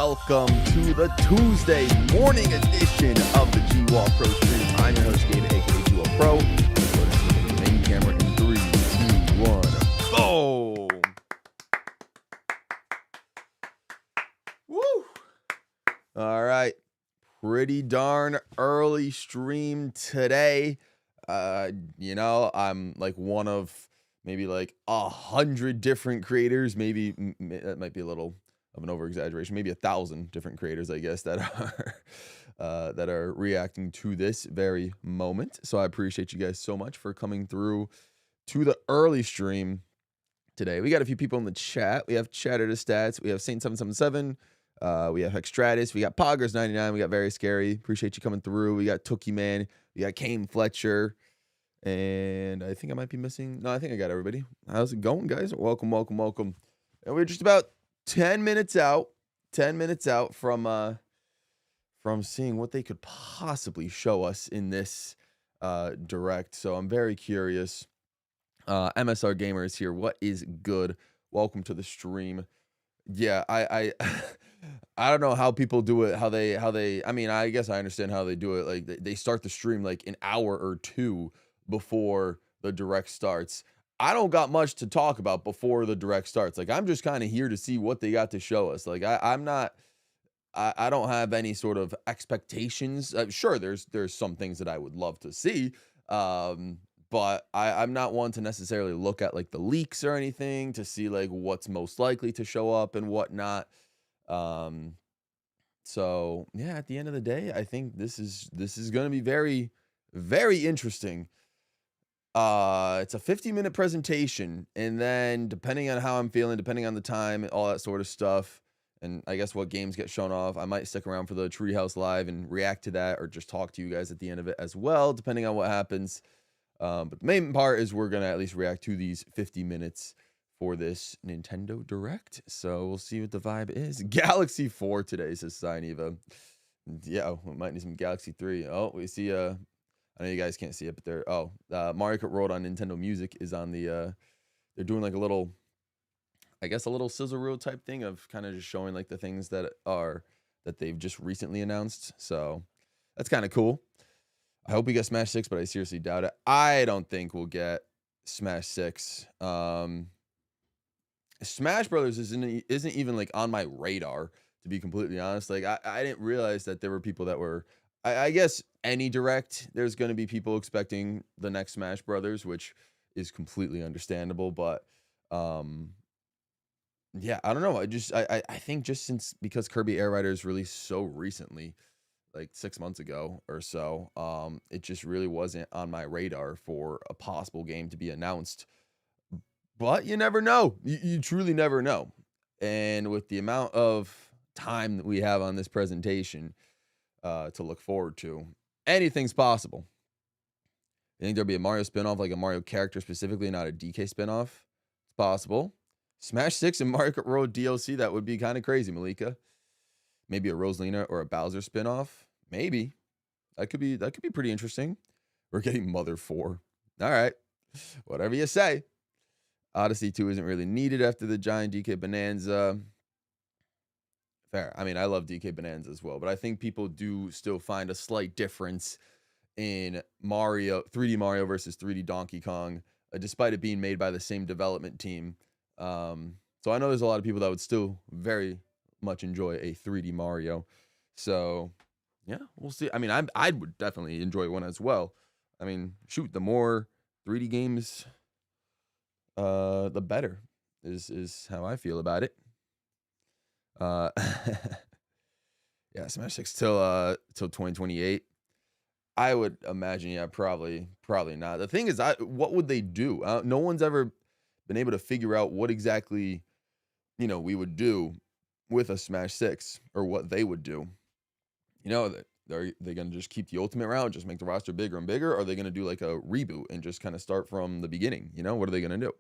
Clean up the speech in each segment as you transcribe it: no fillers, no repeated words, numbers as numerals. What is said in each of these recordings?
welcome to the Tuesday morning edition of the GWallPro stream. I'm your host, Gabe, aka GWallPro. Let's look at the main camera in 3, 2, 1. Boom! Woo! All right. Pretty darn early stream today. I'm like one of maybe like 100 different creators. Maybe that might be a little of an over exaggeration. Maybe 1,000 different creators, I guess, that are reacting to this very moment. So I appreciate you guys so much for coming through to the early stream today. We got a few people in the chat. We have Chatter to Stats. We have Saint777. We have Hextratus. We got Poggers99. We got Very Scary. Appreciate you coming through. We got Tookie Man. We got Kane Fletcher. And I think I might be missing. No, I think I got everybody. How's it going, guys? Welcome, welcome, welcome. And we're just about 10 minutes out. 10 minutes out from seeing what they could possibly show us in this direct. So I'm very curious. MSR Gamer is here. What is good? Welcome to the stream. Yeah, I I don't know how people do it. How they. I mean, I guess I understand how they do it. Like they start the stream like an hour or two before the direct starts. I don't got much to talk about before the direct starts. Like I'm just kind of here to see what they got to show us. Like I'm not. I don't have any sort of expectations. Sure, there's some things that I would love to see. But I'm not one to necessarily look at like the leaks or anything to see like what's most likely to show up and whatnot. So yeah, at the end of the day, I think this is going to be very, very interesting. It's a 50-minute presentation, and then depending on how I'm feeling, depending on the time, all that sort of stuff, and I guess what games get shown off, I might stick around for the Treehouse live and react to that, or just talk to you guys at the end of it as well, depending on what happens. But the main part is we're gonna at least react to these 50 minutes for this Nintendo Direct. So we'll see what the vibe is. Galaxy 4 today, says Sineva. Yeah, we might need some Galaxy 3. Oh, we see I know you guys can't see it, but they're Mario Kart World on Nintendo Music is on the they're doing like a little, I guess, a little sizzle reel type thing of kind of just showing like the things that they've just recently announced. So that's kind of cool. I hope we get Smash 6, but I seriously doubt it. I don't think we'll get Smash 6. Smash Brothers isn't even like on my radar, to be completely honest. Like I didn't realize that there were people that were, I guess any direct, there's going to be people expecting the next Smash Brothers, which is completely understandable. But yeah, I don't know. I think just because Kirby Air Riders released so recently, like 6 months ago or so, it just really wasn't on my radar for a possible game to be announced. But you never know. You truly never know. And with the amount of time that we have on this presentation to look forward to, anything's possible. You think there'll be a Mario spinoff, like a Mario character specifically, not a DK spinoff? It's possible. Smash 6 and Mario Kart World DLC, that would be kind of crazy, Malika. Maybe a Rosalina or a Bowser spinoff. Maybe. That could be pretty interesting. We're getting Mother 4. All right. Whatever you say. Odyssey 2 isn't really needed after the giant DK Bonanza. Fair. I mean, I love DK Bonanza as well, but I think people do still find a slight difference in 3D Mario versus 3D Donkey Kong, despite it being made by the same development team. So I know there's a lot of people that would still very much enjoy a 3D Mario. So yeah, we'll see. I mean, I would definitely enjoy one as well. I mean, shoot, the more 3D games, the better is how I feel about it. Yeah, Smash 6 till 2028. I would imagine, yeah, probably not. The thing is, what would they do? No one's ever been able to figure out what exactly, we would do with a Smash 6, or what they would do. Are they going to just keep the ultimate route, just make the roster bigger and bigger? Or are they going to do like a reboot and just kind of start from the beginning? What are they going to do?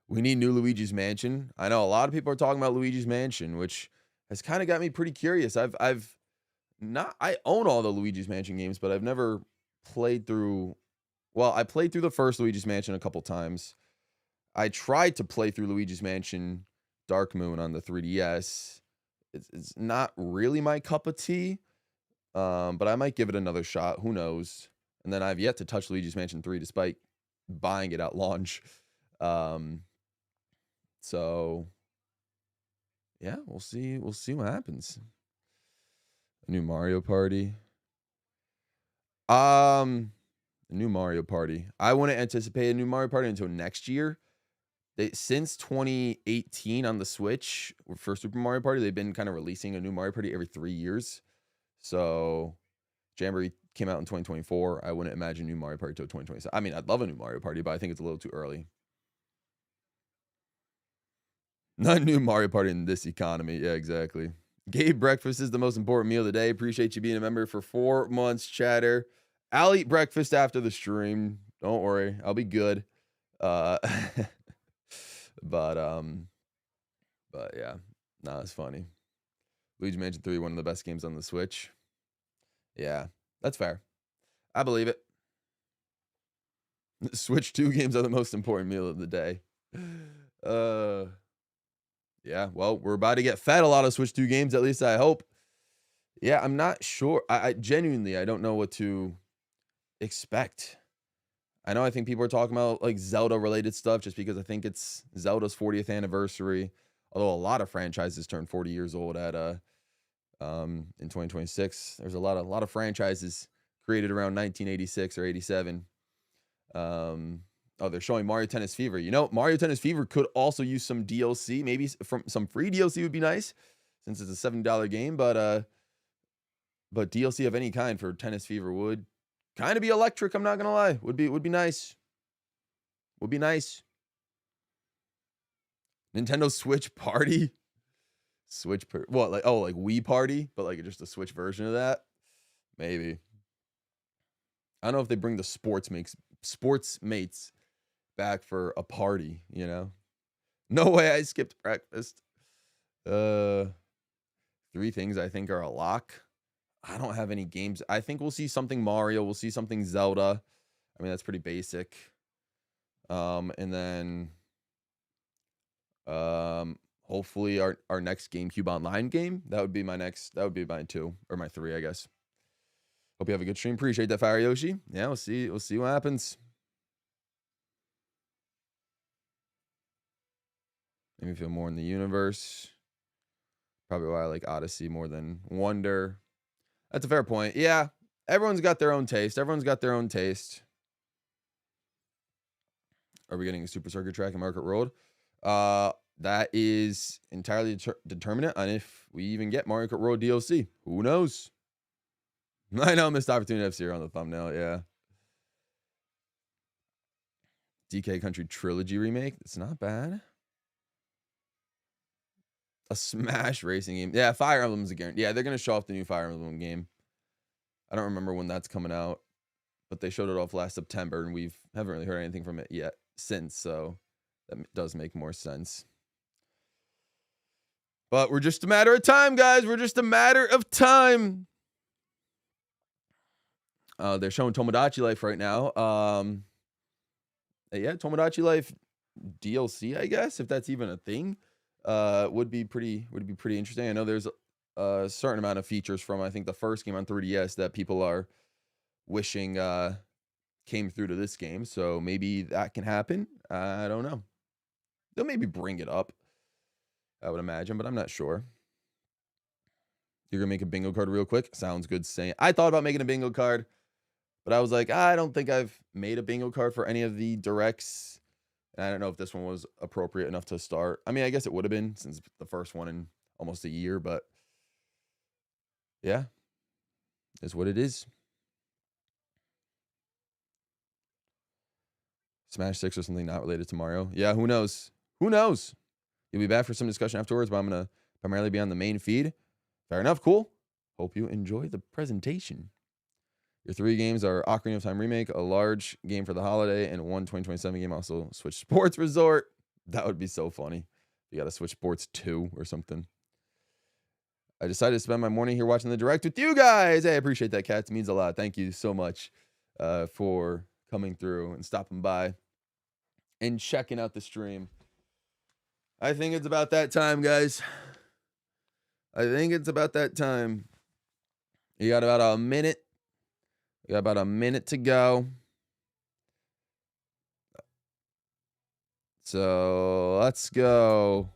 We need new Luigi's Mansion. I know a lot of people are talking about Luigi's Mansion, which has kind of got me pretty curious. I own all the Luigi's Mansion games, but I've never played through. Well, I played through the first Luigi's Mansion a couple times. I tried to play through Luigi's Mansion Dark Moon on the 3DS. it's not really my cup of tea. But I might give it another shot. Who knows? And then I've yet to touch Luigi's Mansion 3 despite buying it at launch. Um, so yeah, we'll see. We'll see what happens. A new Mario Party. A new Mario Party. I wouldn't anticipate a new Mario Party until next year. Since 2018 on the Switch for Super Mario Party, they've been kind of releasing a new Mario Party every 3 years. So Jamboree came out in 2024. I wouldn't imagine new Mario Party till 2027. I mean, I'd love a new Mario Party, but I think it's a little too early. Not new Mario Party in this economy. Yeah, exactly. Gabe, breakfast is the most important meal of the day. Appreciate you being a member for 4 months, chatter. I'll eat breakfast after the stream. Don't worry. I'll be good. Uh, but yeah. Nah, it's funny. Luigi Mansion 3, one of the best games on the Switch. Yeah, that's fair. I believe it. Switch 2 games are the most important meal of the day. Yeah, well, we're about to get fed a lot of Switch 2 games, at least I hope. Yeah, I'm not sure. I genuinely, I don't know what to expect. I think people are talking about like Zelda related stuff just because I think it's Zelda's 40th anniversary. Although a lot of franchises turn 40 years old at in 2026. There's a lot of franchises created around 1986 or 87. Oh, they're showing Mario Tennis Fever. Mario Tennis Fever could also use some DLC. Maybe from some free DLC would be nice since it's a $7 game, but DLC of any kind for Tennis Fever would kind of be electric, I'm not going to lie. Would be nice. Would be nice. Nintendo Switch Party. Like Wii Party, but like just a Switch version of that? Maybe. I don't know if they bring the sports mates back for a party, No way I skipped breakfast. 3 things I think are a lock. I don't have any games. I think we'll see something Mario. We'll see something Zelda. I mean, that's pretty basic. And then hopefully our next GameCube Online game. That would be my 2 or my 3, I guess. Hope you have a good stream. Appreciate that, Fire Yoshi. Yeah, we'll see what happens. Maybe feel more in the universe. Probably why I like Odyssey more than Wonder. That's a fair point. Yeah, everyone's got their own taste. Are we getting a Super Circuit track in Market Road? That is entirely determinate on if we even get Mario Kart Road DLC. Who knows? I know, missed opportunity FC on the thumbnail. Yeah. DK Country Trilogy remake. It's not bad. A Smash racing game. Yeah, Fire Emblem's a guarantee. Yeah, they're going to show off the new Fire Emblem game. I don't remember when that's coming out, but they showed it off last September, and we haven't really heard anything from it yet since, so that does make more sense. But we're just a matter of time, guys. We're just a matter of time. They're showing Tomodachi Life right now. Yeah, Tomodachi Life DLC, I guess, if that's even a thing, would be pretty interesting. I know there's a certain amount of features from, I think, the first game on 3DS that people are wishing came through to this game. So maybe that can happen. I don't know. They'll maybe bring it up, I would imagine, but I'm not sure. You're going to make a bingo card real quick? Sounds good. I thought about making a bingo card, but I was like, I don't think I've made a bingo card for any of the directs. And I don't know if this one was appropriate enough to start. I mean, I guess it would have been since the first one in almost a year, but yeah, is what it is. Smash 6 or something not related to Mario. Yeah, who knows? Who knows? You'll be back for some discussion afterwards, but I'm going to primarily be on the main feed. Fair enough. Cool. Hope you enjoy the presentation. Your 3 games are Ocarina of Time Remake, a large game for the holiday, and one 2027 game, also Switch Sports Resort. That would be so funny. You got a Switch Sports 2 or something. I decided to spend my morning here watching the direct with you guys. Hey, I appreciate that, Cats. It means a lot. Thank you so much for coming through and stopping by and checking out the stream. I think it's about that time, guys. I think it's about that time. You got about a minute. You got about a minute to go. So let's go.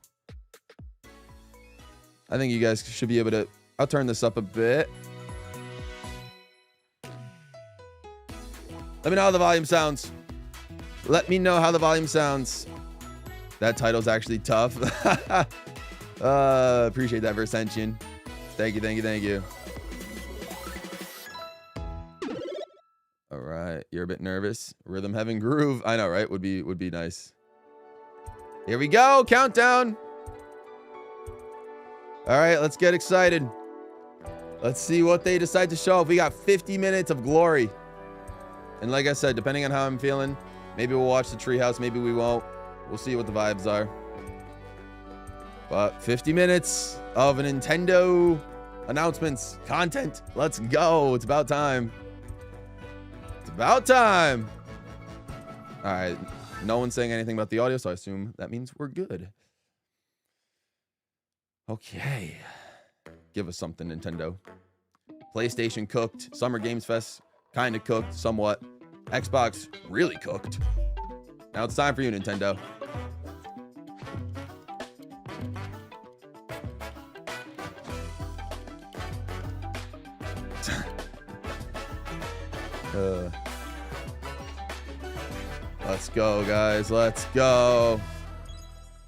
I think you guys should be able to. I'll turn this up a bit. Let me know how the volume sounds. Let me know how the volume sounds. That title's actually tough. Appreciate that, Versentian. Thank you, thank you, thank you. All right, you're a bit nervous. Rhythm Heaven Groove. I know, right? Would be nice. Here we go. Countdown. All right, let's get excited. Let's see what they decide to show. We got 50 minutes of glory. And like I said, depending on how I'm feeling, maybe we'll watch the Treehouse, maybe we won't. We'll see what the vibes are. But 50 minutes of a Nintendo announcements, content. Let's go. It's about time. It's about time. All right. No one's saying anything about the audio, so I assume that means we're good. Okay. Give us something, Nintendo. PlayStation cooked. Summer Games Fest kind of cooked, somewhat. Xbox really cooked. Now it's time for you, Nintendo. Let's go, guys. Let's go.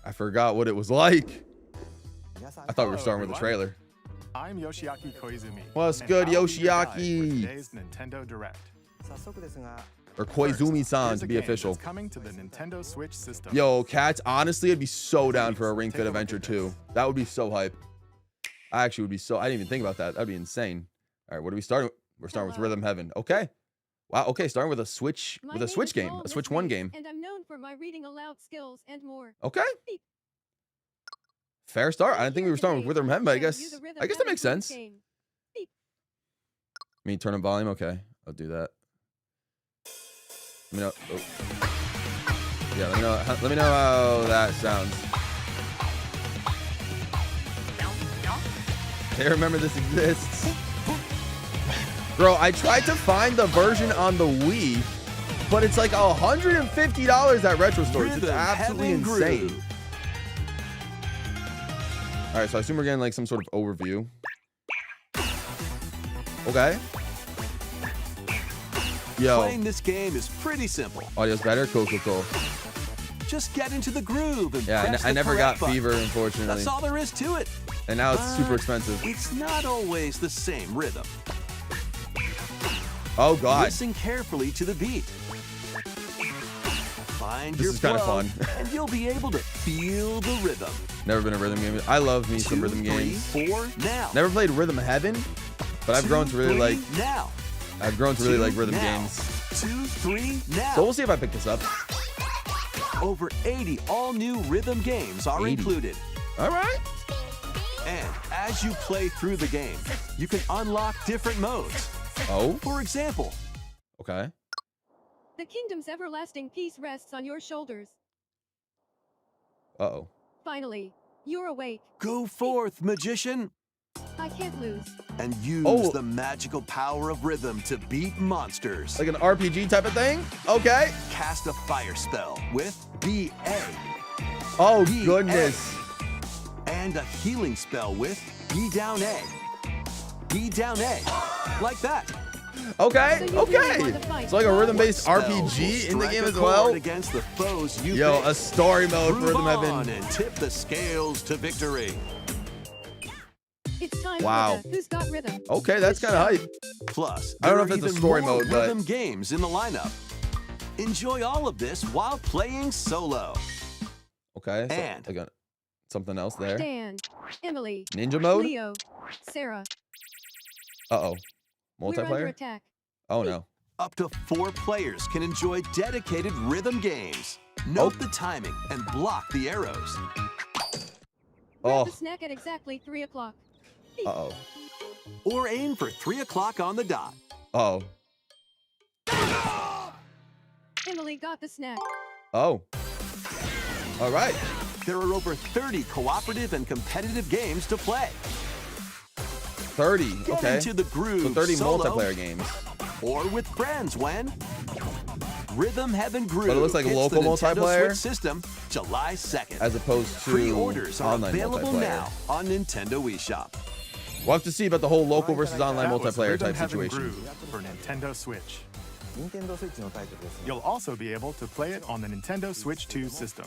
I forgot what it was like. I thought we were starting with the trailer. I'm Yoshiaki Koizumi. What's good, Yoshiaki? Today's Nintendo Direct. Or Koizumi-san to be official. Coming to the Nintendo Switch system. Yo, cats, honestly, I'd be so down for a Ring Fit Adventure 2. That would be so hype. I actually would be so... I didn't even think about that. That'd be insane. All right, what are we starting with? We're starting with Rhythm Heaven. Okay. Wow, okay, starting with a Switch game. A Switch 1 game. And I'm known for my reading aloud skills and more. Okay. Fair start. I didn't think we were starting with Rhythm Heaven, but I guess that makes sense. Let me turn on volume. Okay, I'll do that. Let me know. Oh. Yeah, let me know how that sounds. Hey, remember this exists. Bro, I tried to find the version on the Wii, but it's like $150 at retro stores. It's absolutely insane. All right, so I assume we're getting like some sort of overview. Okay. Yo. Playing this game is pretty simple. Audio's better? Cool, cool, cool. Just get into the groove and yeah, press I never got button. Fever, unfortunately. That's all there is to it. And now it's super expensive. It's not always the same rhythm. Oh, God. Listen carefully to the beat. Find This your is kind of flow, fun. and you'll be able to feel the rhythm. Never been a rhythm game. I love me some 2, rhythm 3, games. 4, now. Never played Rhythm Heaven, but I've 2, grown to really 3, like. now. I've grown to really 2, like rhythm now. games. 2, 3, now. So we'll see if I pick this up. Over 80 all-new rhythm games are 80. included. All right. And as you play through the game, you can unlock different modes. Oh. For example, Okay. The kingdom's everlasting peace rests on your shoulders. Uh-oh. Finally, you're awake. go forth, magician, I can't lose. and use Oh. the magical power of rhythm to beat monsters. Like an RPG type of thing? Okay. Cast a fire spell with BA. Oh, B, goodness. And a healing spell with B down A. B down A. Like that. Okay. So you really Okay. want to fight. It's like a rhythm-based Spells RPG will in the strike game a as well. chord against the foes you Yo, pick. a story mode for Prove Rhythm on Heaven. and tip the scales to victory. It's time Wow. for the Who's Got Rhythm. Okay, that's kind of hype. Plus, I don't know there if are it's a even story more mode, but- rhythm games in the lineup. Enjoy all of this while playing solo. Okay. So And- I got something else there. Dan, Emily, Ninja mode? Leo, Sarah. Uh-oh. We're under Multiplayer? attack. Oh, no. Up to 4 players can enjoy dedicated rhythm games. Note the timing and block the arrows. Oh. Grab the snack at exactly 3 o'clock. Uh-oh. Or aim for 3 o'clock on the dot. Uh-oh. Emily got the snack. Oh. All right. There are over 30 cooperative and competitive games to play. 30. Get Okay. into the groove So 30 solo multiplayer games. or with friends when Rhythm Heaven Groove But it looks like hits local the Nintendo multiplayer? Switch system July 2nd. As opposed to Pre-orders are online available multiplayer. now on Nintendo eShop. We'll have to see about the whole local versus online That was multiplayer Rhythm type Heaven situation. Groove for Nintendo Switch. You'll also be able to play it on the Nintendo Switch 2 system.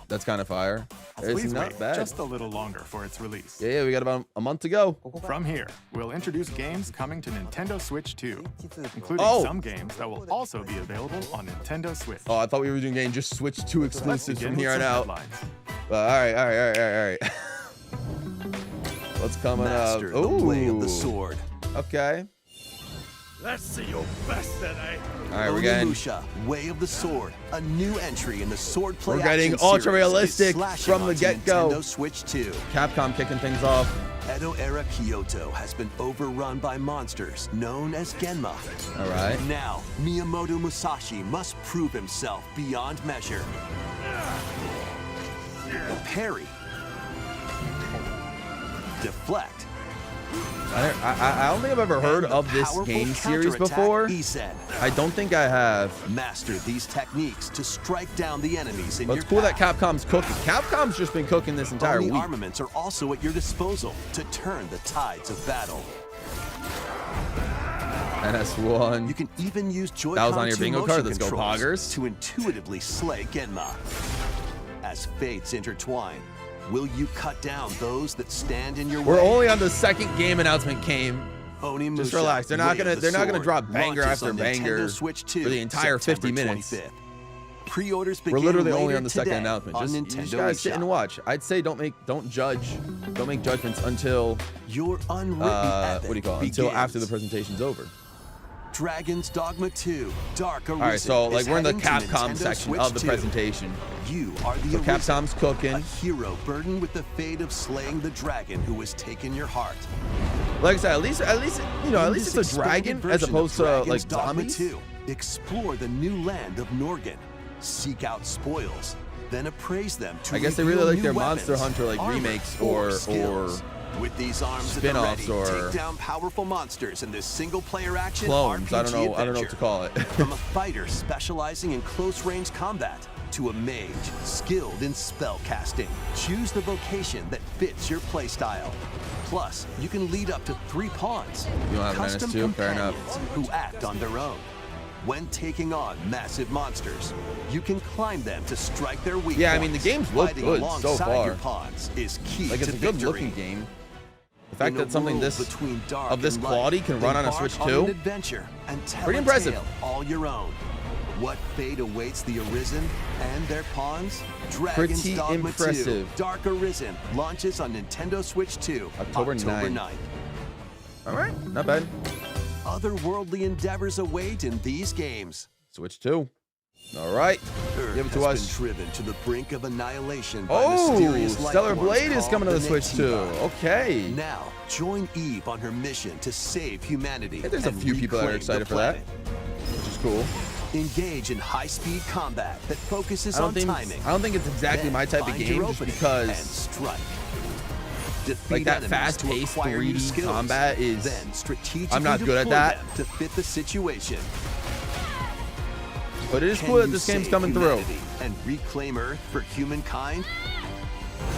That's kind of fire. It's Please not wait bad. just a little longer for its release. Yeah, we got about a month to go. From here, we'll introduce games coming to Nintendo Switch 2, including Oh. some games that will also be available on Nintendo Switch. Oh, I thought we were doing game just Switch 2 Let's exclusives begin from here with on some out. headlines. All right. What's coming up? Master the way of the Ooh. sword. Okay. Let's see your best today. All right, we're getting Onimusha, Way of the Sword, a new entry in the swordplay We're getting action ultra series, realistic is slashing from the onto get-go. Nintendo Switch 2. Capcom kicking things off. Edo-era Kyoto has been overrun by monsters known as Genma. All right. Now, Miyamoto Musashi must prove himself beyond measure. Parry. Deflect. I don't think I've ever heard and the of this powerful game series counterattack before. Isen. I don't think I have. Master these techniques to strike down the enemies in But your it's cool that path. Capcom's cooking. Capcom's just been cooking this entire Oni week. armaments are also at your disposal to turn the tides of battle. NS1. You can even use Joy-Con That was on your 2 bingo motion card. Let's go, controls Poggers. to intuitively slay Genma. As fates intertwine, will you cut down those that stand in your We're way? only on the second game announcement came. Onimusha, Just relax. They're not Way gonna of the Sword drop banger launches after on banger Nintendo Switch 2, for the entire 50 September minutes. 25th. Pre-orders We're begin literally only later on the second today announcement. on Just, you Nintendo just gotta sit eShop. and watch. I'd say don't make judgments until Your unwritten what do you epic call it? Until after the begins. presentation's over. Dragon's Dogma 2, Dark Arisen. All right, so like is we're in the heading to Capcom Nintendo section Switch of the 2. presentation. You are the So Arisen, Capcom's a cooking. hero burdened with the fate of slaying the dragon who has taken your heart. Like I said, at least it's a dragon as opposed to like Dragon's Dogma zombies. 2, explore the new land of Norgan, seek out spoils, then appraise them to I guess they really reveal like new their weapons, Monster Hunter like armor, remakes skills. With these arms at the ready, spin-offs or take down powerful monsters in this single-player action clones. RPG I don't know what adventure. to call it. From a fighter specializing in close-range combat to a mage skilled in spell casting, choose the vocation that fits your playstyle. Plus, you can lead up to 3 pawns, You don't have an custom NS2? Fair enough. companions who act on their own. When taking on massive monsters, you can climb them to strike their weak Yeah, I mean, the points. games look Fighting good so alongside your far. pawns is key Like it's to a good victory. looking game. The fact In a that something world this between dark of this and light, quality can run on a embark Switch on 2? an adventure and tell Pretty a impressive. tale all your own. What fate awaits the Arisen and their pawns? Dragon's Pretty Dogma 2, impressive. Dark Arisen launches on Nintendo Switch 2, October 9th. All right, not bad. Otherworldly endeavors await in these games. Switch 2. All right. Earth Give it to has us. been driven to the brink of annihilation by Oh, mysterious life Stellar forms Blade is called coming to the Switch too. Netiba. Okay. Now, join Eve on her mission to save humanity. I think there's a and few people that are reclaim excited the for that, planet. which is cool. Engage in high-speed combat that focuses I on don't timing. think it's exactly Then my type of find game, your just opening because and strike. Defeat like that enemies fast-paced to acquire new 3D skills. combat is. Then strategically I'm not good at deploy that. them to fit the situation. But it is Can cool that you this game's save coming through. humanity and reclaim Earth for humankind?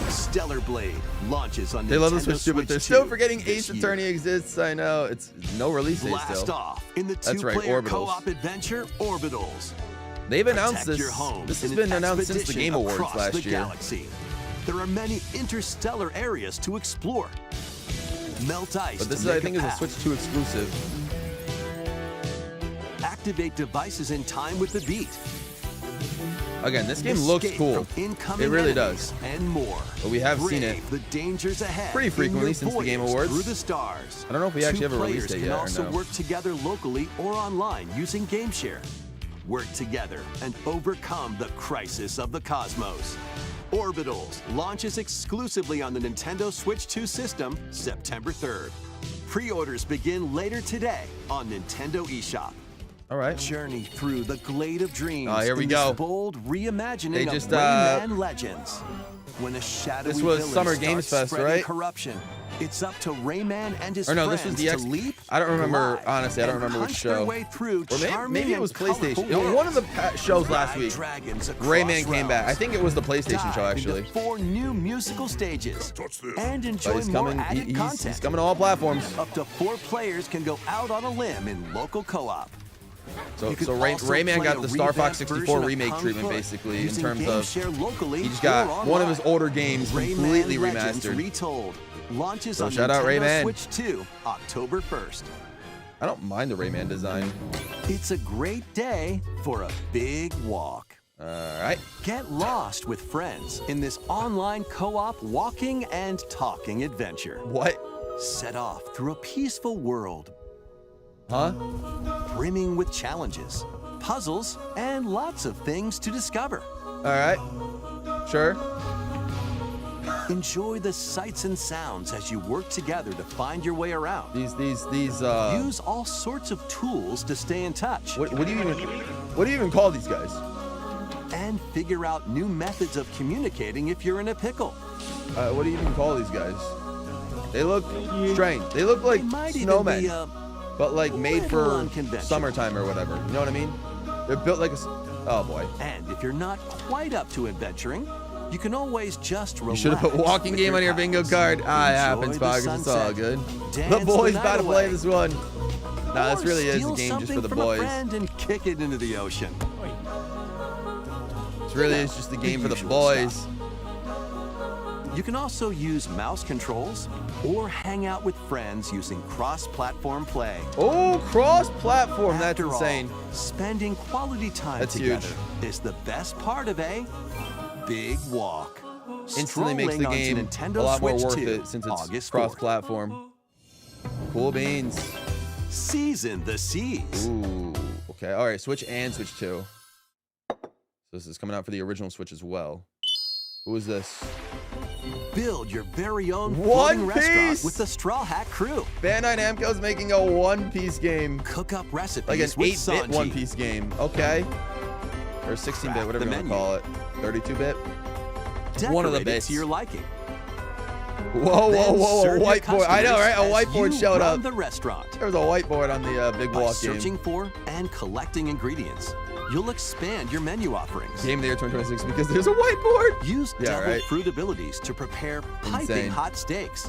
Stellar Blade launches on They love the Nintendo Switch too, but Switch they're still 2 forgetting this Ace year. Attorney exists. I know it's no release date Blast still. off in the That's right, two-player Orbitals. co-op adventure Orbitals. They've announced Protect this. your home This has in been an announced since the expedition Game Awards across last the year. Galaxy. There are many interstellar areas to explore. Melt ice. But this to is, I make think, is a path. Switch 2 exclusive. Activate devices in time with the beat. Again, this game looks Escape cool. from incoming It really enemies does. And more. But we have seen Brave it the dangers ahead pretty in frequently your since the Game voyage Awards. Through the stars. I don't know if we actually have a release Two date players yet can or also no. work together locally or online using GameShare. Work together and overcome the crisis of the cosmos. Orbitals launches exclusively on the Nintendo Switch 2 system September 3rd. Pre-orders begin later today on Nintendo eShop. All right. Journey through the Glade of Dreams Oh, here we in go. this bold reimagining They just, of Rayman Legends. When a shadowy This was villain Summer starts Games Fest, spreading right? corruption, it's up to Rayman and his Or no, friends this was the to leap, I don't remember, glide, honestly, I don't and remember which punch their show. way through Or charming maybe it and was PlayStation. colorful One of the worlds. shows last Ride week. dragons across Rayman came back. I realms. think it was the PlayStation show, Dive actually. into 4 new musical stages and enjoy But he's more coming. added He's content. coming to all platforms. Up to 4 players can go out on a limb in local co-op. So You can also Rayman play got a the Star Fox revamped 64 version of remake Kung treatment, Fu basically, in using terms game of share locally he just or got one of his online. older games Rayman completely Legends remastered. Retold launches So on shout out Nintendo Rayman. Switch 2, October 1st. I don't mind the Rayman design. It's a great day for a big walk. All right. Get lost with friends in this online co-op walking and talking adventure. What? Set off through a peaceful world Huh? brimming with challenges, puzzles, and lots of things to discover. All right. Sure. Enjoy the sights and sounds as you work together to find your way around. These Use all sorts of tools to stay in touch what do you even call these guys? and figure out new methods of communicating if you're in a pickle. What do you even call these guys? They look strange. They look like They might even snowmen, be, but like made little for unconventional. summertime or whatever. You know what I mean? They're built like a. Oh boy. And if you're not quite up to adventuring, you can always just relax. You should have put walking with game on your pals. bingo card. Ah, it Enjoy happens, the Poggers. It's all sunset. good. Dance The boys the about to night play away. this one. Nah, this Or really is a steal game just for something the from boys. A friend and kick it into the ocean. This really is just a game for the usual boys. stuff. You can also use mouse controls or hang out with friends using cross-platform play. Oh, cross-platform. That's After all, insane. spending quality time That's together huge. is the best part of a big walk. Instantly makes the Strolling onto game Nintendo a lot more Switch worth 2, it since it's August 4th. cross-platform. Cool beans. Season the seas. Ooh. Okay. All right. Switch and Switch 2. So this is coming out for the original Switch as well. Who is this? Build your very own One floating restaurant Piece! with the Straw Hat crew. Bandai Namco's making a One Piece game. Cook up recipes Like an with 8-bit Sanji. One Piece game. Okay. Or 16-bit, Craft whatever the you want to menu. call it. 32-bit. One of the Decorate it bits. to your liking. Whoa, Then whoa, whoa, a serve your whiteboard. I know, right? A customers as whiteboard you showed run up. the restaurant. There was a whiteboard on the Big By Walk searching game. for and collecting ingredients, you'll expand your menu offerings. Game of the year 2026 because there's a whiteboard. Use Yeah, devil right. fruit abilities to prepare piping Insane. hot steaks.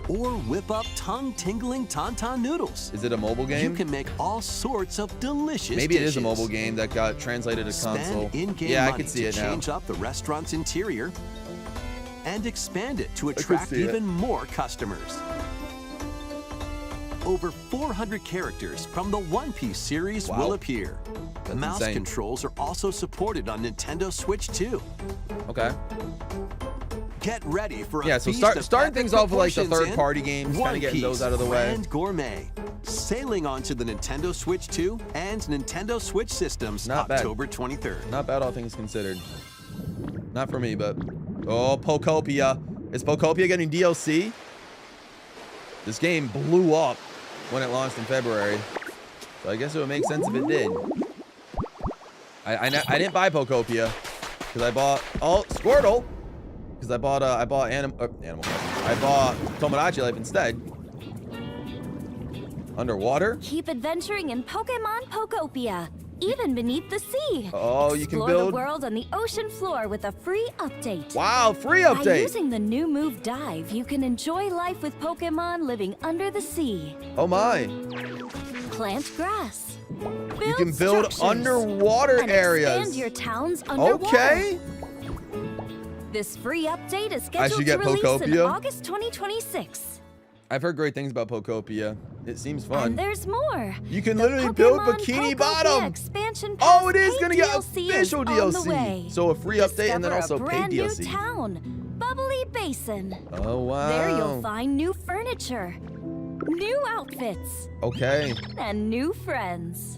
Or whip up tongue-tingling tauntaun noodles. Is it a mobile You game? can make all sorts of delicious Maybe it is a dishes. mobile game that got translated to console. Spend in-game Yeah, I money can see to it now. change up the restaurant's interior and expand it to can attract see it. even more customers. Over 400 characters from the One Piece series Wow. will appear. That's Mouse insane. controls are also supported on Nintendo Switch 2. Okay. Get ready for a Yeah, so feast starting of things epic off with like the proportions in third-party games, kind One of getting those Piece out of the way. Grand Gourmet, sailing onto the Nintendo Switch 2 and Nintendo Switch systems Not bad. October 23rd. Not bad, all things considered. Not for me, but oh, Pokopia. Is Pokopia getting DLC? This game blew up when it launched in February, so I guess it would make sense if it did. I didn't buy Pokopia because I bought Squirtle because I bought Animal Crossing. I bought Tomodachi Life instead. Underwater? Keep adventuring in Pokemon Pokopia, even beneath the sea. Oh, you can Explore build. the world on the ocean floor with a free update. Wow, free By update. using the new move Dive, you can enjoy life with Pokemon living under the sea. Oh my. Plant grass. You can build structures, underwater and areas. expand your towns underwater. Okay. This free update is I scheduled should to get release in Pokopia. August 2026. I've heard great things about Pokopia. It seems fun. And there's more. You can The literally build Pokemon Bikini Pokopia Bottom. Expansion Pass Oh, it is paid gonna get DLC is official on the DLC. way. So a free update and then Discover also a paid brand DLC. New town, Bubbly Basin. Oh wow. There you'll find new furniture, new outfits, Okay. and new friends.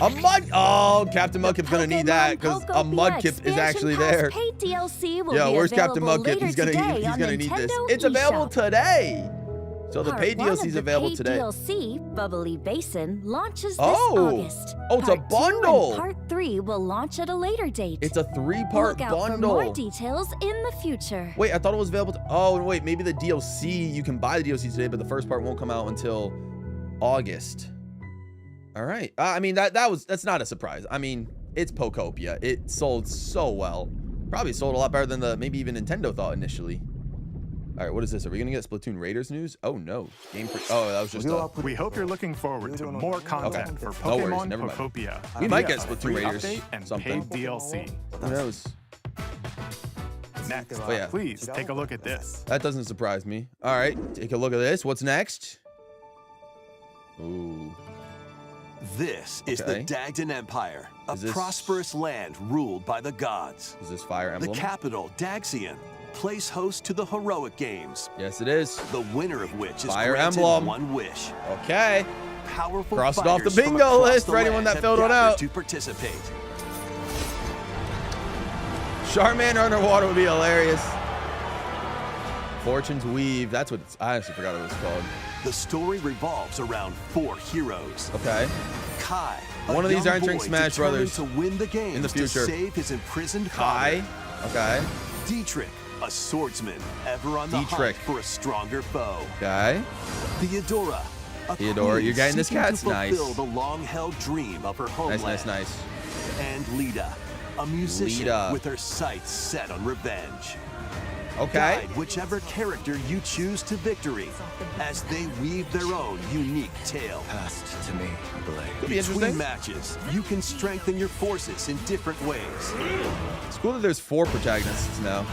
A mud. Oh, Captain Mudkip's gonna need that because a Pokopia Mudkip is Expansion actually Pass there. Paid DLC will Yo, be where's Captain available Mudkip? later He's gonna today need on this. Nintendo It's available eShop. today. So the Part paid 1 DLC of is the available paid today. DLC, Bubbly Basin, launches this Oh! August. Oh, it's a Part 2 and bundle! Part 3 will launch at a later date. It's a 3-part Look out for bundle. more details in the future. Wait, I thought it was available. Oh, wait, maybe the DLC, you can buy the DLC today, but the first part won't come out until August. All right. I mean, that's not a surprise. I mean, it's Pokopia. It sold so well. Probably sold a lot better than maybe even Nintendo thought initially. All right, what is this? Are we gonna get Splatoon Raiders news? Oh no, Oh, that was just We hope you're looking forward to more content for No worries, Pokemon never mind. Pokopia. We might get via a Splatoon free Raiders update and something. paid DLC. Who knows? Next, Oh, yeah. please take a look at this. That doesn't surprise me. All right, take a look at this. What's next? Ooh. This is Okay. the Dagdan Empire, a Is this- prosperous land ruled by the gods. Is this Fire The Emblem? capital, Daxian, plays host to the heroic games, Yes, it is. the winner of which is Fire granted Emblem. one wish. Okay. Powerful Cross it off the fighters from bingo across list the for anyone land that have filled one gathered out. to participate. Charmander underwater would be hilarious. Fortune's Weave. That's what it's. I actually forgot what it's called. The story revolves around 4 heroes. Okay. Kai, a One of these young are entering boy Smash determined Brothers to win the game in the future. to save his imprisoned Kai. father. Okay. Dietrich, a swordsman, ever on the Dietrich. hunt for a stronger foe. Okay. Theodora, a Theodora, queen you're getting this seeking cat's to fulfill nice. the long-held dream of her homeland. Nice. And Lita, a musician Lita. with her sights set on revenge. Okay. Guide whichever character you choose to victory as they weave their own unique tale. Passed to me, Blade. Could be Between interesting. matches, you can strengthen your forces in different ways. It's cool that there's 4 protagonists now.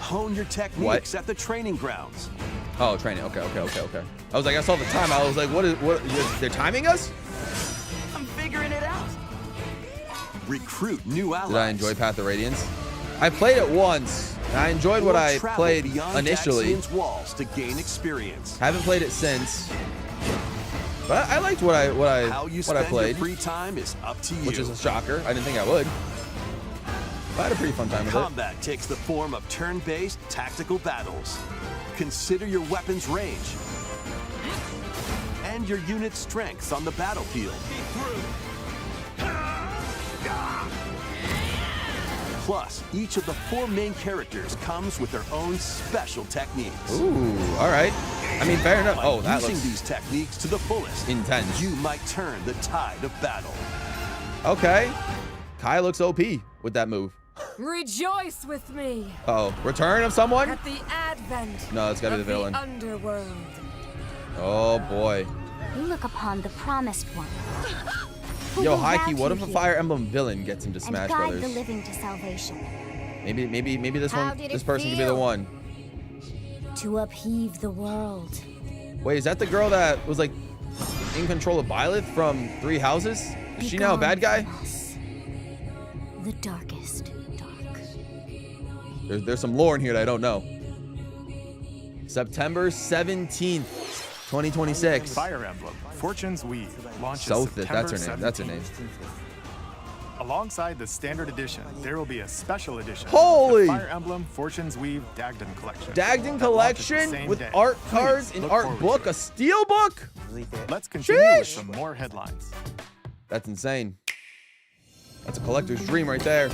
Hone your techniques at the training grounds. Oh, training. Okay. I was like, I saw the time. I was like, what? They're timing us? I'm figuring it out. Recruit new allies. Did I enjoy Path of Radiance? I played it once. And I enjoyed what Or I travel played beyond initially. Daxian's walls to gain experience. Haven't played it since. But I liked what How you I spend played, your free time is up to you. which is a shocker. I didn't think I would. But I had a pretty fun time with it. Combat takes the form of turn-based tactical battles. Consider your weapon's range and your unit's strengths on the battlefield. Plus, each of the 4 main characters comes with their own special techniques. Ooh, all right. I mean, fair enough. By Oh, that using looks these techniques to the fullest, intense. you might turn the tide of battle. Okay. Kai looks OP with that move. Rejoice with me Uh-oh. Return of someone? at the advent No, it's gotta be of the villain. underworld. Oh, boy. You look upon the promised one. who Yo, will Heike, rout what you if a here Fire Emblem villain gets into and Smash guide Brothers? the living to salvation, Maybe this How one, did this it person could be the feel? one. to upheave the world. Wait, is that the girl that was like in control of Byleth from 3 Houses? Is she now a bad guy? Begone from us. The darkest dark. There's some lore in here that I don't know. September 17th, 2026. Fire Emblem Fortune's Weave launches Sothis, September that's her name. That's her 17th. name. Alongside the standard edition, there will be a special edition. Holy! The Fire Emblem Fortune's Weave Dagdan Collection. Dagdan that launches the collection same with day. art Please cards, an look art forward book, to a steel book. it. Let's continue with Sheesh. some more headlines. That's insane. That's a collector's dream right there.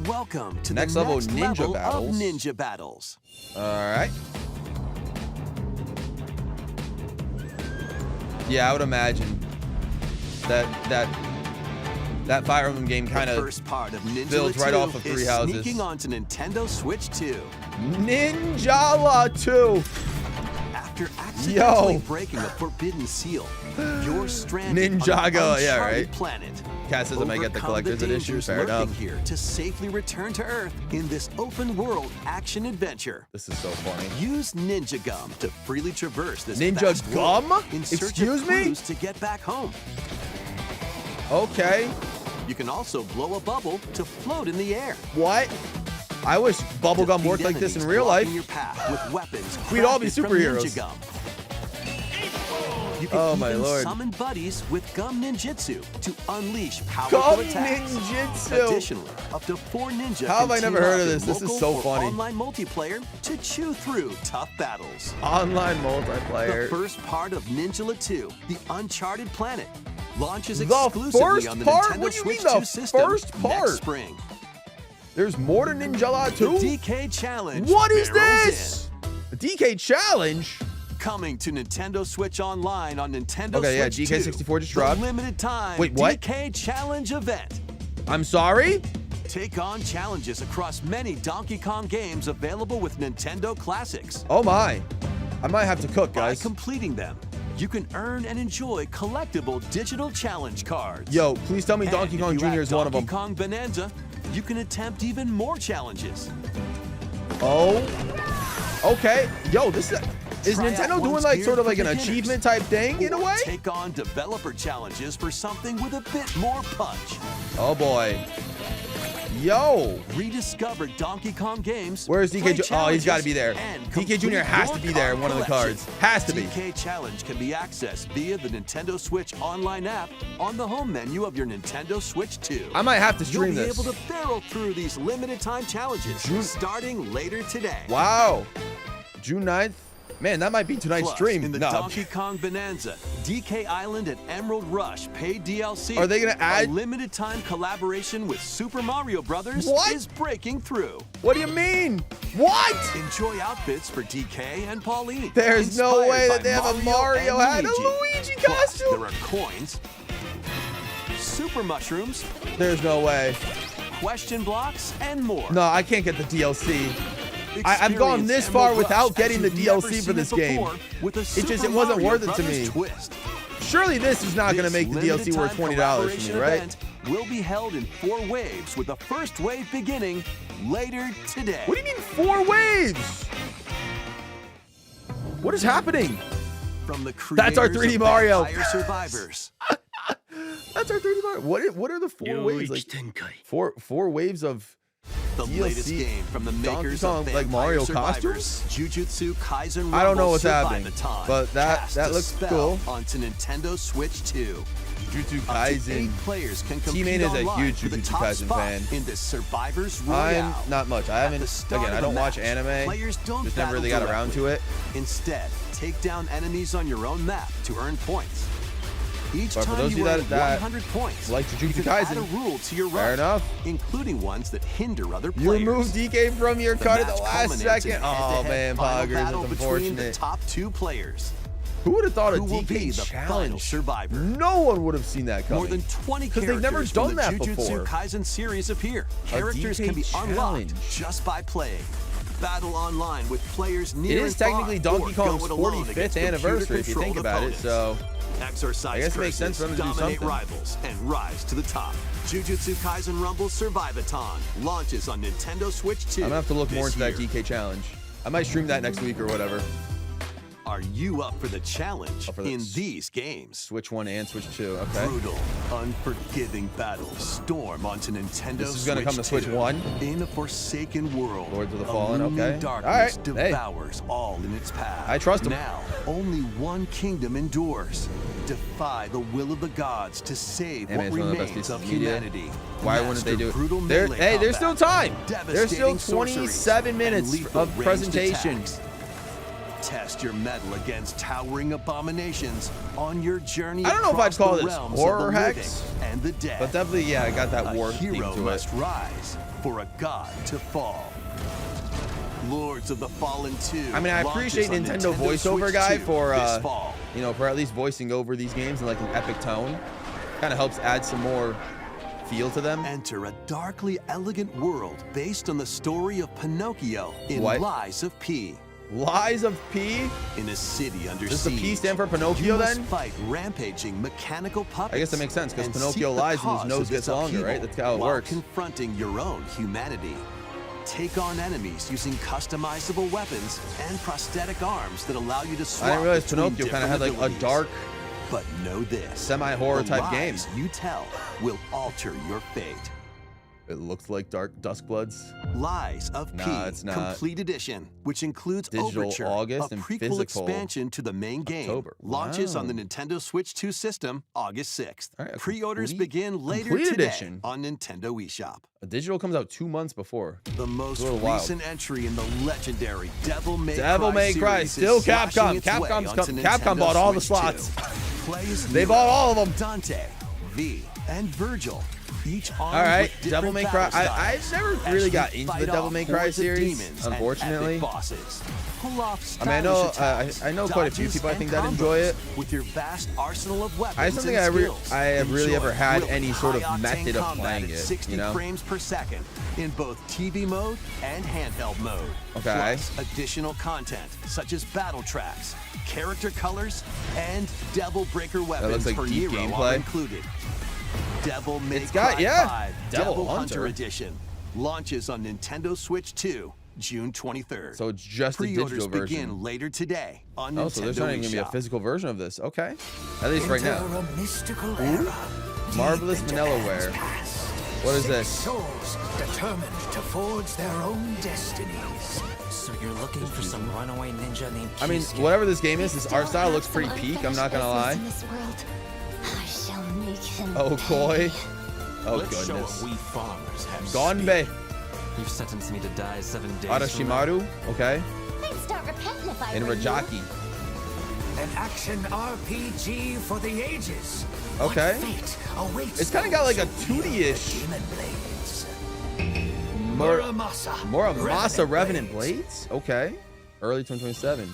Welcome to Next the level next ninja level battles. of ninja battles. All right. Yeah, I would imagine that Fire Emblem game kind The of first part of Ninja builds right 2 off of 3 is Houses. sneaking onto Nintendo Switch 2. Ninjala 2. After accidentally Yo. breaking a forbidden seal, you're stranded Ninjago, on an yeah, uncharted right. planet. Cat says I might get the Overcome collector's the edition. dangers Fair lurking enough. here to safely return to Earth in this open-world action adventure. This is so funny. Use Ninja Gum to freely traverse this Ninja vast world Gum? in search Excuse of me? clues to get back home. Okay. You can also blow a bubble to float in the air. What? I wish bubblegum Defeat worked like this in enemies real life. blocking your path with weapons We'd all be crafted from superheroes. Ninja Gum. You can Oh, my even lord. summon buddies with Gum Ninjutsu to unleash Gum powerful attacks. Ninjutsu. Additionally, up to 4 ninja How have I can never team heard up of in this? This is local so or funny. online multiplayer to chew through tough battles. Online The multiplayer. first part of Ninjala 2, The Uncharted Planet, launches The exclusively first on the part? Nintendo What do you Switch mean the 2 system first part? next spring. There's more to Ninjala The 2? DK Challenge What is barrels this? A DK challenge? in. Coming to Nintendo Switch Online on Nintendo Okay, yeah, Switch DK64 just 2, dropped. the limited time Wait, what? DK Challenge event. I'm sorry? Take on challenges across many Donkey Kong games available with Nintendo Classics. Oh my. I might have to cook, By guys. completing them, you can earn and enjoy collectible digital challenge cards. Yo, please tell me And Donkey if Kong you Jr. add is one of them. Donkey Kong Bonanza, you can attempt even more challenges. Oh. Okay. Yo, this is Try out Nintendo doing one's like geared sort of for like an beginners. achievement type thing in a Or way? Take on developer challenges for something with a bit more punch. Oh boy. Yo. Rediscover Donkey Kong games. Where's play DK Oh, he's got to challenges, be there. and DK Jr. complete has to your be there in card one of the collection. cards. Has to be. DK Challenge can be accessed via the Nintendo Switch Online app on the home menu of your Nintendo Switch 2. I might have to You'll stream be this. able to barrel through these limited time challenges starting later today. Wow. June 9th. Man, that might be tonight's Plus, stream. in the No. Donkey Kong Bonanza, DK Island and Emerald Rush paid DLC. Are they gonna add- a limited time collaboration with Super Mario Brothers What? is breaking through. What do you mean? What? Enjoy outfits for DK and Pauline. There's no inspired way by that they have a Mario and hat, a Luigi. Luigi Plus, costume. there are coins, super mushrooms, There's no way. question blocks, and more. No, I can't get the DLC. I've gone Experience this far Emerald without Rush getting as the you've never DLC for seen this it game. before, with a it wasn't Mario worth it to Brothers me. Twist. Surely this is not going to This make the DLC limited worth time $20 for me, collaboration right? event will be held in 4 waves, with the first wave beginning later today. What do you mean 4 waves? What is happening? From the That's our creators 3D of Mario. Vampire Survivors. That's our 3D Mario. What are the 4 waves? Like four waves of The DLC latest game from the Donkey makers Kong, of like Vampire Mario Survivors, Jujutsu Kaisen Rumble I don't know what's happening, Survivathon but that cast that a looks spell cool. onto Nintendo Switch 2. Jujutsu Up to Kaisen. 8 players can compete T-Main is a online huge for the Jujutsu top Kaisen spot fan. in this Survivors I'm Royale. not much. I At the haven't. start Again, of I the don't watch match, anime. Players don't Just never battle really got around to directly. it. Instead, take down enemies on your own map to earn points. Each But for time those of you you earn that 100 points, like Jujutsu you can add Kaisen, a rule to your fair run, enough. including ones that hinder other You players. removed DK from your card at the match last culminates in a second. Oh head-to-head man, final Poggers, battle that's between the unfortunate. top 2 players. Who would have thought a Who will be DK the final challenge? survivor? No one would have seen that coming. More than 20 'Cause characters they've never done from the that Jujutsu before. Kaisen series appear. Characters DK can be challenge. unlocked just by playing. Battle online with players It near is and far, technically or Donkey go Kong's it alone 45th against anniversary if you think computer-controlled about it. So Exorcise I guess it makes sense for them to do dominate something. rivals and rise to the top. Jujutsu Kaisen Rumble Survivathon launches on Nintendo Switch 2. I'm gonna have to look more this into that year. DK challenge. I might stream that next week or whatever. Are you up for the challenge Up for in this. these games? Switch 1 and Switch 2. Okay. Brutal, unforgiving battles storm onto Nintendo This is gonna come to Switch 2. 1? In a forsaken world, Lords of the a Fallen, looming okay. darkness All right, hey. devours all in its path. I trust 'em. Now, only one kingdom endures. Defy the will of the gods to save Hey, man, what it's one of the best remains pieces of of media. humanity. Why wouldn't they do it? Brutal There, melee hey, there's still combat, time. There's still devastating sorceries, 27 minutes and lethal of ranged presentation. attacks. Test your mettle against towering abominations on your journey I don't know if I'd across call the this realms horror of the living hex, and the dead. But definitely, yeah, I got that A war theme hero to it. must rise for a god to fall. Lords of the Fallen 2. I mean, I appreciate launches on Nintendo voiceover Switch guy 2 for this fall. you know, for at least voicing over these games in like an epic tone. Kind of helps add some more feel to them. Enter a darkly elegant world based on the story of Pinocchio in What? Lies of P. Lies of P. In a city under Does the siege, P stand for Pinocchio you must then? fight rampaging mechanical puppets. I guess that makes sense because and Pinocchio seek the lies and his cause nose of gets its longer, right? upheaval That's how it while works. confronting your own humanity. Take on enemies using customizable weapons and prosthetic arms that allow you to swap I didn't realize between Pinocchio kind of had different like a abilities. dark But know this. semi-horror the type game. lies you tell will alter your fate. It looks like Duskbloods. Lies of P Nah, it's not. Complete Edition, which includes Digital Overture, August a and prequel physical expansion to the main game. October. Launches on Wow. the Nintendo Switch 2 system August 6th. All right, a Pre-orders begin later complete today edition. on Nintendo eShop. A digital comes out 2 months before. The most a little wild. recent entry in the legendary Devil May Cry. series Still is slashing Capcom. its way Capcom's onto Capcom Nintendo bought all the Switch slots. 2. Play as They Nero, bought all of them. Dante, V, and Virgil. Each armed All right, with Devil different May Cry. battle I've styles never as really you got into the fight Devil off May Cry hordes of series, demons and unfortunately. epic bosses. Pull off I mean, I know stylish attacks, I know quite a few dodges, people I think and that enjoy it. combos With your vast arsenal of weapons I just don't think and skills. I have really Enjoy ever had really any sort of high-octane method of combat playing at it, 60 you know? frames per second in both TV mode and handheld mode. Okay. Plus additional content such as battle tracks, character colors, and Devil Breaker weapons looks like for deep Nero gameplay. are included. Devil May It's got- Cry yeah, 5 Devil Hunter Hunter. Edition launches on Nintendo Switch 2 June 23rd. So it's just a Pre-orders digital version. begin later today on Oh, Nintendo so there's not even gonna be a eShop. physical version of this. Okay, at least right now. Enter a mystical era. Marvelous Deep into Vanillaware. man's past. What is 6 this? souls determined to forge their own destinies. So you're looking for some runaway ninja named I mean, Kisuke. whatever this game is, this art style looks pretty peak. I'm not gonna lie. I shall make them Oh, Koi. Oh Let's show goodness. what we farmers have. Gonbe. You've sentenced me to die 7 days. Arashimaru. Okay. I'd start repenting if I And were you. Rajaki. An action RPG for the ages. What Okay. fate awaits It's kind of got like a those who wield 2D-ish. Demon blades. Muramasa Revenant Blades. Okay. Early 2027.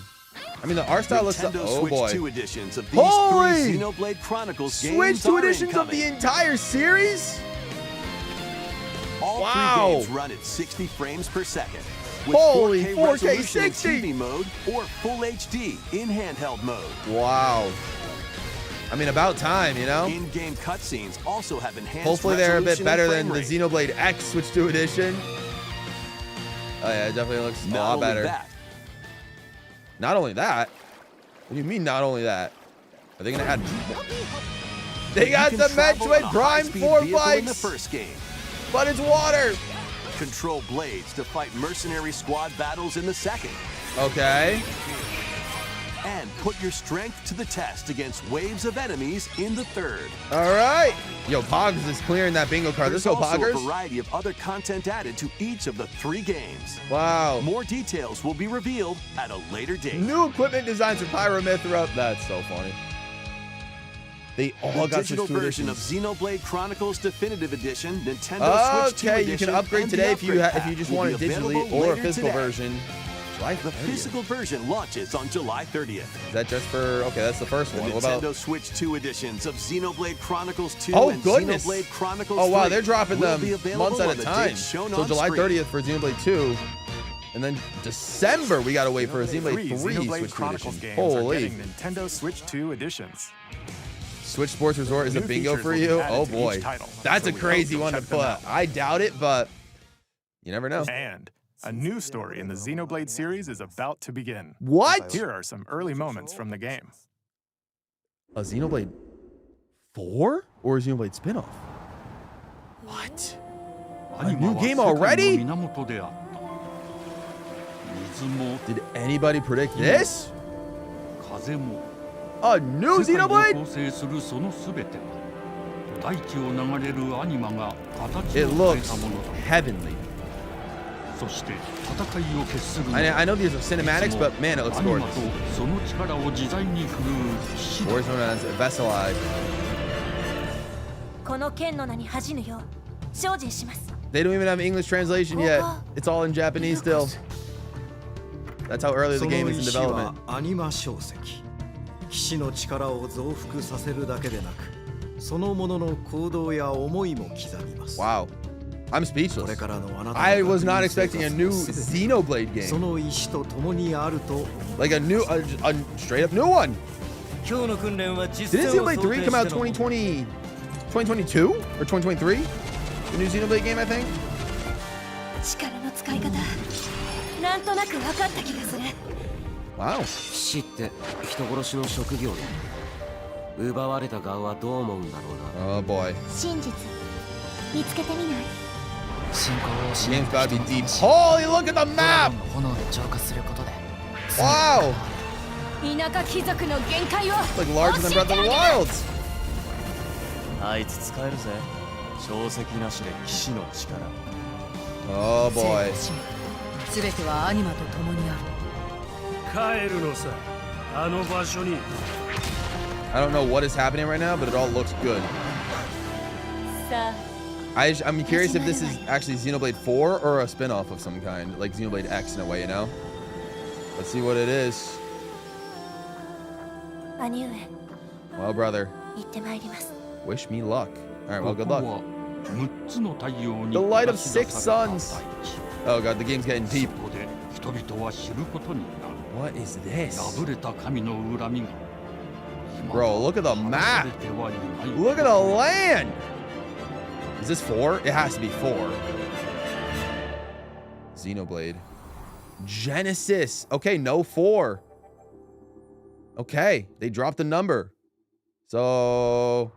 I mean, the art style looks. Nintendo Oh Switch boy. 2 editions of these Holy! 3 Xenoblade Chronicles Switch games 2 are editions of the incoming. entire series. All Wow. 3 games run at 60 frames per second. With Holy 4K 4K resolution in 60. TV mode or Full HD in handheld mode. Wow. I mean, about time, you know? In-game cutscenes also have enhanced Hopefully they're a bit resolution better and than the frame rate. Xenoblade X Switch 2 edition. Oh yeah, it definitely looks a Not lot only better. that, Not only that. What do you mean not only that? Are they gonna add They got you the can travel on Metroid a Prime high-speed 4 vehicle in the bikes, first game. but it's water. Control blades to fight mercenary squad battles in the second. Okay. And put your strength to the test against waves of enemies in the third. All right. Yo, Pogs is clearing that bingo card. Let's There's go, also a Poggers. variety of other content added to each of the 3 games. Wow. More details will be revealed at a later date. New equipment designs for Pyromithra. That's so funny. They all The got digital Switch 2 version editions. of Xenoblade Chronicles Definitive Edition, Nintendo Switch 2 Okay, Edition, you can upgrade and the today if you upgrade if you pack just will want it be digitally available or a later physical today. version. July The 30th. physical version launches on July 30th. Is that just for? Okay, that's the first The one. What Nintendo about? Switch 2 editions of Xenoblade Chronicles 2 Oh, and goodness. Xenoblade Chronicles Oh wow, 3 they're dropping will them be available months at on a the time. dates shown So on July screen. 30th for Xenoblade 2, and then December we gotta wait for Xenoblade 3 Xenoblade Switch 2 Chronicles edition. games are Holy! getting Nintendo Switch 2 editions. Switch Sports Resort is a New bingo features for will be you. added Oh to boy, each title, that's so a we crazy hope one to you'll check them put. out. I doubt it, but you never know. And a new story in the Xenoblade series is about to begin. What? Here are some early moments from the game. A Xenoblade 4 or a Xenoblade spinoff? What? A new game already? Did anybody predict this? A new Xenoblade? It looks heavenly. I know these are cinematics, but man, it looks gorgeous. Or is known as Vesselide. この剣の名に恥じぬよう精進します They don't even have English translation yet. It's all in Japanese still. That's how early the game is in development. アニマ小石騎士の力を増幅させるだけでなくそのものの行動や思いも刻みます Wow. I'm こ speechless. れからのあなたの I was not 学院 expecting a 生 new 活も全て Xenoblade そ game. の意志と共にあると思う Like a new, a straight up new one. 今日の訓練は実 Didn't 践を Xenoblade 3 come out 想定しての 2022 or 2023? The new Xenoblade game, I think. 力の使い方なんとなく分かった気がする Wow. 死って人殺しの職業で奪われた側はどう思うんだろうな Oh boy. 真実見つけてみない The game's about to be deep. Holy, look at the map! Wow! It's like larger than Breath of the Wild. Oh boy. I don't know what is happening right now, but it all looks good. I'm curious if this is actually Xenoblade 4 or a spin-off of some kind, like Xenoblade X in a way, you know? Let's see what it is. Well, brother. Wish me luck. Alright, well, good luck. The light of 6 suns. Oh god, the game's getting deep. What is this? Bro, look at the map. Look at the land. Is this 4? It has to be 4. Xenoblade. Genesis. Okay, no 4. Okay, they dropped the number. So...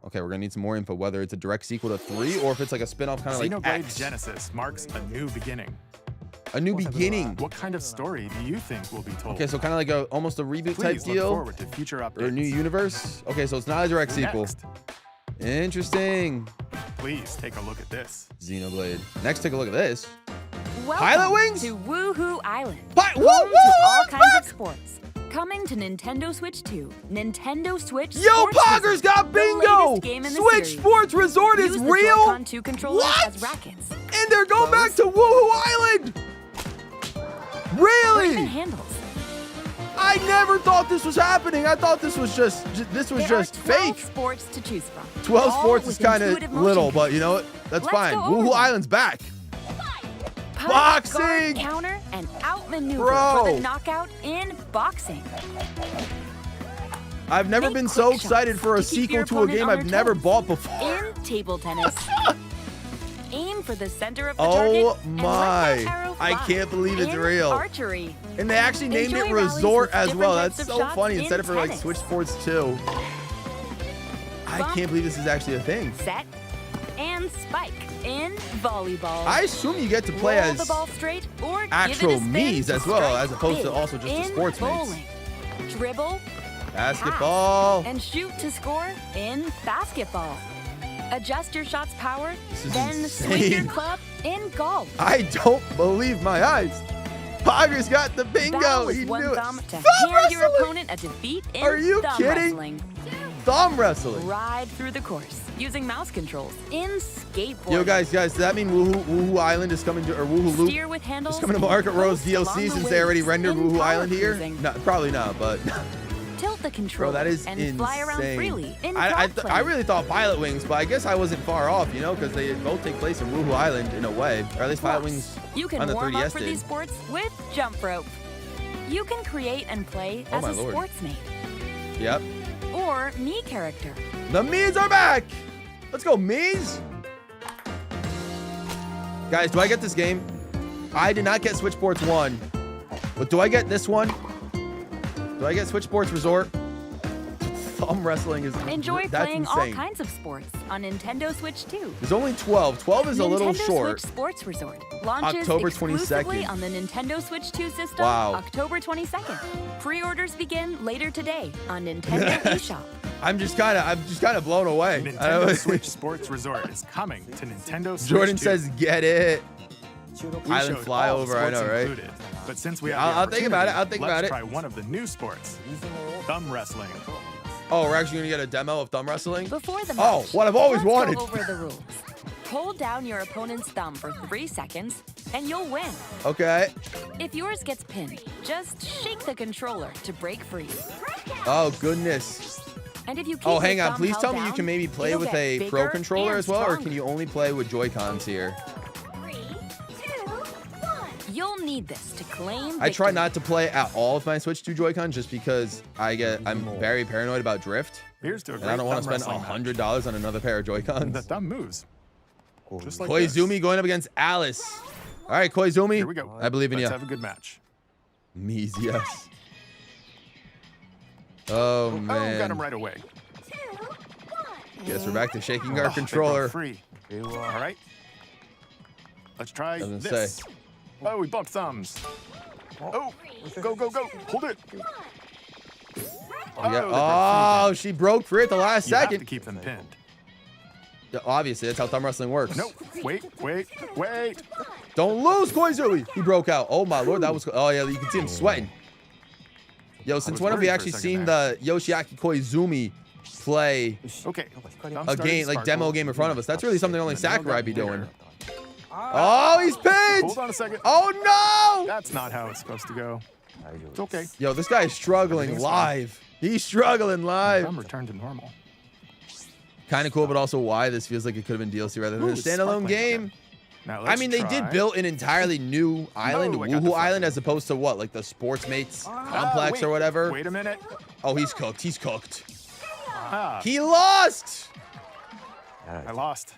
Okay, we're gonna need some more info, whether it's a direct sequel to 3 or if it's like a spin-off kind of like Xenoblade X. Genesis marks a new beginning. A new beginning. What kind of story do you think will be told? Okay, so kind of like almost a reboot type Please deal. look forward to future updates. Or a new universe. Okay, so it's not a direct sequel. Next, Interesting. please take a look at this. Xenoblade. Next, take a look at this. Welcome Pilot Wings? to Woohoo Island. Woo, Home woo, to all I'm kinds back! of sports. Coming to Nintendo Switch 2. Nintendo Switch Yo, Sports Poggers Resort, got the bingo! latest game in the Switch series. Sports Resort is Use the real? Joy-Con 2 controllers What? as rackets. And they're going back to Woohoo Island! Or even Really? handles. I never thought this was happening. I thought this was just There just are 12 fake. sports to choose from. 12 all sports is with kind of intuitive motion little, control. but you know what? That's Let's fine. go over Woohoo them. Island's back. Punch, Boxing! guard, counter, and outmaneuver Bro. for the knockout in boxing. I've never Make been so quick excited shots for a to keep sequel your to a opponent game on I've their never toes. bought before. In table tennis. Aim for the center of the target. Oh and let my. that arrow I fly. can't believe it's In real. Archery. And they actually named Enjoy it rallies Resort with as different well. types That's of so shots funny. in Instead of for like tennis. Switch Sports 2. I Bump. can't believe this is actually a thing. Set and spike in volleyball. I assume you get to play Roll as the ball straight or actual give it a spin me's to as well, strike as opposed to big. also just the In sports mates. bowling. Dribble Basketball. and shoot to score in basketball. Adjust your shot's power, This is then swing your insane. club in golf. I don't believe my eyes. Poggers got the bingo. Battle He with one knew it. thumb to Thumb hand your wrestling. opponent a defeat in Are you thumb kidding? wrestling. Thumb wrestling. Ride through the course using mouse controls in skateboarding. Yo, guys, does that mean Woohoo Island is coming to, or Woohoo Loop Steer with handles is coming to and Market Rose coast along DLC the since they already waves rendered in Woohoo power Island here? cruising. No, probably not, but Tilt the controller bro, that is and insane. fly around freely in I drop I plane. really thought Pilot Wings, but I guess I wasn't far off, you know, because they both take place in Woohoo Island in a way, or at least Pilot Plus, Wings you can on the warm up 3DS for did. these sports with jump rope. You can create and play Oh as my a lord. sportsmate Yep. or me character. The Mii's are back. Let's go, Mii's. Guys, do I get this game? I did not get Switch Sports 1, but do I get this one? Do I get Switch Sports Resort? Thumb wrestling is Enjoy that's playing insane. all kinds of sports on Nintendo Switch 2. There's only 12. 12 is a little Nintendo short. Switch Sports Resort launches October exclusively 22nd. on the Nintendo Switch 2 system Wow. October 22nd. Pre-orders begin later today on Nintendo eShop. I'm just kind of blown away. I Nintendo don't- Switch Sports Resort is coming to Nintendo Switch Jordan 2. says, "Get it." We Island showed flyover, all the I sports know, right? included, but since we have I'll the think about it, I'll opportunity, think about let's it. try one of the new sports, thumb wrestling. Oh, we're actually gonna get a demo of thumb wrestling. Before the Oh, match, what I've always let's wanted. Go over the rules. Hold down your opponent's thumb for 3 seconds, and you'll win. Okay. If yours gets pinned, just shake the controller to break free. Oh goodness. And if you keep Oh, your hang on. thumb Please held tell me you down, can maybe play it'll with get a bigger Pro controller and as well, or stronger. can you only play with Joy-Cons here? You'll need this to claim I try victory. not to play at all with my Switch 2 Joy-Con just because I'm very paranoid about drift. Here's to a And great I don't want to thumb spend wrestling $100 on another pair of match. The Joy-Cons. thumb moves. Just like this. Koizumi going up against Alice. All right, Koizumi. Here we go. I believe in Let's you. have a good match. Mies, yes. Oh, Oh, man. got him right away. Guess we're back to shaking Oh, our they broke controller. free. All right. Let's try gonna this. say. Oh, we bumped thumbs. Oh, go, go, go. Hold it. Oh, she broke free at the last You have second. to keep them pinned. Yeah, obviously, that's how thumb wrestling works. No, wait. Don't lose, Koizumi. He broke out. Oh my lord, that was. Oh yeah, you can see him sweating. Yo, since when have we actually seen the Yoshiaki Koizumi play Okay. a game, like demo game in front of us? That's really something only Sakurai be doing. Oh, he's pinned. Hold on a second. Oh no! That's not how it's supposed to go. It's okay. Yo, this guy is struggling live. He's struggling live. Thumb returned to normal. Kind of cool, but also why this feels like it could have been DLC rather than a standalone game. Now I mean, they did build an entirely new island, I got the Woohoo Island, as opposed to what, like the Sports Mates complex or whatever. Wait a minute. Oh, he's cooked. He's cooked. Ah, He lost. I lost.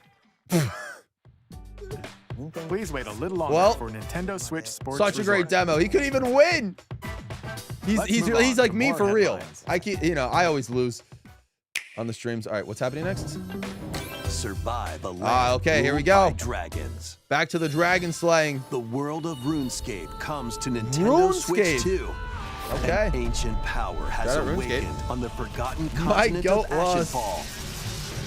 Please wait a little longer Well, for Nintendo Switch Sports Such a great Resort. demo. He could even win. He's move on like to me more for real. headlines. I always lose on the streams. All right, what's happening next? Survive a land Okay, here we ruled go. by dragons. Back to the dragon slaying. The world of RuneScape comes to Nintendo Switch RuneScape. 2. Okay. An ancient power has Shout out RuneScape. awakened on the forgotten My continent goat of lost. Ashenfall.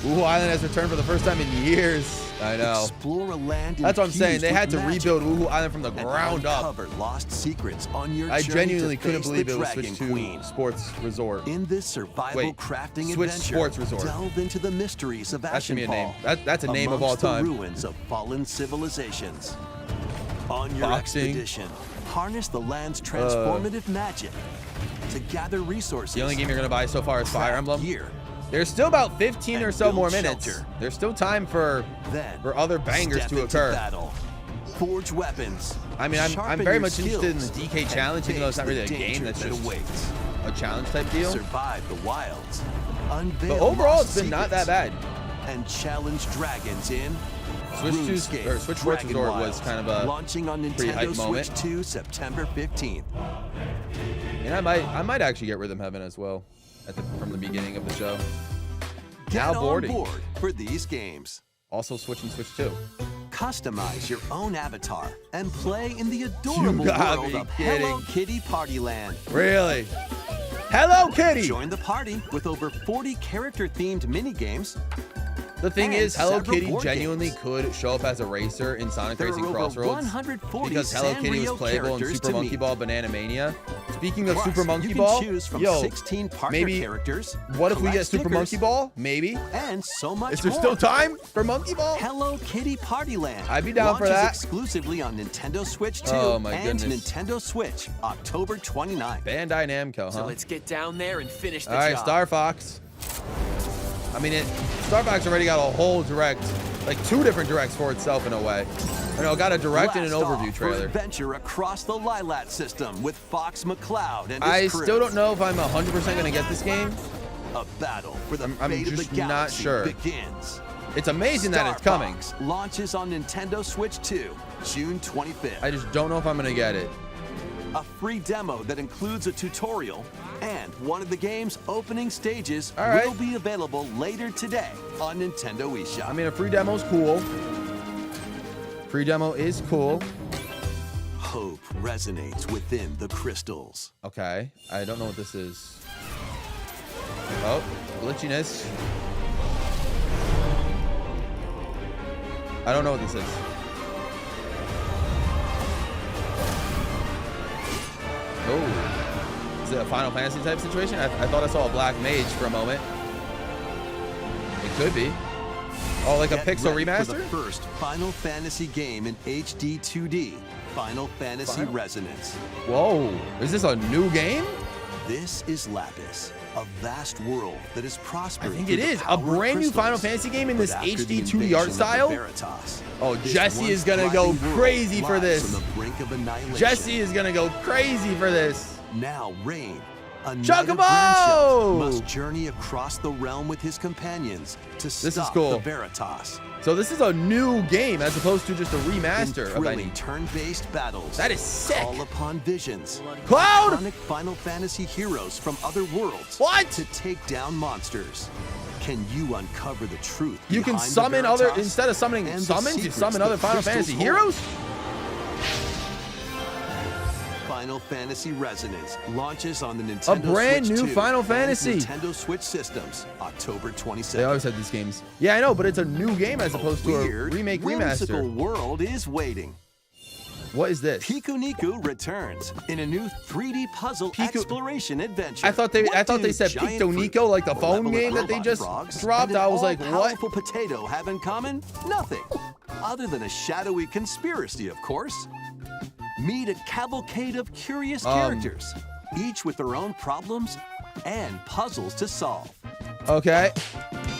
Woohoo Island has returned for the first time in years. I know. Explore a land That's what I'm saying. infused They had to with magic rebuild Woohoo Island from the and ground up. uncover lost secrets on your I journey genuinely to couldn't face believe the it was Dragon switched to Queen. Sports Resort. In this survival Wait, crafting Switch adventure, Sports Resort. delve into the mysteries of That should be a name. Ashenfall. That's a name of all amongst the time. ruins of fallen civilizations. On your Boxing. expedition, harness the land's transformative magic to gather resources. The only game you're going to buy so far is Fire craft Emblem. gear, There's still about 15 and or so build more minutes. shelter. There's still time for then other bangers step to into occur. battle. Forge weapons. I mean, I'm sharpen very your much interested in the skills, DK and challenge, even though it's not face really a the game. danger That's that just awaits. a challenge type deal. Survive the wilds. Unveil But overall, lost it's been not that secrets, bad. and challenge dragons in Switch RuneScape, Sports Dragon Resort was Wilds, kind of a launching on pretty hype Nintendo moment. Switch 2 September 15th. And I might actually get Rhythm Heaven as well from the beginning of the show. Get Now on boarding. board for these games. Also Switch and Switch 2. Customize your own avatar and play in the adorable gotta world be of kidding. Hello Kitty Partyland. Really? Hello, Kitty! Join the party with over 40 character-themed mini-games. The thing and is, Hello several Kitty board genuinely games. could show up as a racer in Sonic There Racing are over Crossroads 140 because Hello Kitty was Sanrio playable in characters Super to Monkey meet. Ball Banana Mania. Speaking of Plus, Super Monkey you can Ball, choose from yo, 16 partner maybe characters. what if we collect get Super stickers, Monkey Ball? Maybe. and so much Is there more. still time for Monkey Ball? Hello Kitty Partyland. I'd be down for launches that. exclusively on Nintendo Switch 2 Oh my and goodness. Nintendo Switch, October 29th. Bandai Namco, huh? So let's get down there and finish the All right, job. Star Fox. I mean, Star Fox already got a whole direct, like 2 different directs for itself in a way. You know, got a direct and an Blast overview off for trailer. adventure across the Lilat system with Fox McCloud and his I crew. still don't know if I'm 100% going to get this game. A battle for the I'm fate of the just not galaxy sure. begins. It's amazing that it's coming. Star Fox launches on Nintendo Switch 2, June 25th. I just don't know if I'm going to get it. A free demo that includes a tutorial and one of the game's opening stages All right. will be available later today on Nintendo eShop. I mean, a free demo's cool. Free demo is cool. Hope resonates within the crystals. Okay, I don't know what this is. Oh, glitchiness. I don't know what this is. Oh, is it a Final Fantasy type situation? I thought I saw a black mage for a moment. It could be. Oh, like Get a pixel ready for the remaster? first Final Fantasy game in HD 2D, Final Fantasy Resonance. Whoa, is this a new game? This is Lapis, a vast world that is prospered. I think through it the is. A power of brand new Final crystals. Fantasy game in But this after the HD 2D invasion art of the style? Veritas, Oh, this Jesse once is gonna go thriving world crazy for lies this. on the brink of annihilation. Jesse is gonna go crazy for this. Now Rain, a knight Chocobo! of Grimshield, must journey across the realm with his companions to is stop cool. the Veritas. So this is a new game as opposed to just a In remaster of any. thrilling turn-based battles, That is sick. call upon visions, Cloud! iconic Final Fantasy heroes from other worlds What? to take down monsters. Can you uncover the truth? You can behind the summon other, Veritas instead of summoning and the summons, you secrets summon the other Final crystals Fantasy hold? heroes? Final Fantasy Resonance launches on the Nintendo brand Switch new 2 Final and Fantasy. Nintendo Switch systems, October 27th. They always had these games. Yeah, I know, but it's a new game as opposed to a Weird, remake whimsical remaster. world is waiting. What is this? Pikuniku returns in a new 3D puzzle exploration adventure. I thought they What said do giant Picto Nico, like the fruit, phone malevolent game that they robot just frogs, dropped. and an I was like, what? all-powerful potato have in common? Nothing. Other than a shadowy conspiracy, of course. Meet a cavalcade of curious characters, each with their own problems and puzzles to solve. Okay.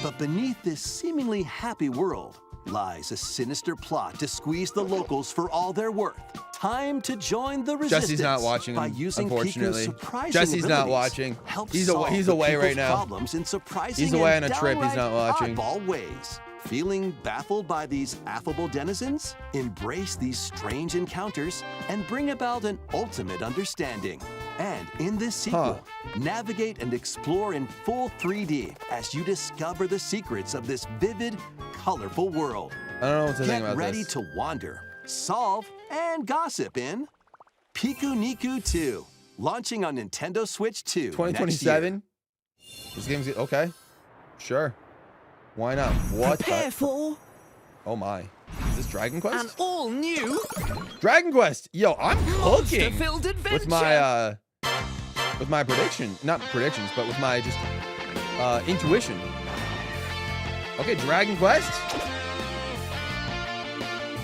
But beneath this seemingly happy world lies a sinister plot to squeeze the locals for all they're worth. Time to join the resistance. Jesse's not watching, by using unfortunately. Piku's surprising Jesse's not abilities. watching. Help He's solve away the right people's now. Problems in surprising He's away and on a trip. He's not downright watching. oddball ways. Feeling baffled by these affable denizens? Embrace these strange encounters and bring about an ultimate understanding. And in this sequel, navigate and explore in full 3D as you discover the secrets of this vivid, colorful world. I don't know what to think about Get ready this. to wander, solve, and gossip in Pikuniku 2, launching on Nintendo Switch 2 next 2027? This game's okay. Sure. Why not? What? Prepare for Oh my. Is this Dragon Quest? an all-new Dragon Quest. Yo, I'm cooking monster-filled adventure. with my prediction, not predictions, but with my just intuition. Okay, Dragon Quest.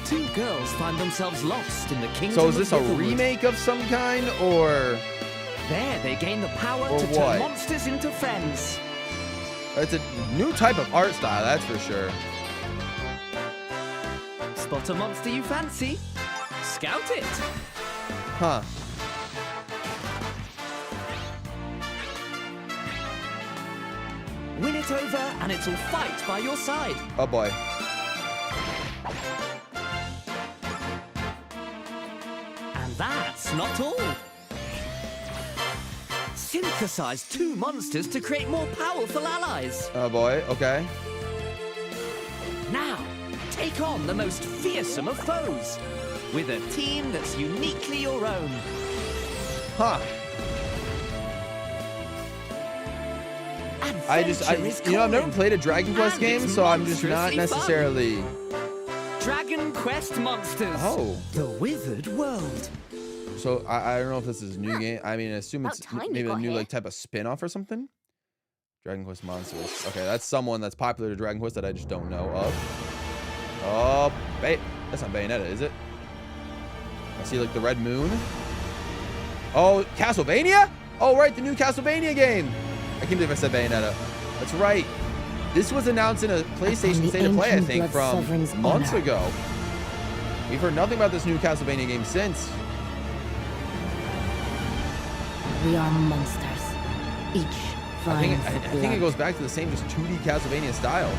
Two girls find themselves lost in the kingdom So is this a of Riverwood. remake of some kind, or There they gain the power Or to what? turn monsters into friends. it's a new type of art style? That's for sure. Spot a monster you fancy, scout it. Huh. Win it over and it'll fight by your side. Oh boy. And that's not all. Synthesize two monsters to create more powerful allies. Oh boy. Okay. Now, take on the most fearsome of foes with a team that's uniquely your own. Huh. Adventure is I've never calling. played a Dragon Quest And game, it's so I'm just not monstrously fun. necessarily. Dragon Quest Monsters. Oh. The Withered World. So I don't know if this is a new game. I mean, I assume it's About time maybe you a got new here. like type of spin-off or something. Dragon Quest Monsters. Okay, that's someone that's popular to Dragon Quest that I just don't know of. Oh, that's not Bayonetta, is it? I see like the Red Moon. Oh, Castlevania? Oh, right, the new Castlevania game. I can't believe I said Bayonetta. That's right. This was announced in a PlayStation the State of Play, I ancient think, blood from sovereign's months honor. ago. We've heard nothing about this new Castlevania game since. We are monsters, each I vying think, for I think it blood. goes back to the same just 2D Castlevania style.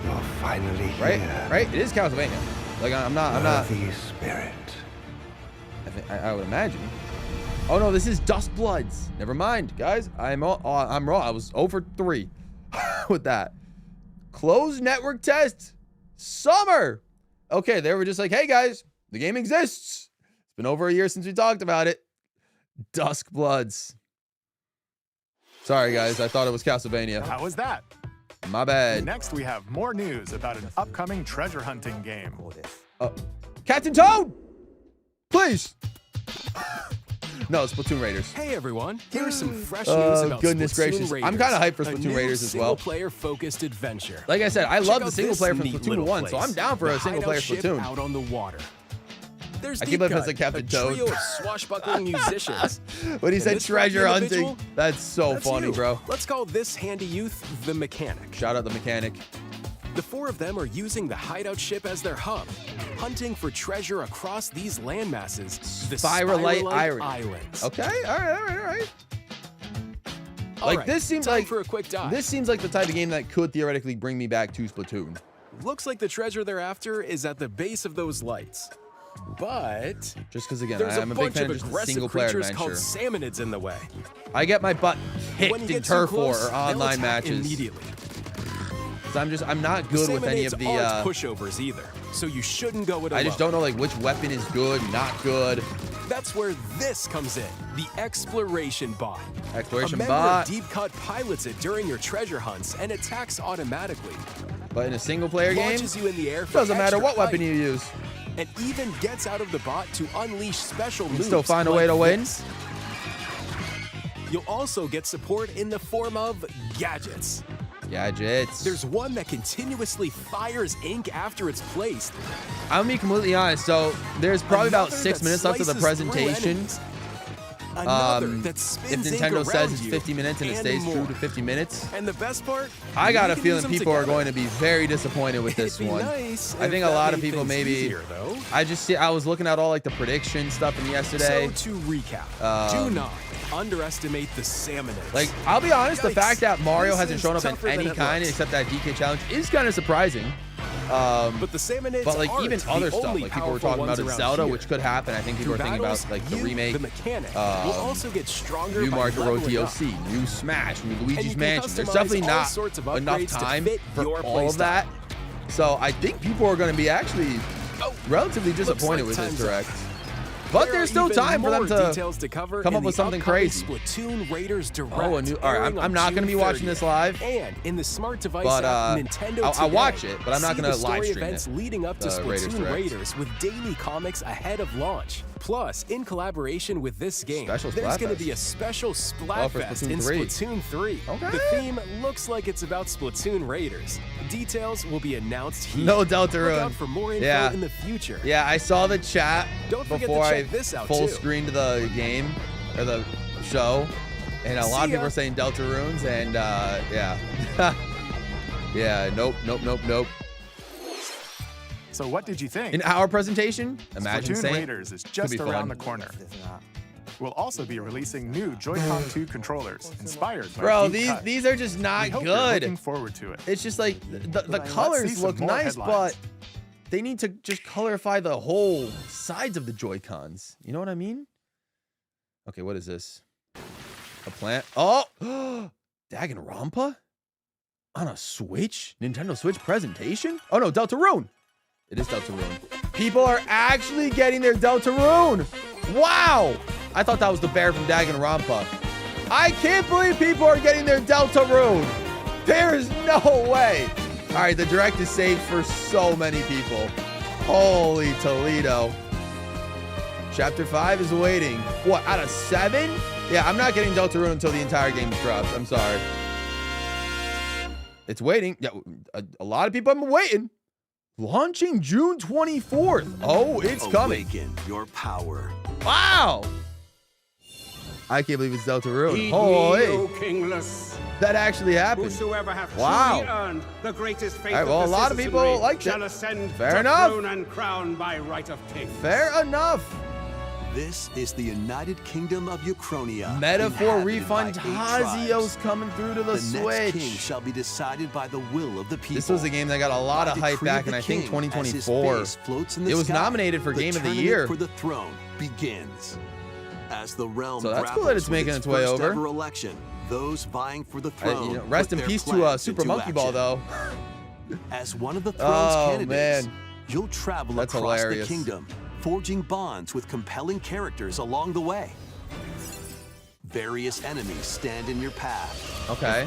You're finally Right? here. Right? It is Castlevania. Like I'm not. Worthy spirit. I would imagine. Oh no, this is Dust Bloods. Never mind, guys. I'm wrong. I was 0 for 3 with that. Closed network test. Summer. Okay, they were just like, hey guys, the game exists. It's been over a year since we talked about it. Dusk Bloods. Sorry guys, I thought it was Castlevania. How was that? My bad. Next, we have more news about an upcoming treasure hunting game. Captain Toad! Please! No, Splatoon Raiders. Hey everyone, here's some fresh news about Goodness Splatoon gracious. Raiders, I'm kind of hyped for a Splatoon new Raiders as well. single-player focused adventure. Like I said, I Check love the out single this player from neat Splatoon little 1, so place. I'm down for The a single player hideout ship Splatoon. out on the water. There's I can't believe Deep that's a Cut, Captain Toad. trio of swashbuckling musicians. When he And said this treasure wacky hunting, individual, that's so that's funny, you. bro. Let's call this handy youth the mechanic. Shout out the mechanic. The four of them are using the hideout ship as their hub, hunting for treasure across these landmasses, the Spiralite Islands. Okay, all right. All Like right, this seems time like for a quick dive. This seems like the type of game that could theoretically bring me back to Splatoon. Looks like the treasure they're after is at the base of those lights. But Just because, again, there's I'm a big bunch fan of of just a aggressive single player creatures called adventure. salmonids in the way. I get my butt When kicked you in get too turf war close, or they'll online attack matches. immediately. 'Cause I'm not good with any of the. Aren't pushovers either, so you shouldn't go it alone. I just don't know like which weapon is good, not good. That's where this comes in, the exploration bot. Exploration A member bot. of Deep Cut pilots it during your treasure hunts and attacks automatically. But in a single player game, Launches you in the air for doesn't matter extra what weapon height. you use. And even gets out of the bot to unleash special You moves. still find a like way to win. this. You'll also get support in the form of gadgets. Gadgets. There's one that continuously fires ink after it's placed. I'm gonna be completely honest. So there's probably about Another 6 that minutes left of the slices through presentation. enemies. Another that If spins ink Nintendo around says it's you, 50 minutes and it stays more. true to 50 minutes, And the best part, I got you a can feeling use them people are together. going to be very disappointed with this It'd be one. nice I if think a that lot of made people things maybe. easier, though. I was looking at all like the prediction stuff from yesterday. So to recap, do not underestimate the salmonids. Like, I'll be honest, the Yikes. fact that Mario This hasn't is shown up in tougher than any it kind looks. except that DK challenge is kind of surprising. But the salmonids But like aren't even the other stuff, only like people were powerful talking about ones in around Zelda, here. which could happen. I think people Through are thinking about battles, like the you, remake, the mechanic, will also get stronger new by Mario Road leveling up. DLC, new Smash, new And you Luigi's can Mansion. There's customize definitely all not sorts of enough upgrades to time fit for your all playstyle. of that. So I think people are going to be actually relatively disappointed like with this time's up. direct. But There there's are still even time for them more to details to cover come in up with the something upcoming crazy. Splatoon Raiders Direct. Oh, a new. All right, airing I'm on not going to be June watching this 30th. live. And in the smart device But, app, Nintendo I'll Today, watch it, but I'm not see gonna the story live stream events it, leading up to the Raiders Splatoon Direct. Raiders with daily comics ahead of launch. Plus, in collaboration with this game, Special there's going to Splatfest. be a special Oh, for Splatfest Splatoon in 3. Splatoon 3. Okay. The theme looks like it's about Splatoon Raiders. Details will be announced here. No Delta Look Rune. out for more info Yeah. in the future. Yeah, I saw the chat Don't forget to before I check this out, full too. screened the game or the show, and a lot of See ya. people are saying Delta Runes, and yeah, yeah, nope. So what did you think? In our presentation, imagine Splatoon saying Raiders is just be around fun. the corner. We'll also be releasing new Joy-Con 2 controllers inspired by Bro, Deep Cut. these are just We not hope you're good. looking forward to it. It's just like the Let's see colors some look more nice, headlines. but they need to just colorify the whole sides of the Joy-Cons. You know what I mean? Okay, what is this? A plant? Oh, Danganronpa on a Switch? Nintendo Switch presentation? Oh no, Deltarune. It is Deltarune. People are actually getting their Deltarune. Wow! I thought that was the bear from Danganronpa. I can't believe people are getting their Deltarune. There is no way. All right, the direct is saved for so many people. Holy Toledo. Chapter 5 is waiting. What, out of 7? Yeah, I'm not getting Deltarune until the entire game drops. I'm sorry. It's waiting. Yeah, a lot of people have been waiting. Launching June 24th. Oh, it's coming. Awaken your power. Wow. I can't believe it's Deltarune. Holy. Kingless. That actually happened. Whosoever hath Wow. truly earned the greatest faith All right, of well, the a lot of people citizenry liked it. shall ascend Fair to enough. throne and crown by right of king. Fair enough. This is the United Kingdom of Uchronia. Metaphor inhabited by 8 Refantazio's tribes. coming through to the The next king Switch. shall be decided by the will of the people. This was a game that got a lot of By hype decree back of in, the I think, king, 2024. as his face floats in the It was sky, nominated for the Game of the tournament Year. for the throne begins. As the realm So that's grapples cool that it's with making its way first over. ever election, those vying for the throne Rest put in their peace to plans Super into Monkey Ball, action. though. As one of the throne's Oh, candidates, man. you'll travel That's across hilarious. the kingdom, forging bonds with compelling characters along the way. Various enemies stand in your path. Okay.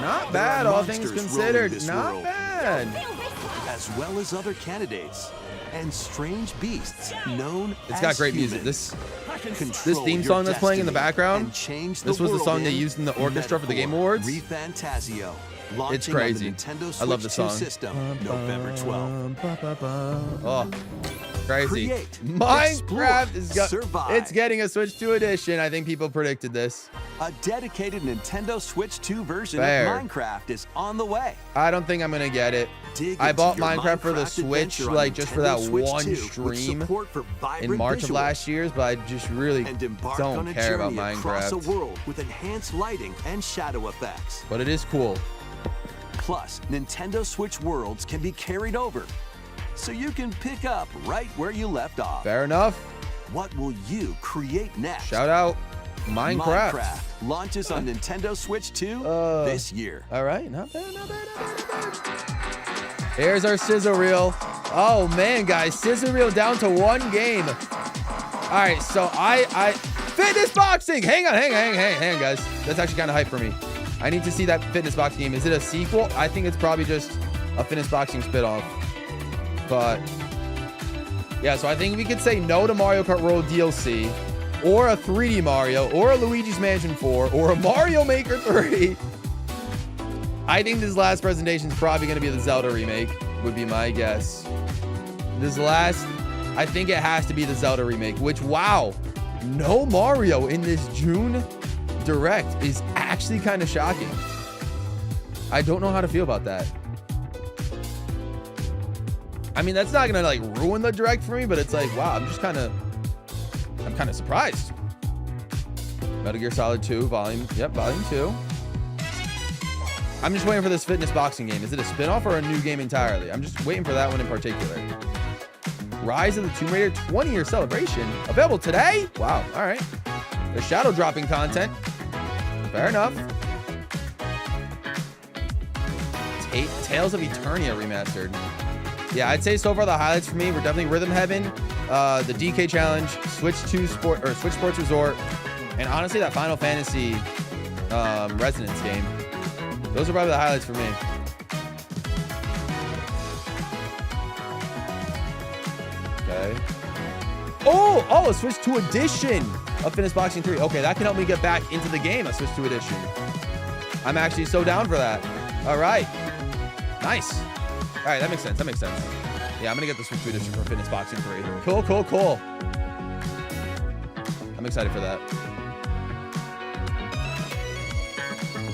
Not There bad, are all things monsters considered. roaming this Not world. bad. As well as other candidates and strange beasts known It's as got great music. humans. This Control theme your song that's playing in the destiny background, and change this was the world song they in used in the orchestra for the Game Metaphor Awards. Refantazio. It's Launching crazy. On the Nintendo Switch I love the 2 song. system, November 12th. Oh, crazy. Create, Minecraft explore, survive. it's getting a Switch 2 edition. I think people predicted this. A dedicated Nintendo Switch 2 version Fair. of Minecraft is on the way. I don't think I'm gonna get it. Dig I into bought your Minecraft for the Minecraft Switch, adventure on like just for that Nintendo Switch one 2 with stream support for in vibrant March of visuals. last year's, but I just really And embark on don't a care about journey across a Minecraft. world with enhanced lighting and shadow effects. But it is cool. Plus, Nintendo Switch worlds can be carried over. so you can pick up right where you left off. Fair enough. What will you create next? Shout out Minecraft. Launches on Nintendo Switch 2 this year. All right, not bad, not bad, not bad. Here's our sizzle reel. Oh man, guys, sizzle reel down to 1 game. All right, so I fitness boxing. Hang on, guys. That's actually kind of hype for me. I need to see that fitness boxing game. Is it a sequel? I think it's probably just a fitness boxing spinoff. But yeah, so I think we could say no to Mario Kart World DLC, or a 3D Mario, or a Luigi's Mansion 4, or a Mario Maker 3. I think this last presentation is probably going to be the Zelda remake, would be my guess. I think it has to be the Zelda remake, which, wow, no Mario in this June Direct is actually kind of shocking. I don't know how to feel about that. I mean, that's not going to like ruin the Direct for me, but it's like, wow, I'm kind of surprised. Metal Gear Solid 2, Volume 2. I'm just waiting for this fitness boxing game. Is it a spinoff or a new game entirely? I'm just waiting for that one in particular. Rise of the Tomb Raider 20-year celebration. Available today? Wow, all right. There's shadow dropping content. Fair enough. Tales of Eternia remastered. Yeah, I'd say so far the highlights for me were definitely Rhythm Heaven, the DK Challenge, Switch Sports Resort, and honestly that Final Fantasy Resonance game. Those are probably the highlights for me. Okay. Oh, a Switch 2 edition of Fitness Boxing 3. Okay, that can help me get back into the game, a Switch 2 edition. I'm actually so down for that. All right. Nice. All right, that makes sense. Yeah, I'm going to get the Switch 2 edition for Fitness Boxing 3. Cool. I'm excited for that.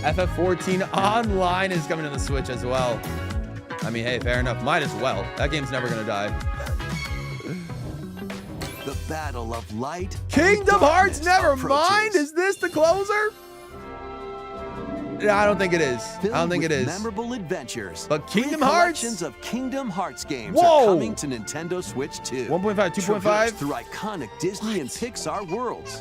FF14 Online is coming to the Switch as well. I mean, hey, fair enough. Might as well. That game's never going to die. The battle of light. Kingdom Hearts, never mind. Is this the closer? No, I don't think it is. Memorable adventures. But Kingdom Hearts? Collections of Kingdom Hearts games are coming to Nintendo Switch 2. 1.5, 2.5? Through iconic Disney and Pixar worlds.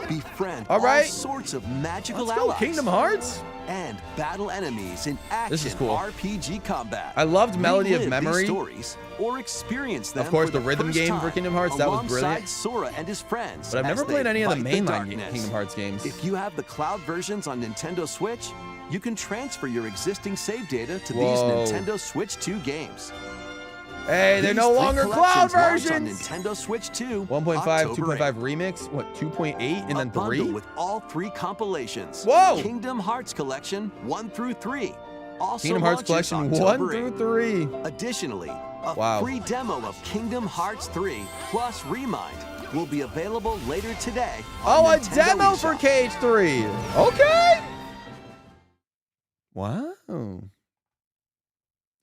Befriend all sorts of magical allies. Let's go, Kingdom Hearts? And battle enemies in action this is cool. RPG combat. I loved Melody of Memory. Stories or experience them of course, for the rhythm game for Kingdom Hearts, that was brilliant. Sora and his friends. But I've never played any of the mainline Kingdom Hearts games. If you have the cloud versions on Nintendo Switch, you can transfer your existing save data to these Nintendo Switch 2 games. Hey, they're no longer cloud versions. On Nintendo Switch 2. 1.5, 2.5 remix. What, 2.8 and then 3? With all 3 compilations. Whoa! Kingdom Hearts Collection 1 through 3. Also Kingdom Hearts Collection 1 through 3. Additionally, a free demo of Kingdom Hearts 3 plus Remind will be available later today. Oh, a demo for KH3. Okay. Wow.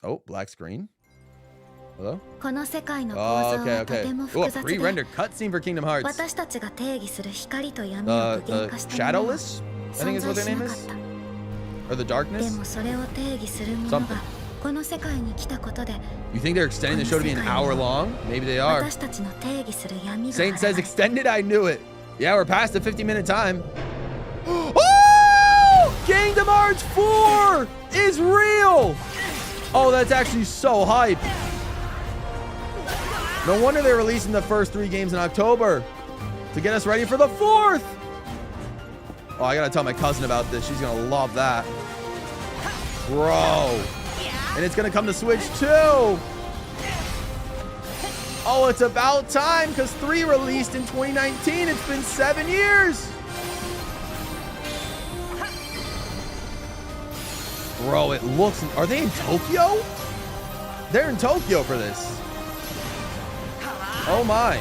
Oh, black screen. Hello? Oh, okay. Oh, a pre-rendered cutscene for Kingdom Hearts. Shadowless? I think is what their name is? Or the Darkness? Something. You think they're extending the show to be an hour long? Maybe they are. Saint says extended, I knew it. Yeah, we're past the 50-minute time. Oh! Kingdom Hearts 4 is real! Oh, that's actually so hype. No wonder they're releasing the first 3 games in October to get us ready for the 4th. Oh, I gotta tell my cousin about this. She's gonna love that. Bro. And it's gonna come to Switch too. Oh, it's about time because 3 released in 2019. It's been 7 years. Bro, it looks... Are they in Tokyo? They're in Tokyo for this. Oh my.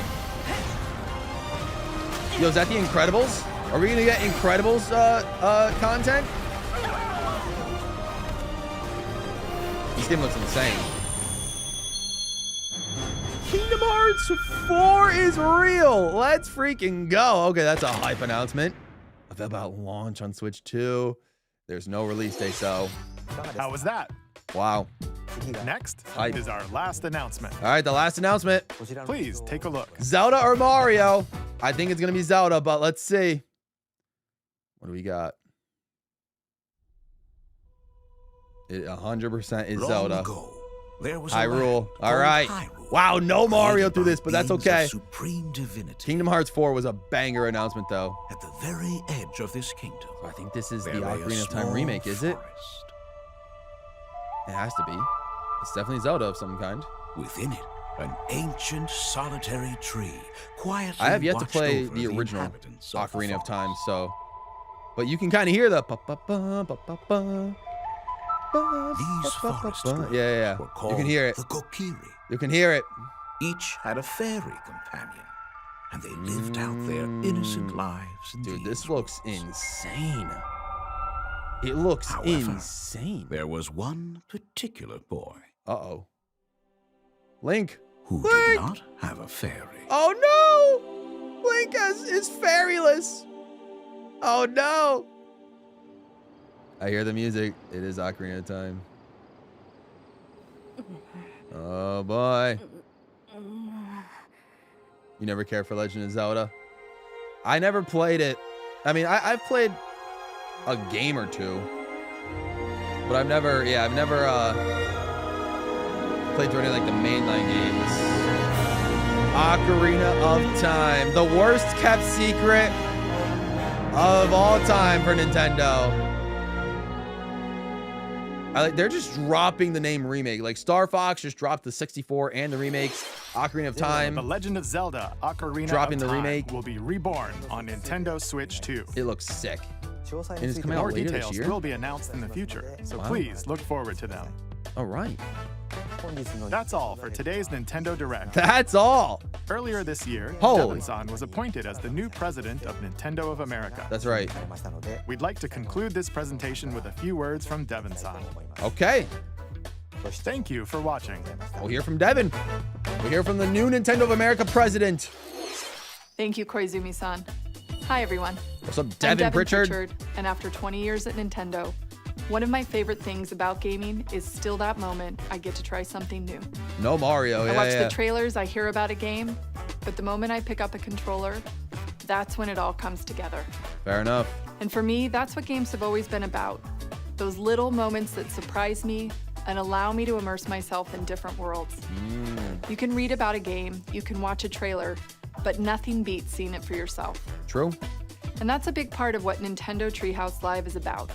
Yo, is that the Incredibles? Are we gonna get Incredibles content? This game looks insane. Kingdom Hearts 4 is real. Let's freaking go. Okay, that's a hype announcement. About launch on Switch 2. There's no release date, so. How was that? Wow. Next Hype. is our last announcement. All right, the last announcement. Please take a look. Zelda or Mario? I think it's going to be Zelda, but let's see. What do we got? It 100% is Zelda. Hyrule. All right. Wow, no Mario through this, but that's okay. Kingdom Hearts 4 was a banger announcement, though. At the very edge of this kingdom, I think this is the Ocarina of Time remake, is it? It has to be. It's definitely Zelda of some kind. Within it, an ancient solitary tree, quietly I have yet to watched play over the original inhabitants of the Ocarina of Time, forest. so. But you can kind of hear the pa-pa-pa, pa-pa-pa. These forest dwellers Yeah. were You called can hear it. the Kokiri. You can hear it. Each had a fairy companion, and they lived out their innocent lives. Dude, this looks insane. It looks However, insane. There was one particular boy Uh-oh. Link. who did not have a fairy. Oh, no. Link is fairyless. Oh, no. I hear the music. It is Ocarina of Time. Oh, boy. You never cared for Legend of Zelda? I never played it. I mean, I've played a game or two. But I've never played through any like the mainline games. Ocarina of Time. The worst kept secret of all time for Nintendo. They're just dropping the name remake. Like Star Fox just dropped the 64 and the remakes. Ocarina of Time. The Legend of Zelda Ocarina dropping of the Time remake. will be reborn on Nintendo Switch 2. It looks sick. And it's coming out More later this details year. will be announced in the future, so please look forward to them. All right. That's all for today's Nintendo Direct. That's all. Earlier this year, Holy. Devin-san was appointed as the new president of Nintendo of America. That's right. We'd like to conclude this presentation with a few words from Devin-san. Okay. Thank you for watching. We'll hear from Devin. We'll hear from the new Nintendo of America president. Thank you, Koizumi-san. Hi, everyone. What's up, I'm Devin Devin Pritchard? And after 20 years at Nintendo, one of my favorite things about gaming is still that moment I get to try something new. No Mario. I watch the trailers, I hear about a game, but the moment I pick up a controller, that's when it all comes together. Fair enough. And for me, that's what games have always been about. Those little moments that surprise me and allow me to immerse myself in different worlds. You can read about a game, you can watch a trailer, but nothing beats seeing it for yourself. True. And that's a big part of what Nintendo Treehouse Live is about.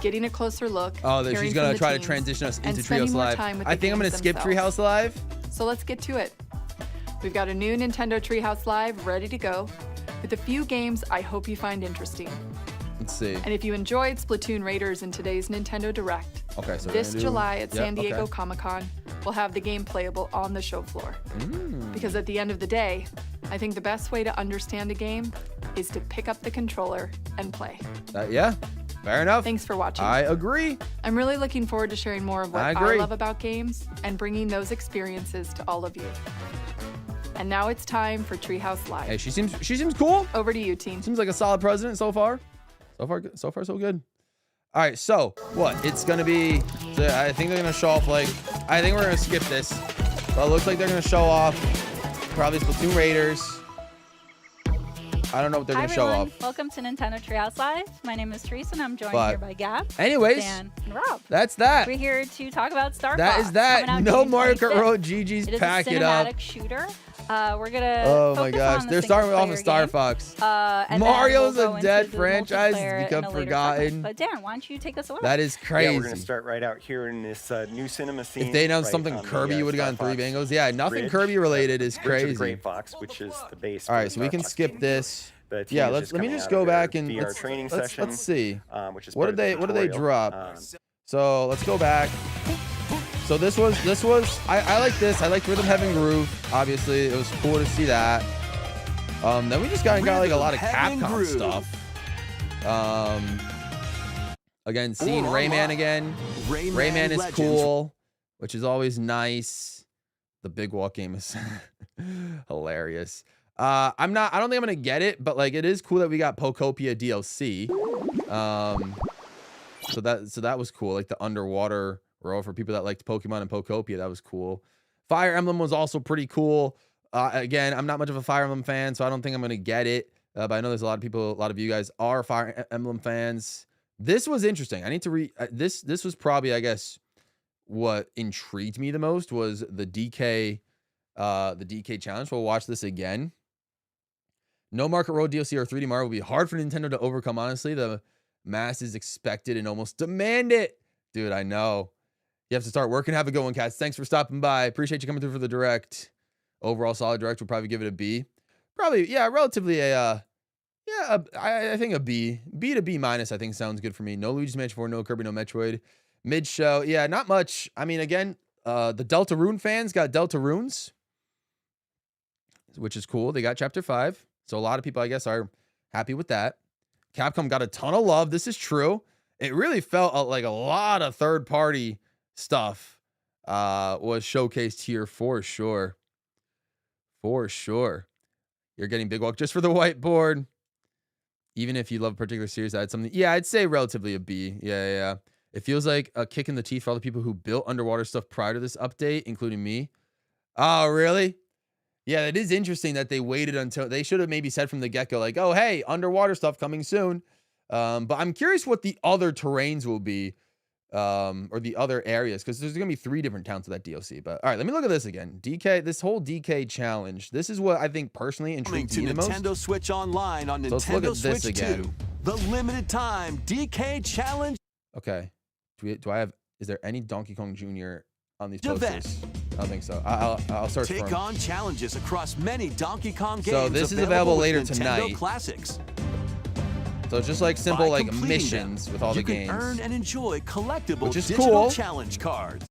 Getting a closer look. Oh, hearing she's from going the to try to teams, transition us and into spending Treehouse more Live. time with I the think I'm going to games skip themselves. Treehouse Live. So let's get to it. We've got a new Nintendo Treehouse Live ready to go with a few games I hope you find interesting. Let's see. And if you enjoyed Splatoon Raiders in today's Nintendo Direct, Okay, so this July at San Diego okay. Comic-Con, we'll have the game playable on the show floor. Because at the end of the day, I think the best way to understand a game is to pick up the controller and play. Yeah, fair enough. Thanks for watching. I agree. I'm really looking forward to sharing more of what I I agree. love about games and bringing those experiences to all of you. And now it's time for Treehouse Live. Hey, she seems cool. Over to you, team. Seems like a solid president so far. So far, so good. All right, so what? It's gonna be. So I think they're gonna show off like. I think we're gonna skip this. But it looks like they're gonna show off probably Splatoon Raiders. I don't know what they're gonna show off. Welcome to Nintendo Treehouse Live. My name is Teresa, and I'm joined But here by Gab, anyways, Dan, and Rob. That's that. We're here to talk about Star That Fox. is that. coming out No June Mario Kart 25th. Road GG's It is pack a it up. cinematic shooter. We're gonna. Oh my focus gosh, on the they're starting off single-player with Star game. Fox. And then Mario's we'll go a into dead the franchise. multiplayer It's in become a later forgotten. segment. But Dan, why don't you take us away? That is crazy. Yeah, we're gonna start right out here in this new cinema scene. If they announced right something on the, Kirby, you would have Star gotten 3 Fox bangos. Yeah, nothing Bridge. Kirby related is Bridge of the crazy. Great Fox, which is the base. All for right, so we Star can Fox skip game. this. The team Yeah, is let me coming just out go of their back and VR training session, let's see. Which is What part did of the they tutorial. drop? So let's go back. So this was I like this. I like Rhythm Heaven Groove. Obviously, it was cool to see that. Then we just got like a lot of Capcom stuff. Again, seeing Rayman again. Rayman is cool, which is always nice. The Big Walk game is hilarious. I don't think I'm gonna get it, but like it is cool that we got Pokopia DLC. So that was cool, like the underwater bro. For people that liked Pokemon and Pokopia, that was cool. Fire Emblem was also pretty cool. Again, I'm not much of a Fire Emblem fan, so I don't think I'm gonna get it. But I know there's a lot of people, a lot of you guys are Fire Emblem fans. This was interesting. I need to read this. This was probably, I guess, what intrigued me the most was the DK challenge. We'll watch this again. No Market Road DLC or 3D Mario will be hard for Nintendo to overcome. Honestly, the masses expected and almost demand it. Dude, I know. You have to start working. Have a good one, cats. Thanks for stopping by. Appreciate you coming through for the direct. Overall, solid direct. We'll probably give it a B. Probably, yeah, relatively a, I think a B. B to B minus, I think sounds good for me. No Luigi's Mansion 4, no Kirby, no Metroid. Mid-show, yeah, not much. I mean, again, the Deltarune fans got Deltarunes, which is cool. They got Chapter 5. So a lot of people, I guess, are happy with that. Capcom got a ton of love. This is true. It really felt like a lot of third-party stuff was showcased here for sure. For sure. You're getting Big Walk just for the whiteboard. Even if you love a particular series, I'd something. Yeah, I'd say relatively a B. Yeah. It feels like a kick in the teeth for all the people who built underwater stuff prior to this update, including me. Oh, really? Yeah, it is interesting that they waited until they should have maybe said from the get-go, like, oh, hey, underwater stuff coming soon. But I'm curious what the other terrains will be, or the other areas, because there's going to be 3 different towns of that DLC. But all right, let me look at this again. DK, this whole DK challenge. This is what I think personally intrigued me the most. Nintendo Switch Online on So let's look Nintendo at this Switch again. 2. The limited time DK challenge. Okay. Do I have? Is there any Donkey Kong Jr. on these Event. posters? I don't think so. I'll search for Take them. on challenges across many Donkey Kong games. So this is available with later Nintendo tonight. Classics. So it's just like simple By like completing missions them, with all the you can games. earn and enjoy collectible Which is digital cool. challenge cards.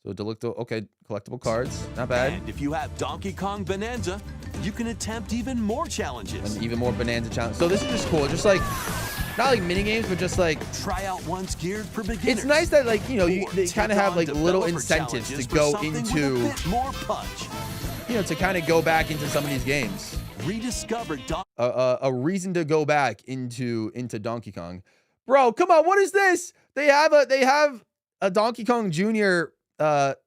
So okay, collectible cards, not bad. And if you have Donkey Kong Bonanza, you can attempt even more challenges. And even more Bonanza challenge. So this is just cool. Just like not like mini games, but just like try out ones geared for beginners. it's nice that like they Take kind of have on like little developer incentives to challenges for go something with into a bit more punch. to kind of go back into some of these games. Rediscover A reason to go back into Donkey Kong. Bro, come on, what is this? They have a Donkey Kong Jr.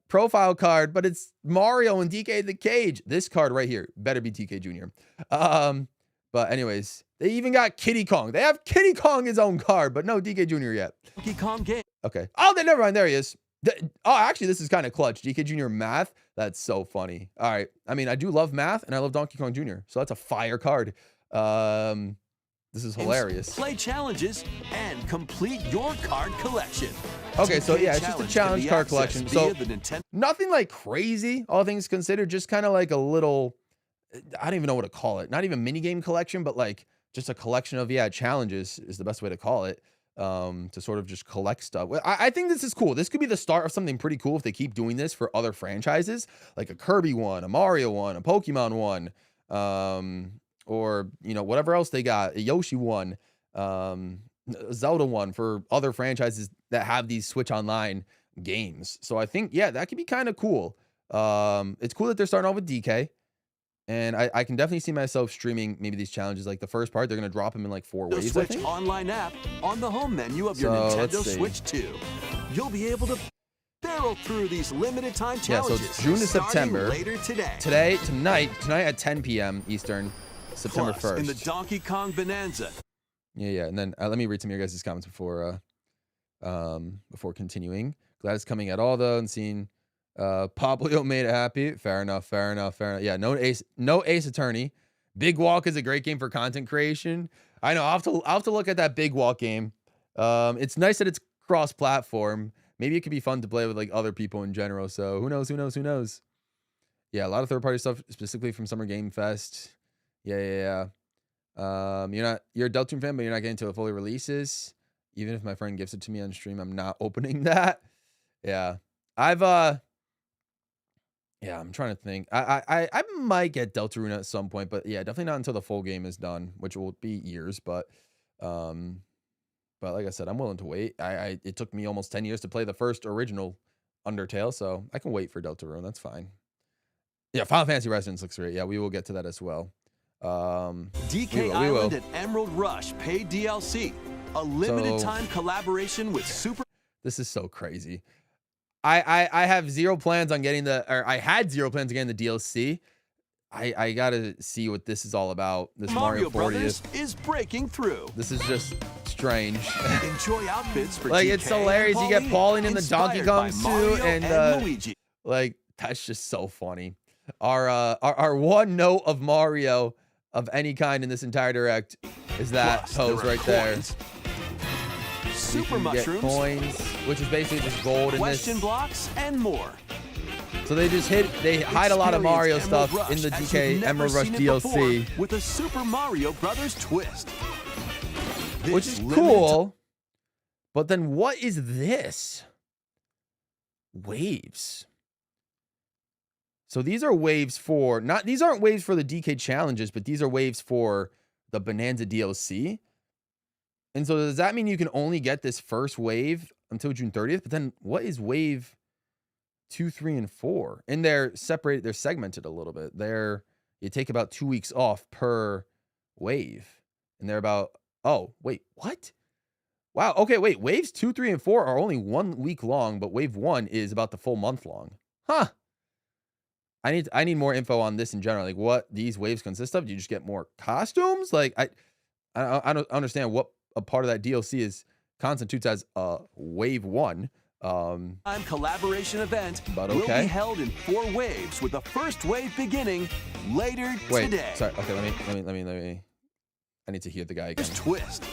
Profile card, but it's Mario and DK the Cage. This card right here better be DK Jr. But anyways, they even got Kiddy Kong. They have Kiddy Kong his own card, but no DK Jr. yet. Donkey Kong game. Okay. Oh, then never mind. There he is. Actually, this is kind of clutch. DK Jr. math. That's so funny. All right. I mean, I do love math, and I love Donkey Kong Jr. So that's a fire card. This is hilarious. Play challenges and complete your card collection. Okay, so DK yeah, it's just a challenge can be card accessed collection. via So the Nintendo. nothing like crazy, all things considered. Just kind of like a little, I don't even know what to call it. Not even mini game collection, but like just a collection of challenges is the best way to call it. To sort of just collect stuff. I think this is cool. This could be the start of something pretty cool if they keep doing this for other franchises, like a Kirby one, a Mario one, a Pokemon one, or whatever else they got, a Yoshi one, a Zelda one for other franchises that have these Switch Online games. So I think that could be kind of cool. It's cool that they're starting off with DK. And I can definitely see myself streaming maybe these challenges. Like the first part, they're going to drop them in like 4 waves, I Switch think. Online app on the home menu of your So, let's Nintendo see. Switch 2. You'll be able to barrel through these limited time challenges. Yeah, so it's June to starting September. Later today. Tonight at 10 p.m. Eastern, September Plus, 1st. in the Donkey Kong Bonanza. Yeah. And then let me read some of your guys' comments before continuing. Glad it's coming at all though, and seeing Poplio made it happy. Fair enough. Yeah, no Ace Attorney. Big Walk is a great game for content creation. I know. I'll have to look at that Big Walk game. It's nice that it's cross-platform. Maybe it could be fun to play with like other people in general. So who knows? Yeah, a lot of third-party stuff, specifically from Summer Game Fest. Yeah. You're a Deltoon fan, but you're not getting to the fully releases. Even if my friend gifts it to me on stream, I'm not opening that. Yeah, I'm trying to think. I might get Deltarune at some point, but yeah, definitely not until the full game is done, which will be years. But like I said, I'm willing to wait. It took me almost 10 years to play the first original Undertale, so I can wait for Deltarune. That's fine. Yeah, Final Fantasy Resonance looks great. Yeah, we will get to that as well. DK Island and Emerald Rush paid DLC. A limited time collaboration with Super. This is so crazy. I have zero plans on getting I had zero plans on getting the DLC. I gotta see what this is all about. This Mario 40th Brothers is breaking through. This is just strange. Enjoy outfits for like TK it's hilarious. You get Pauline in the Donkey Kong suit, and Luigi. like that's just so funny. Our one note of Mario of any kind in this entire direct is that pose right there. Super you can get mushrooms, coins, which is basically just gold in question this. blocks, and more. So they hide a lot of Mario stuff in the DK Emerald Rush DLC, with a Super Mario Brothers twist, which is cool. But then what is this? Waves. So these are waves for these aren't waves for the DK challenges, but these are waves for the Bonanza DLC. And so does that mean you can only get this first wave until June 30th? But then what is wave 2, 3, and 4? And they're separated, they're segmented a little bit. You take about 2 weeks off per wave. And they're about, oh, wait, what? Wow, okay, wait, waves 2, 3, and 4 are only 1 week long, but wave 1 is about the full month long. Huh. I need more info on this in general, like what these waves consist of. Do you just get more costumes? Like I don't understand what a part of that DLC constitutes as wave 1. Collaboration event but will okay. be held in 4 waves, with the first wave beginning later today. Sorry. Okay, let me. I need to hear the guy again. Twist.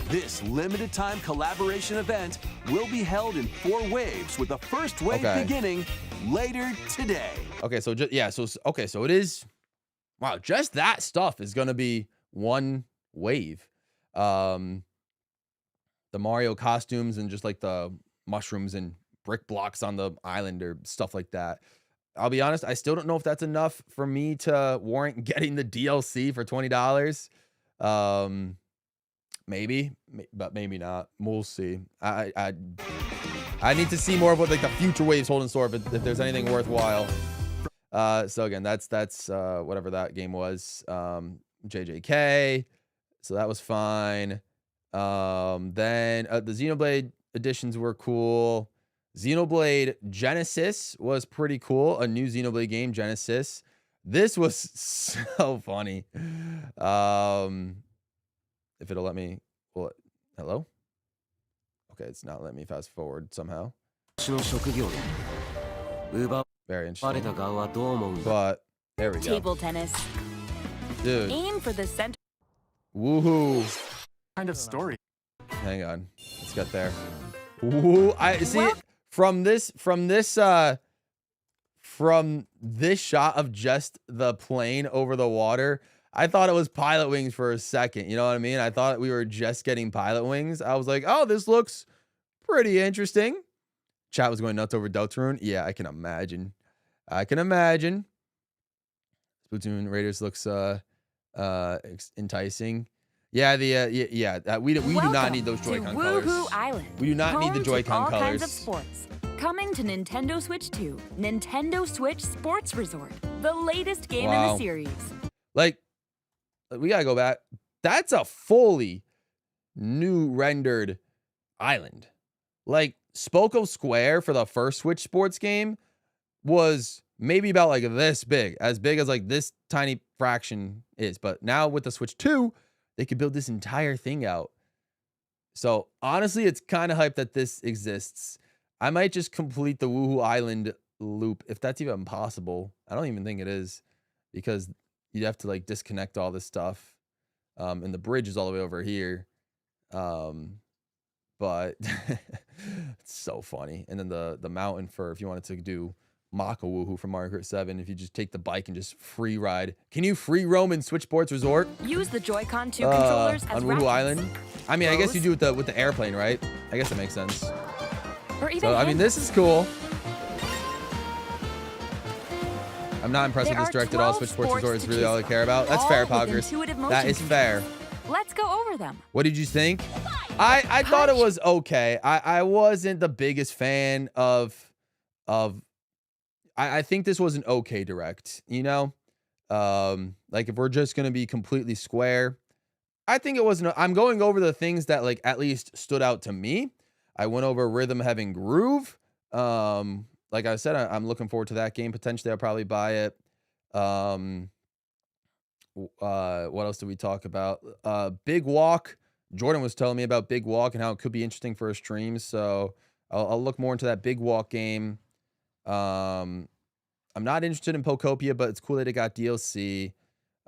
This limited time collaboration event will be held in 4 waves, with the first wave beginning later today. Okay, so so it is. Wow, just that stuff is gonna be 1 wave. The Mario costumes and just like the mushrooms and brick blocks on the island or stuff like that. I'll be honest, I still don't know if that's enough for me to warrant getting the DLC for $20. Maybe, but maybe not. We'll see. I need to see more of what like the future waves hold in store if there's anything worthwhile. So again, that's whatever that game was. JJK. So that was fine. Then the Xenoblade editions were cool. Xenoblade Genesis was pretty cool. A new Xenoblade game, Genesis. This was so funny. If it'll let me, hello? Okay, it's not letting me fast forward somehow. Very interesting. But there we go. Table tennis. Dude. Aim for the center. Woohoo. Kind of story. Hang on. Let's get there. Ooh, I see from this shot of just the plane over the water. I thought it was Pilot Wings for a second. You know what I mean? I thought we were just getting Pilot Wings. I was like, oh, this looks pretty interesting. Chat was going nuts over Deltarune. Yeah, I can imagine. Splatoon Raiders looks enticing. Yeah, we do not need those Joy-Con colors. Island, we do not need the Joy-Con colors. Kinds of sports. Coming to Nintendo Switch 2, Nintendo Switch Sports Resort, the latest game in the series. Like, we gotta go back. That's a fully new rendered island. Like, Spoko Square for the first Switch sports game was maybe about like this big, as like this tiny fraction is. But now with the Switch 2, they could build this entire thing out. So honestly, it's kind of hype that this exists. I might just complete the Woohoo Island loop if that's even possible. I don't even think it is, because you'd have to like disconnect all this stuff. And the bridge is all the way over here. But it's so funny. And then the mountain for if you wanted to do Maka Woohoo from Mario Kart 7, if you just take the bike and just free ride. Can you free roam in Switch Sports Resort? Use the Joy-Con 2 controllers as on Woohoo rackets. Island. I mean, I guess you do with the airplane, right? I guess that makes sense. Or even so I mean, this is cool. I'm not impressed with this direct at all. Switch Sports Resort is really all I care about. That's fair, Poggers. That is fair. Let's go over them. What did you think? I thought it was okay. I wasn't the biggest fan of I think this was an okay direct, you know? Like if we're just gonna be completely square, I think it wasn't. I'm going over the things that like at least stood out to me. I went over rhythm having groove. Like I said, I'm looking forward to that game. Potentially, I'll probably buy it. What else did we talk about? Big Walk. Jordan was telling me about Big Walk and how it could be interesting for a stream. So I'll look more into that Big Walk game. I'm not interested in Pokopia, but it's cool that it got DLC.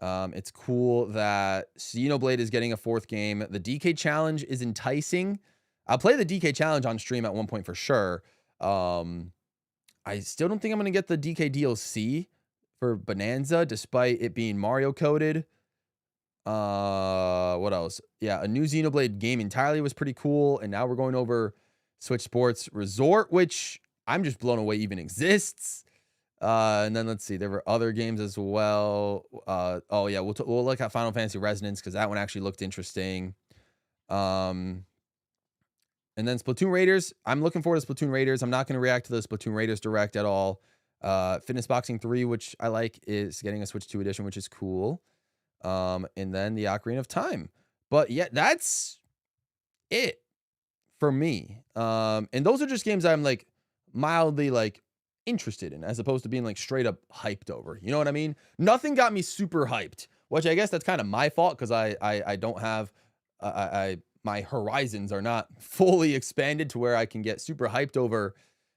It's cool that Xenoblade is getting a 4th game. The DK Challenge is enticing. I'll play the DK Challenge on stream at one point for sure. I still don't think I'm going to get the DK DLC for Bonanza, despite it being Mario coded. What else? Yeah, a new Xenoblade game entirely was pretty cool. And now we're going over Switch Sports Resort, which I'm just blown away even exists. And then let's see, there were other games as well. Oh yeah, we'll look at Final Fantasy Resonance because that one actually looked interesting. And then Splatoon Raiders. I'm looking forward to Splatoon Raiders. I'm not going to react to the Splatoon Raiders Direct at all. Fitness Boxing 3, which I like, is getting a Switch 2 edition, which is cool. And then the Ocarina of Time. But yeah, that's it for me. And those are just games I'm like mildly like interested in, as opposed to being like straight up hyped over. You know what I mean? Nothing got me super hyped, which I guess that's kind of my fault because I don't have my horizons are not fully expanded to where I can get super hyped over,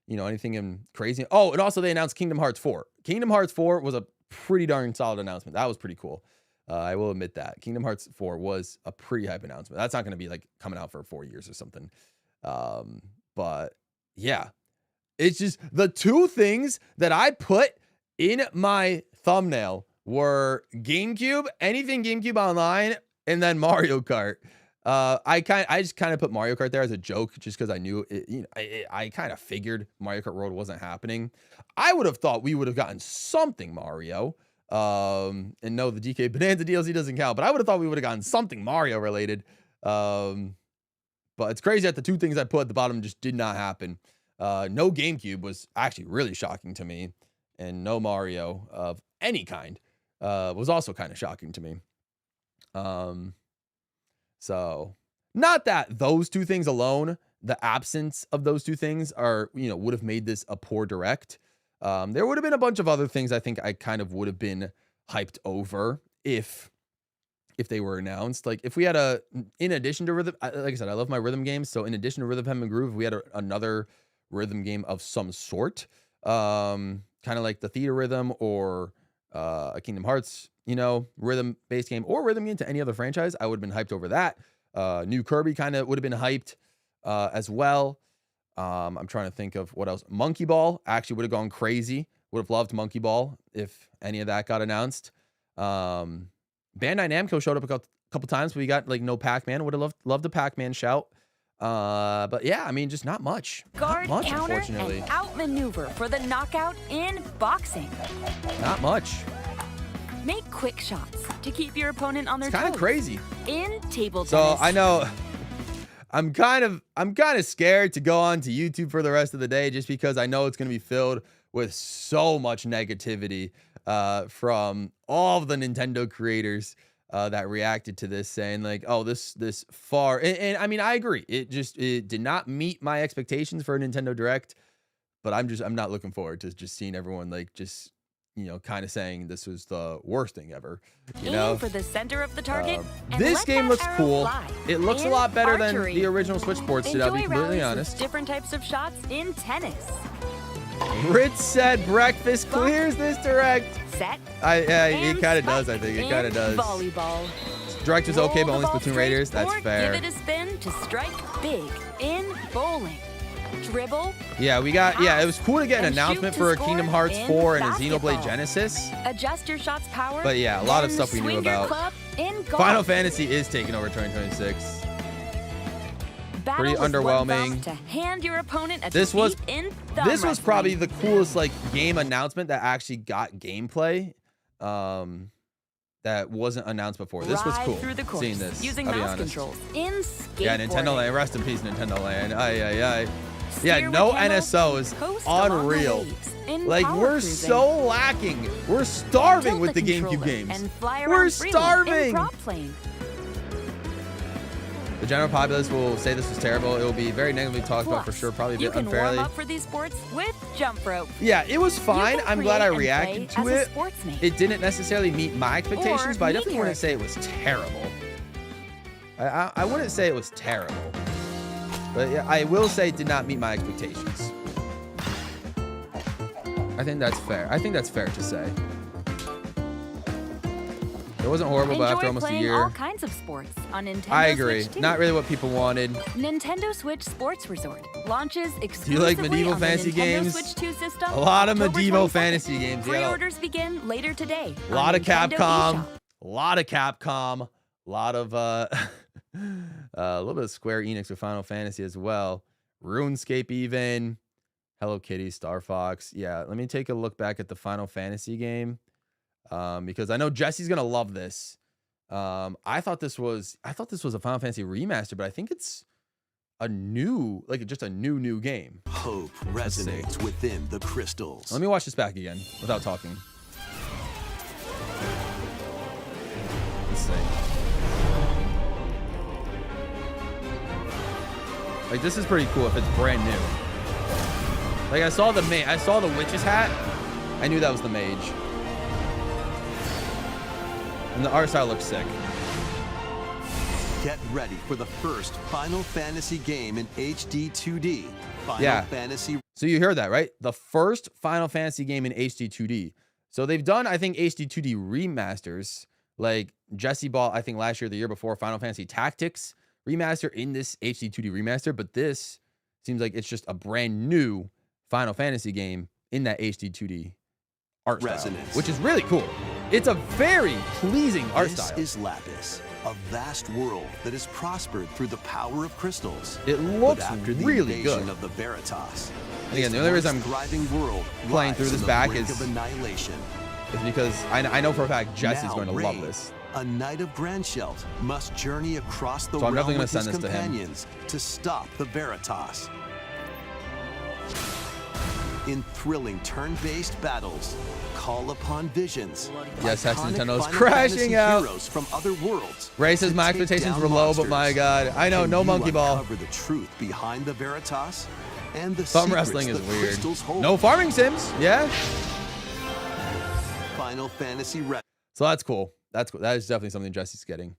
you know, anything in crazy. Oh, and also they announced Kingdom Hearts 4. Kingdom Hearts 4 was a pretty darn solid announcement. That was pretty cool. I will admit that. Kingdom Hearts 4 was a pretty hype announcement. That's not going to be like coming out for 4 years or something. But yeah, it's just the two things that I put in my thumbnail were GameCube, anything GameCube Online, and then Mario Kart. I just kind of put Mario Kart there as a joke, just because I knew it. You know, I kind of figured Mario Kart World wasn't happening. I would have thought we would have gotten something Mario. And no, the DK Bonanza DLC doesn't count, but I would have thought we would have gotten something Mario related. But it's crazy that the two things I put at the bottom just did not happen. No GameCube was actually really shocking to me, and no Mario of any kind was also kind of shocking to me. So not that those two things alone, the absence of those two things are, you know, would have made this a poor Direct. There would have been a bunch of other things I think I kind of would have been hyped over if they were announced. Like if we had in addition to Rhythm, like I said, I love my rhythm games. So in addition to Rhythm and Groove, we had another rhythm game of some sort, kind of like the Theater Rhythm or a Kingdom Hearts, you know, rhythm-based game or rhythm game to any other franchise, I would have been hyped over that. New Kirby kind of would have been hyped as well. I'm trying to think of what else. Monkey Ball actually would have gone crazy. Would have loved Monkey Ball if any of that got announced. Bandai Namco showed up a couple times, but we got like no Pac-Man. Would have loved a Pac-Man shout. But yeah, I mean, just not much. Guard, not much, counter, unfortunately. and outmaneuver for the knockout in boxing. Not much. Make quick shots to keep your opponent on their toes. It's kind of crazy. In table tennis. So I know I'm kind of scared to go on to YouTube for the rest of the day, just because I know it's going to be filled with so much negativity from all of the Nintendo creators that reacted to this, saying like, oh, this far. And I mean, I agree. It did not meet my expectations for a Nintendo Direct, but I'm not looking forward to just seeing everyone like just, you know, kind of saying this was the worst thing ever. You know, for the center of the target. This game looks cool. It looks a lot better than the original Switch Sports did, I'll be completely honest. Different types of shots in tennis. Ritz said breakfast clears this Direct. Set. It kind of does, I think. It kind of does. Volleyball. Direct was okay, but only Splatoon Raiders. That's fair. Give it a spin to strike big in bowling. Dribble. Yeah, it was cool to get an announcement for a Kingdom Hearts 4 and a Xenoblade Genesis. Adjust your shot's power. But yeah, a lot of stuff we knew about. Final Fantasy is taking over 2026. Pretty underwhelming. To hand your opponent a this was wrestling. probably the coolest like game announcement that actually got gameplay. That wasn't announced before. This was cool. Seeing this, using I'll be mouse honest. controls in skateboarding. Yeah, Nintendo Land. Rest in peace, Nintendo Land. Yeah, no NSOs. Unreal. Like, we're so lacking. We're starving with the GameCube games. We're starving. The general populace will say this was terrible. It will be very negatively talked about for sure, probably a You bit can unfairly. warm up for these sports with jump rope. Yeah, it was fine. I'm glad I create and reacted play to as a it. sportsman. It didn't necessarily meet my expectations, Or but I me definitely wouldn't say it was terrible. I wouldn't say it was terrible. But yeah, I will say it did not meet my expectations. I think that's fair. I think that's fair to say. It wasn't horrible, but after almost a playing year. all kinds of sports on Nintendo I agree. Switch 2. Not really what people wanted. Nintendo Switch Sports Resort launches exclusively Do you like medieval on the fantasy Nintendo games? Switch 2 system. A lot of October medieval 22nd. fantasy games. You gotta- Pre-orders begin later today. A lot of Nintendo Capcom. eShop. A lot of Capcom. A lot of a little bit of Square Enix with Final Fantasy as well. RuneScape even. Hello Kitty, Star Fox. Yeah, let me take a look back at the Final Fantasy game. Because I know Jesse's gonna love this. I thought this was a Final Fantasy remaster, but I think it's a new, just a new game. Hope resonates within the crystals. Let me watch this back again without talking. Let's see. Like, this is pretty cool if it's brand new. Like, I saw the witch's hat. I knew that was the mage. And the art style looks sick. Get ready for the first Final Fantasy game in HD 2D. Final Yeah. Fantasy. So you heard that, right? The first Final Fantasy game in HD 2D. So they've done, I think, HD 2D remasters. Like, Jesse bought, I think, last year, the year before, Final Fantasy Tactics remaster in this HD 2D remaster. But this seems like it's just a brand new Final Fantasy game in that HD 2D art style, Resonance. which is really cool. It's a very pleasing art This style. is Lapis, a vast world that has prospered through the power of crystals. It looks But after the really invasion good. of the Veritas, And again, the this only reason once I'm thriving world playing lies through on this the back brink is of annihilation. because I know for a fact Jesse's Now going to love Rain, this. A knight of Grandshelt must journey across the So I'm realm definitely with gonna his send this to him. companions to stop the Veritas. In thrilling turn-based battles, call upon visions. Yes, Hex iconic Nintendo's Final crashing Fantasy out. Heroes from other worlds. Ray says to my take expectations down were low, but my monsters. God, I know, Can no you monkey ball. uncover the truth behind the Veritas and the Thumb secrets wrestling is the weird. crystals hold. No farming sims, yeah. Final Fantasy So that's cool. That's cool. That is definitely something Jesse's getting.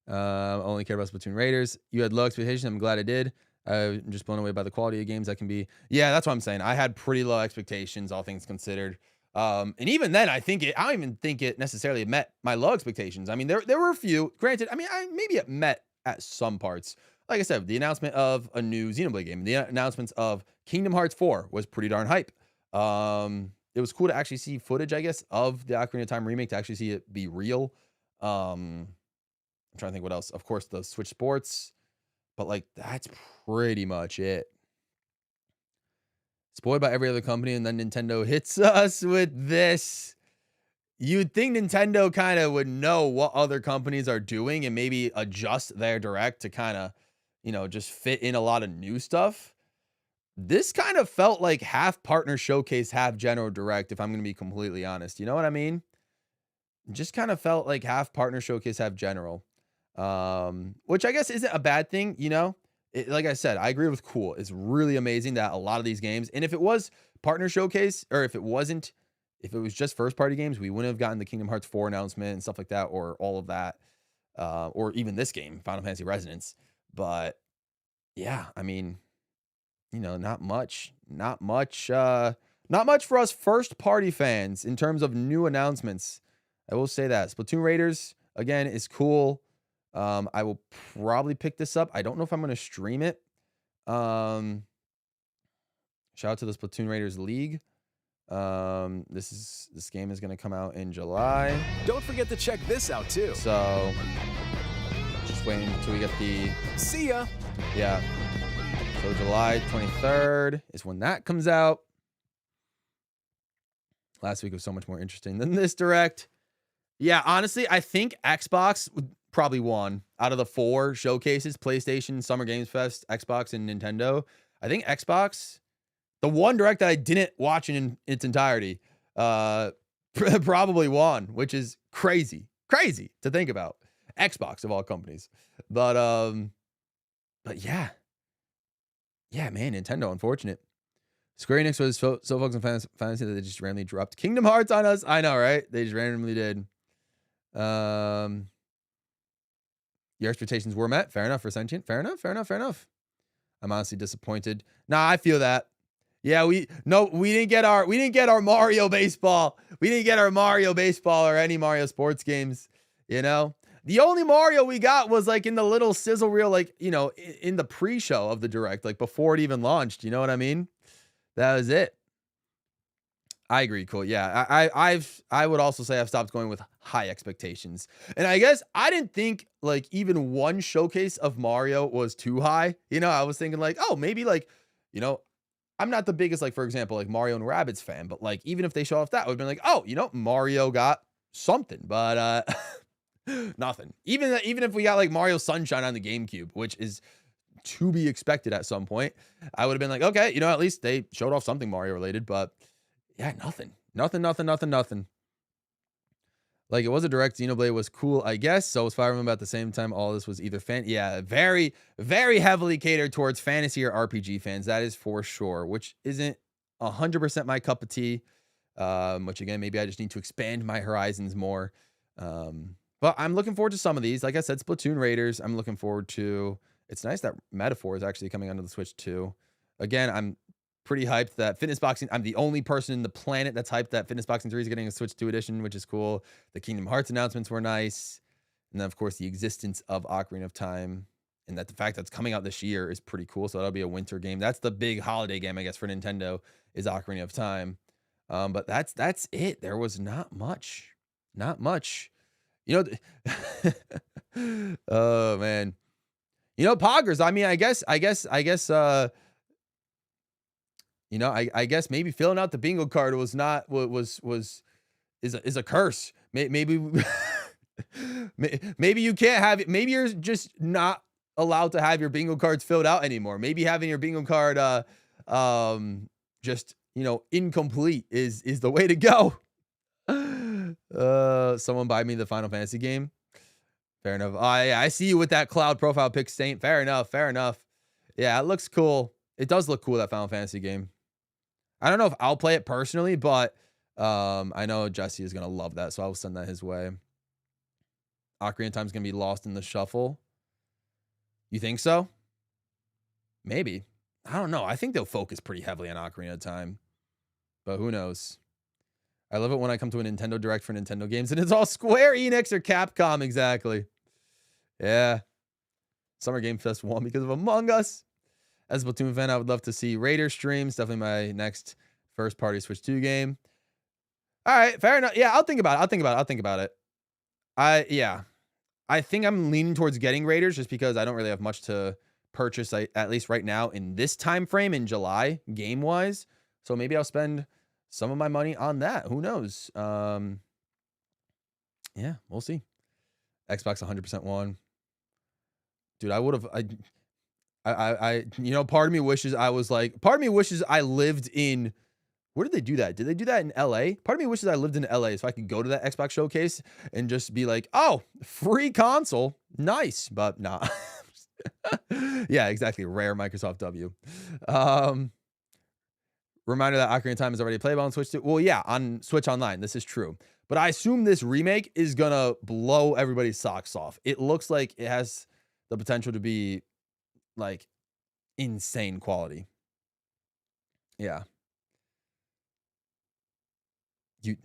Only care about Splatoon Raiders. You had low expectations. I'm glad I did. I'm just blown away by the quality of games that can be. Yeah, that's what I'm saying. I had pretty low expectations, all things considered. And even then, I don't even think it necessarily met my low expectations. I mean, there were a few. Granted, I mean, maybe it met at some parts. Like I said, the announcement of a new Xenoblade game, the announcements of Kingdom Hearts 4 was pretty darn hype. It was cool to actually see footage, I guess, of the Ocarina of Time remake, to actually see it be real. I'm trying to think what else. Of course, the Switch Sports, but like that's pretty much it. Spoiled by every other company, and then Nintendo hits us with this. You'd think Nintendo kind of would know what other companies are doing and maybe adjust their direct to kind of, just fit in a lot of new stuff. This kind of felt like half partner showcase, half general direct, if I'm going to be completely honest. You know what I mean? Just kind of felt like half partner showcase, half general. Which I guess isn't a bad thing, like I said, I agree with cool. It's really amazing that a lot of these games, and if it was partner showcase, or if it was just first party games, we wouldn't have gotten the Kingdom Hearts 4 announcement and stuff like that, or all of that, or even this game, Final Fantasy Resonance. But yeah, I mean, not much for us first party fans in terms of new announcements. I will say that Splatoon Raiders, again, is cool. I will probably pick this up. I don't know if I'm going to stream it. Shout out to the Splatoon Raiders League. This game is going to come out in July. Don't forget to check this out too. So just waiting until we get the. See ya. Yeah. So July 23rd is when that comes out. Last week was so much more interesting than this direct. Yeah, honestly, I think Xbox probably won out of the 4 showcases: PlayStation, Summer Games Fest, Xbox, and Nintendo. I think Xbox, the one direct that I didn't watch in its entirety, probably won, which is crazy to think about. Xbox of all companies. But But yeah. Yeah, man, Nintendo, unfortunate. Square Enix was so focused on Final Fantasy that they just randomly dropped Kingdom Hearts on us. I know, right? They just randomly did. Your expectations were met. Fair enough for Sentient. Fair enough. I'm honestly disappointed. Nah, I feel that. Yeah, we didn't get our Mario baseball. We didn't get our Mario baseball or any Mario sports games, you know? The only Mario we got was like in the little sizzle reel, like, you know, in the pre-show of the direct, like before it even launched. You know what I mean? That was it. I agree. Cool. Yeah. I would also say I've stopped going with high expectations. And I guess I didn't think like even one showcase of Mario was too high. You know, I was thinking like, oh, maybe like, you know, I'm not the biggest, like, for example, like Mario and Rabbids fan, but like, even if they show off that, would have been like, oh, you know, Mario got something, but nothing. Even if we got like Mario Sunshine on the GameCube, which is to be expected at some point, I would have been like, okay, you know, at least they showed off something Mario related, but yeah, nothing. Like, it was a direct. Xenoblade was cool, I guess. So was Fire Emblem at the same time. All this was either very, very heavily catered towards fantasy or RPG fans. That is for sure, which isn't 100% my cup of tea. Which again, maybe I just need to expand my horizons more. But I'm looking forward to some of these. Like I said, Splatoon Raiders, I'm looking forward to. It's nice that Metaphor is actually coming onto the Switch too. Again, I'm pretty hyped that Fitness Boxing, I'm the only person in the planet that's hyped that Fitness Boxing 3 is getting a Switch 2 edition, which is cool. The Kingdom Hearts announcements were nice. And then, of course, the existence of Ocarina of Time and that the fact that it's coming out this year is pretty cool. So that'll be a winter game. That's the big holiday game, I guess, for Nintendo is Ocarina of Time. But that's it. There was not much. You know, oh, man. You know, Poggers, I mean, I guess, you know, I guess maybe filling out the bingo card was not is a curse. Maybe maybe you can't have it. Maybe you're just not allowed to have your bingo cards filled out anymore. Maybe having your bingo card just, you know, incomplete is the way to go. Someone buy me the Final Fantasy game. Fair enough. Yeah, I see you with that cloud profile pic, Saint. Fair enough. Yeah, it looks cool. It does look cool, that Final Fantasy game. I don't know if I'll play it personally, but I know Jesse is going to love that, so I'll send that his way. Ocarina of Time is going to be lost in the shuffle. You think so? Maybe. I don't know. I think they'll focus pretty heavily on Ocarina of Time, but who knows? I love it when I come to a Nintendo Direct for Nintendo games and it's all Square Enix or Capcom. Exactly. Yeah. Summer Game Fest won because of Among Us. As a Splatoon fan, I would love to see Raider streams. Definitely my next first party Switch 2 game. All right. Fair enough. Yeah, I'll think about it. I think I'm leaning towards getting Raiders just because I don't really have much to purchase, at least right now in this time frame in July, game-wise. So maybe I'll spend some of my money on that. Who knows? Yeah, we'll see. Xbox 100% won. Dude, I would have, you know, part of me wishes I lived in, where did they do that? Did they do that in LA? Part of me wishes I lived in LA so I could go to that Xbox showcase and just be like, oh, free console. Nice. But nah. Yeah, exactly. Rare Microsoft W. Reminder that Ocarina of Time is already playable on Switch 2. Well, yeah, on Switch Online. This is true. But I assume this remake is going to blow everybody's socks off. It looks like it has the potential to be, like, insane quality. Yeah. You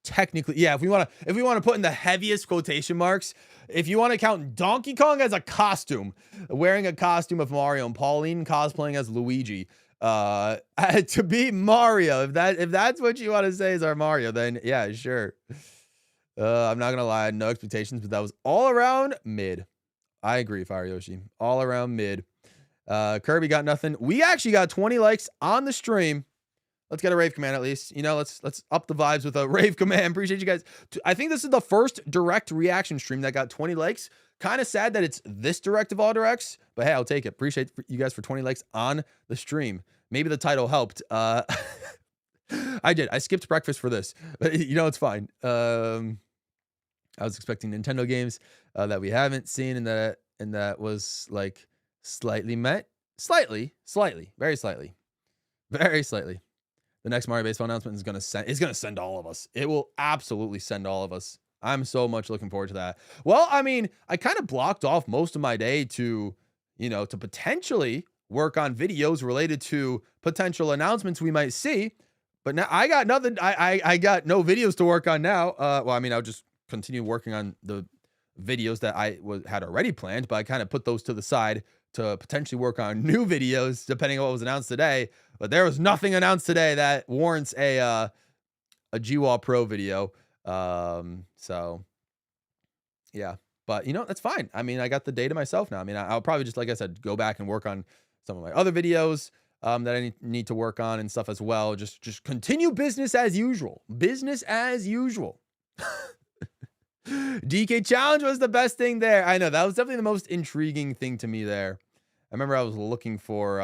technically, yeah, if we want to put in the heaviest quotation marks, if you want to count Donkey Kong as a costume, wearing a costume of Mario and Pauline cosplaying as Luigi, to beat Mario, if that's what you want to say is our Mario, then yeah, sure. I'm not gonna lie, no expectations, but that was all around mid. I agree, Fire Yoshi, all around mid. Kirby got nothing. We actually got 20 likes on the stream. Let's get a rave command at least. You know, let's up the vibes with a rave command. Appreciate you guys. I think this is the first direct reaction stream that got 20 likes. Kind of sad that it's this direct of all directs, but hey, I'll take it. Appreciate you guys for 20 likes on the stream. Maybe the title helped. I did. I skipped breakfast for this. You know, it's fine. I was expecting Nintendo games that we haven't seen, and that was like Slightly met. Slightly. Very slightly. Very slightly. The next Mario Baseball announcement is gonna send all of us. It will absolutely send all of us. I'm so much looking forward to that. Well, I mean, I kind of blocked off most of my day to, to potentially work on videos related to potential announcements we might see. But now I got nothing. I got no videos to work on now. Well, I mean, I'll just continue working on the videos that I had already planned, but I kind of put those to the side to potentially work on new videos depending on what was announced today. But there was nothing announced today that warrants a GWallPro video. So yeah, but that's fine. I mean, I got the day to myself now. I mean, I'll probably just, like I said, go back and work on some of my other videos that I need to work on and stuff as well. Just continue business as usual. Business as usual. DK challenge was the best thing there. I know that was definitely the most intriguing thing to me there. I remember I was looking for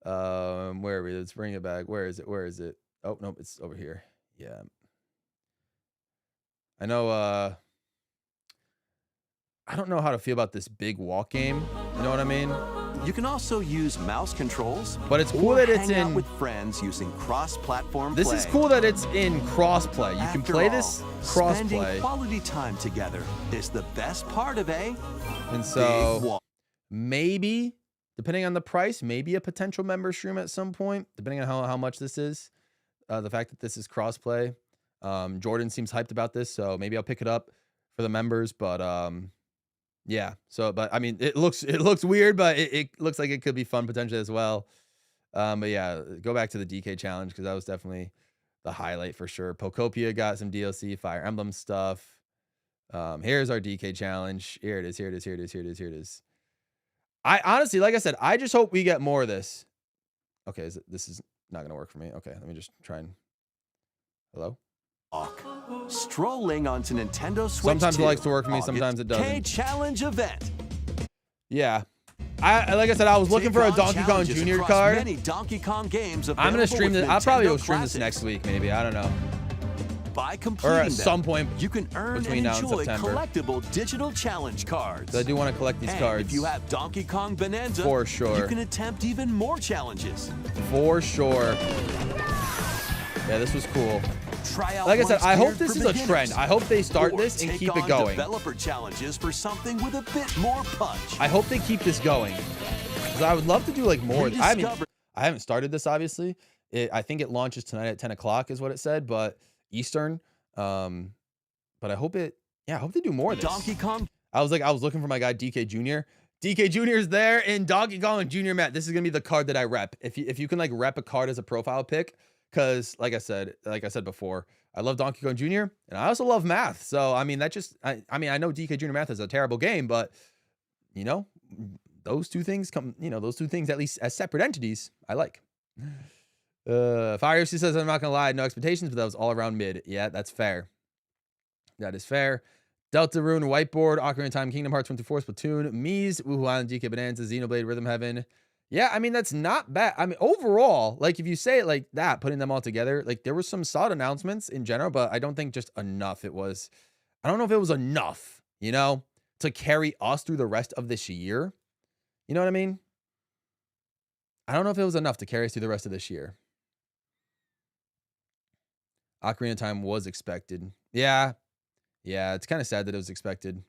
where are we? Let's bring it back. Where is it? Oh, no, it's over here. Yeah. I know I don't know how to feel about this big walk game. You know what I mean? You can also use mouse controls, but it's cool that it's in with friends using cross-platform play. This is cool that it's in cross-play. You can play this cross-play. Spending quality time together is the best part of and so maybe, depending on the price, maybe a potential member stream at some point, depending on how much this is. The fact that this is cross-play. Jordan seems hyped about this, so maybe I'll pick it up for the members, but yeah. So, but I mean, it looks weird, but it looks like it could be fun potentially as well. But yeah, go back to the DK challenge because that was definitely the highlight for sure. Pokopia got some DLC, Fire Emblem stuff. Here's our DK challenge. Here it is. I honestly, like I said, I just hope we get more of this. Okay, this is not gonna work for me. Okay, let me just try and. Hello. Strolling onto Nintendo Switch. Sometimes it likes to work for me, sometimes it doesn't. K challenge event. Yeah. Like I said, I was looking for a Donkey Kong Jr. card. Many Donkey Kong games I'm gonna stream this. I'll probably go stream this next week, maybe. I don't know. By completing or at some point you can earn between and now enjoy and September. Collectible digital challenge cards. So I do want to collect these cards. If you have Donkey Kong Bonanza, for sure, you can attempt even more challenges. For sure. Yeah, this was cool. Try out like I said, I hope this is a beginners. trend. I hope they start this and keep it going. Developer challenges for something with a bit more punch. I hope they keep this going because I would love to do like more. I mean, I haven't started this obviously. I think it launches tonight at 10 o'clock is what it said, but Eastern. But I hope it. Yeah, I hope they do more of this. Donkey Kong. I was looking for my guy DK Jr. DK Jr. is there in Donkey Kong Jr. Matt. This is gonna be the card that I rep. If you can like rep a card as a profile pick. Because, like I said before, I love Donkey Kong Jr. and I also love math. So, I mean, I know DK Jr. Math is a terrible game, but, those two things at least as separate entities, I like. Fire says, I'm not going to lie, no expectations, but that was all around mid. Yeah, that's fair. That is fair. Delta Rune, Whiteboard, Ocarina of Time, Kingdom Hearts 24, Splatoon, Mies, Woohoo Island, DK Bonanza, Xenoblade, Rhythm Heaven. Yeah, I mean, that's not bad. I mean, overall, like, if you say it like that, putting them all together, like, there were some solid announcements in general, but I don't think just enough. I don't know if it was enough, to carry us through the rest of this year. You know what I mean? I don't know if it was enough to carry us through the rest of this year. Ocarina of Time was expected. Yeah, it's kind of sad that it was expected.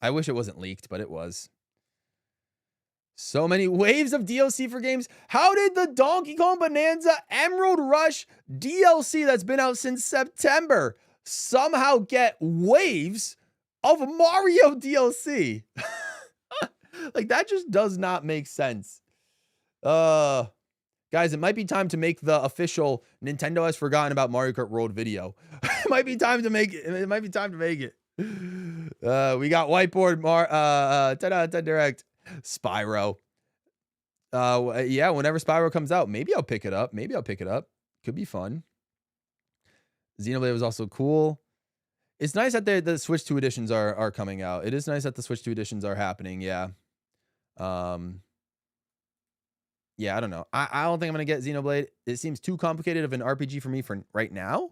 I wish it wasn't leaked, but it was. So many waves of DLC for games. How did the Donkey Kong Bonanza Emerald Rush DLC that's been out since September somehow get waves of Mario DLC? Like, that just does not make sense. Guys, it might be time to make the official Nintendo has forgotten about Mario Kart World video. It might be time to make it. It might be time to make it. We got Whiteboard, Direct. Spyro. Yeah, whenever Spyro comes out, maybe I'll pick it up. Could be fun. Xenoblade was also cool. It's nice that the Switch 2 editions are coming out. It is nice that the Switch 2 editions are happening. Yeah. Yeah, I don't know. I don't think I'm gonna get Xenoblade. It seems too complicated of an RPG for me for right now.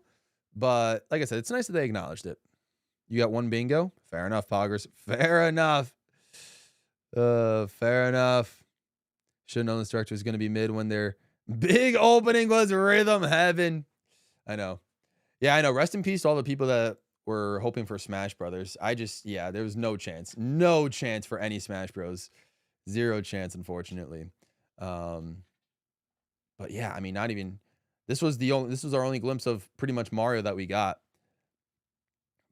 But like I said, it's nice that they acknowledged it. You got one bingo. Fair enough, Poggers. Fair enough. Fair enough. Should have known this director was going to be mid when their big opening was Rhythm Heaven. I know. Yeah, I know. Rest in peace to all the people that were hoping for Smash Brothers. Yeah, there was no chance. No chance for any Smash Bros. Zero chance, unfortunately. But yeah, I mean, not even. This was our only glimpse of pretty much Mario that we got.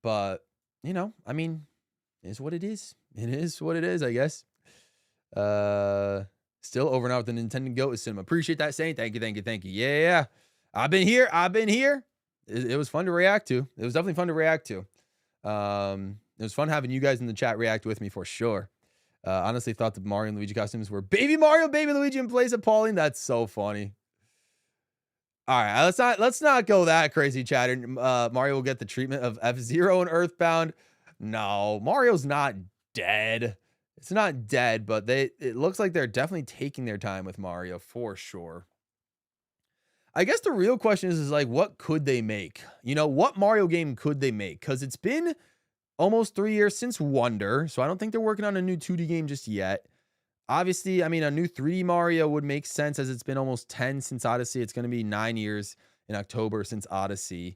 But, you know, I mean, it is what it is. It is what it is, I guess. Still over and out with the Nintendo Goat Cinema. Appreciate that, Saint. Thank you. Yeah. I've been here. It was fun to react to. It was definitely fun to react to. It was fun having you guys in the chat react with me for sure. Honestly thought the Mario and Luigi costumes were Baby Mario, Baby Luigi in place of Pauline. That's so funny. All right, let's not go that crazy, chatter. Mario will get the treatment of F-Zero and Earthbound. No, Mario's not dead. It's not dead, but it looks like they're definitely taking their time with Mario for sure. I guess the real question is like, what could they make? You know, what Mario game could they make? Because it's been almost 3 years since Wonder, so I don't think they're working on a new 2D game just yet. Obviously, I mean, a new 3D Mario would make sense as it's been almost 10 since Odyssey. It's going to be 9 years in October since Odyssey.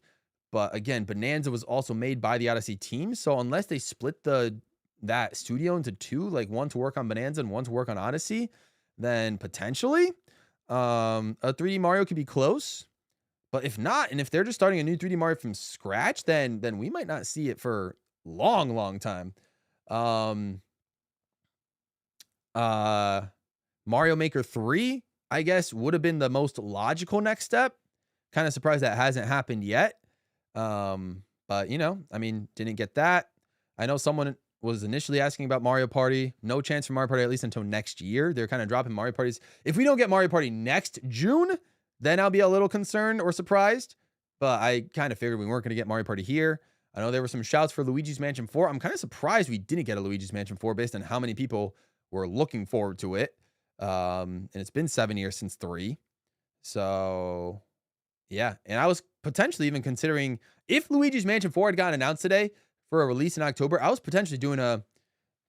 But again, Bonanza was also made by the Odyssey team, so unless they split that studio into two, like one to work on Bonanza and one to work on Odyssey, then potentially a 3D Mario could be close. But if not, and if they're just starting a new 3D Mario from scratch, then we might not see it for long time. Mario Maker 3, I guess, would have been the most logical next step. Kind of surprised that hasn't happened yet. But you know, I mean, didn't get that. I know someone was initially asking about Mario Party. No chance for Mario Party, at least until next year. They're kind of dropping Mario Parties. If we don't get Mario Party next June, then I'll be a little concerned or surprised. But I kind of figured we weren't going to get Mario Party here. I know there were some shouts for Luigi's Mansion 4. I'm kind of surprised we didn't get a Luigi's Mansion 4 based on how many people were looking forward to it. And it's been 7 years since 3. So, yeah. And I was potentially even considering, if Luigi's Mansion 4 had gotten announced today for a release in October, I was potentially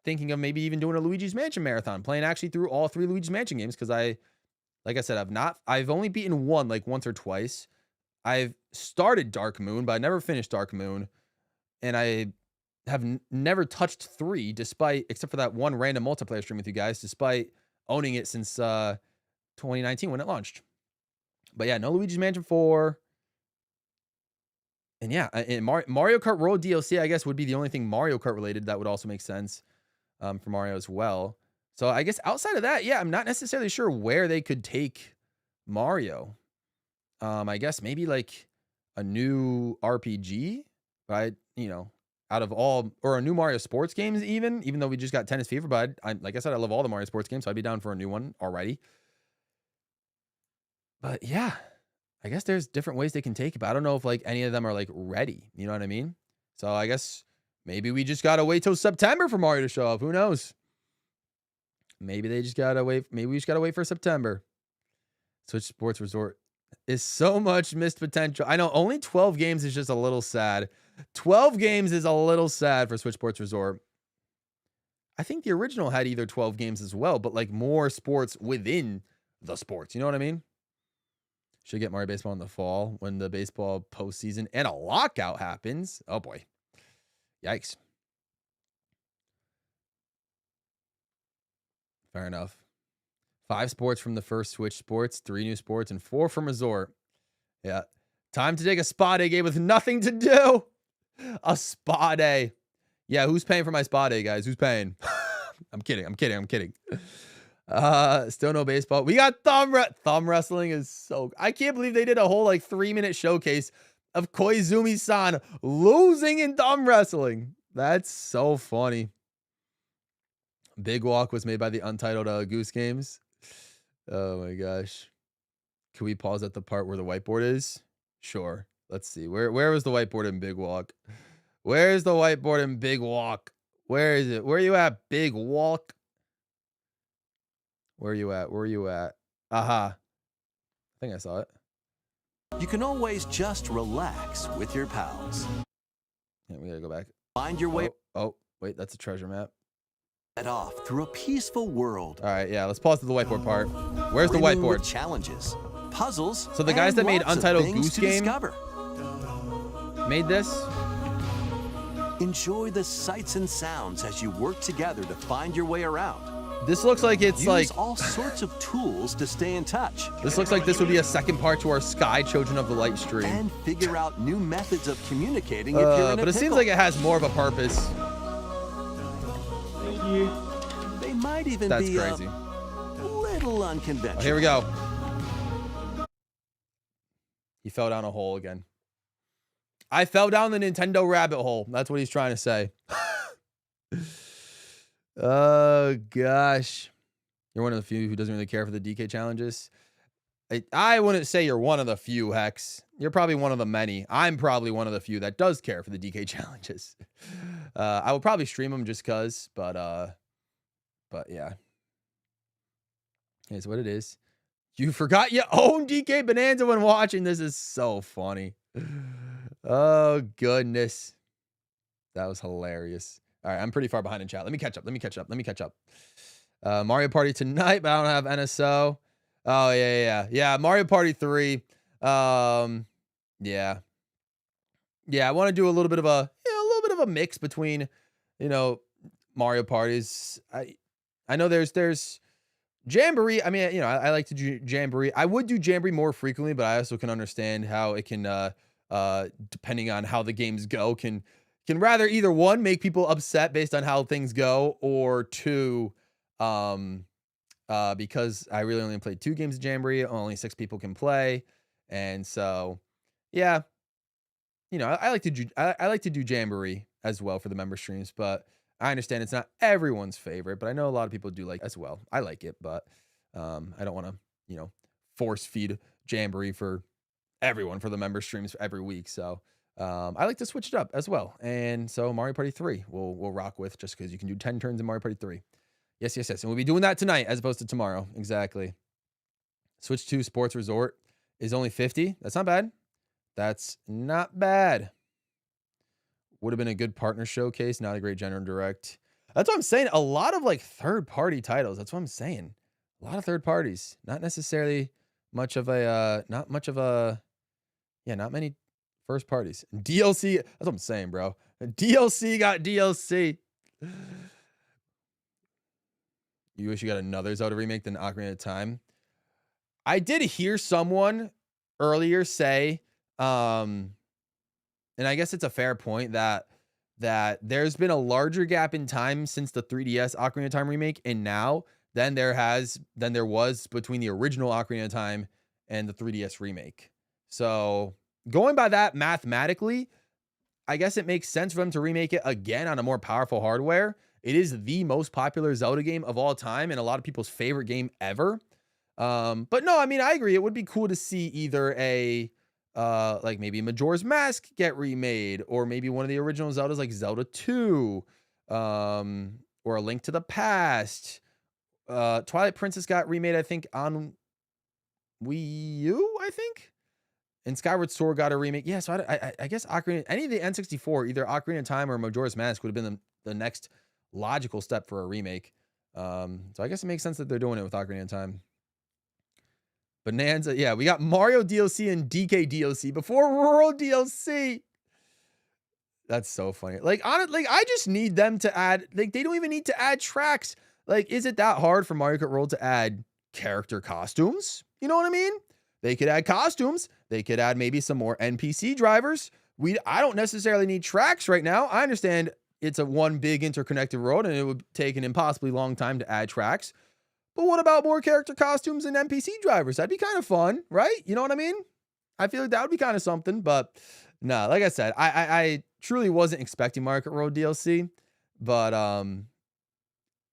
thinking of maybe even doing a Luigi's Mansion marathon, playing actually through all 3 Luigi's Mansion games, because like I said, I've only beaten one like once or twice. I've started Dark Moon, but I never finished Dark Moon. And I have never touched 3, except for that one random multiplayer stream with you guys, despite owning it since 2019 when it launched. But yeah, no Luigi's Mansion 4. And yeah, and Mario Kart World DLC, I guess, would be the only thing Mario Kart related that would also make sense for Mario as well. So I guess outside of that, yeah, I'm not necessarily sure where they could take Mario. I guess maybe like a new RPG, right? You know, out of all, or a new Mario sports games, even though we just got Tennis Fever, but like I said, I love all the Mario sports games, so I'd be down for a new one already. But yeah, I guess there's different ways they can take it, but I don't know if like any of them are like ready. You know what I mean? So I guess maybe we just gotta wait till September for Mario to show up. Who knows? Maybe they just gotta wait. Maybe we just gotta wait for September. Switch Sports Resort is so much missed potential. I know only 12 games is just a little sad. 12 games is a little sad for Switch Sports Resort. I think the original had either 12 games as well, but like more sports within the sports. You know what I mean? Should get Mario Baseball in the fall when the baseball postseason and a lockout happens. Oh boy. Yikes. Fair enough. 5 sports from the first Switch Sports, 3 new sports, and 4 from Resort. Yeah. Time to take a spa day game with nothing to do. A spa day. Yeah, who's paying for my spa day, guys? Who's paying? I'm kidding. Still no baseball. We got thumb wrestling is so... I can't believe they did a whole like 3-minute showcase of Koizumi-san losing in thumb wrestling. That's so funny. Big Walk was made by the Untitled Goose Games. Oh my gosh. Can we pause at the part where the whiteboard is? Sure. Let's see. Where was the whiteboard in Big Walk? Where's the whiteboard in Big Walk? Where is it? Where are you at, Big Walk? Where are you at? Aha. I think I saw it. You can always just relax with your pals. Yeah, we gotta go back. Find your way. Oh, wait, that's a treasure map. off through a peaceful world. All right, yeah, let's pause to the whiteboard part. Where's the brimming with whiteboard? challenges, puzzles, So the guys and that made lots of Untitled things Goose to Game discover. made this. Enjoy the sights and sounds as you work together to find your way around. This looks like it's Use like all sorts of tools to stay in touch. this looks like this would be a second part to our Sky Children of the Light stream. And figure out new methods of communicating if you're in a But it seems pickle. like it has more of a purpose. They might even That's be crazy. a little unconventional. Oh, here we go. He fell down a hole again. I fell down the Nintendo rabbit hole. That's what he's trying to say. Oh, gosh. You're one of the few who doesn't really care for the DK challenges. I wouldn't say you're one of the few, Hex. You're probably one of the many. I'm probably one of the few that does care for the DK challenges. I would probably stream them just because, but yeah. Here's what it is. You forgot your own DK Bonanza when watching. This is so funny. Oh, goodness. That was hilarious. All right, I'm pretty far behind in chat. Let me catch up. Mario Party tonight, but I don't have NSO. Oh, yeah. Mario Party 3. Yeah. I want to do a little bit of a mix between, Mario parties. I know there's Jamboree. I mean, I like to do Jamboree. I would do Jamboree more frequently, but I also can understand how it can, depending on how the games go, can rather either one, make people upset based on how things go, or two, because I really only played 2 games of Jamboree, only 6 people can play. And so, yeah, I like to do Jamboree as well for the member streams, but I understand it's not everyone's favorite, but I know a lot of people do like it as well. I like it, but I don't want to, force feed Jamboree for everyone for the member streams every week. So I like to switch it up as well. And so Mario Party 3 we'll rock with, just because you can do 10 turns in Mario Party 3. Yes. And we'll be doing that tonight as opposed to tomorrow. Exactly. Switch 2 Sports Resort is only 50. That's not bad. Would have been a good partner showcase, not a great general direct. That's what I'm saying. A lot of like third-party titles. That's what I'm saying. A lot of third parties. Not necessarily not many first parties. DLC. That's what I'm saying, bro. DLC got DLC. You wish you got another Zelda remake than Ocarina of Time. I did hear someone earlier say, and I guess it's a fair point, that there's been a larger gap in time since the 3DS Ocarina of Time remake and now than there was between the original Ocarina of Time and the 3DS remake. So going by that mathematically, I guess it makes sense for them to remake it again on a more powerful hardware. It is the most popular Zelda game of all time and a lot of people's favorite game ever. But no, I mean, I agree. It would be cool to see either like maybe Majora's Mask get remade, or maybe one of the original Zeldas like Zelda 2, or A Link to the Past. Twilight Princess got remade, I think, on Wii U, I think. And Skyward Sword got a remake. Yeah, so I guess any of the N64, either Ocarina of Time or Majora's Mask, would have been the next logical step for a remake. So I guess it makes sense that they're doing it with Ocarina of Time. Bonanza, yeah, we got Mario DLC and DK DLC before World DLC. That's so funny. Like, honestly, I just need them to add, like, they don't even need to add tracks. Like, is it that hard for Mario Kart World to add character costumes? You know what I mean? They could add costumes. They could add maybe some more NPC drivers. I don't necessarily need tracks right now. I understand it's a one big interconnected world and it would take an impossibly long time to add tracks. But what about more character costumes and NPC drivers? That'd be kind of fun, right? You know what I mean? I feel like that would be kind of something, but no, like I said, I truly wasn't expecting Mario Kart World DLC, but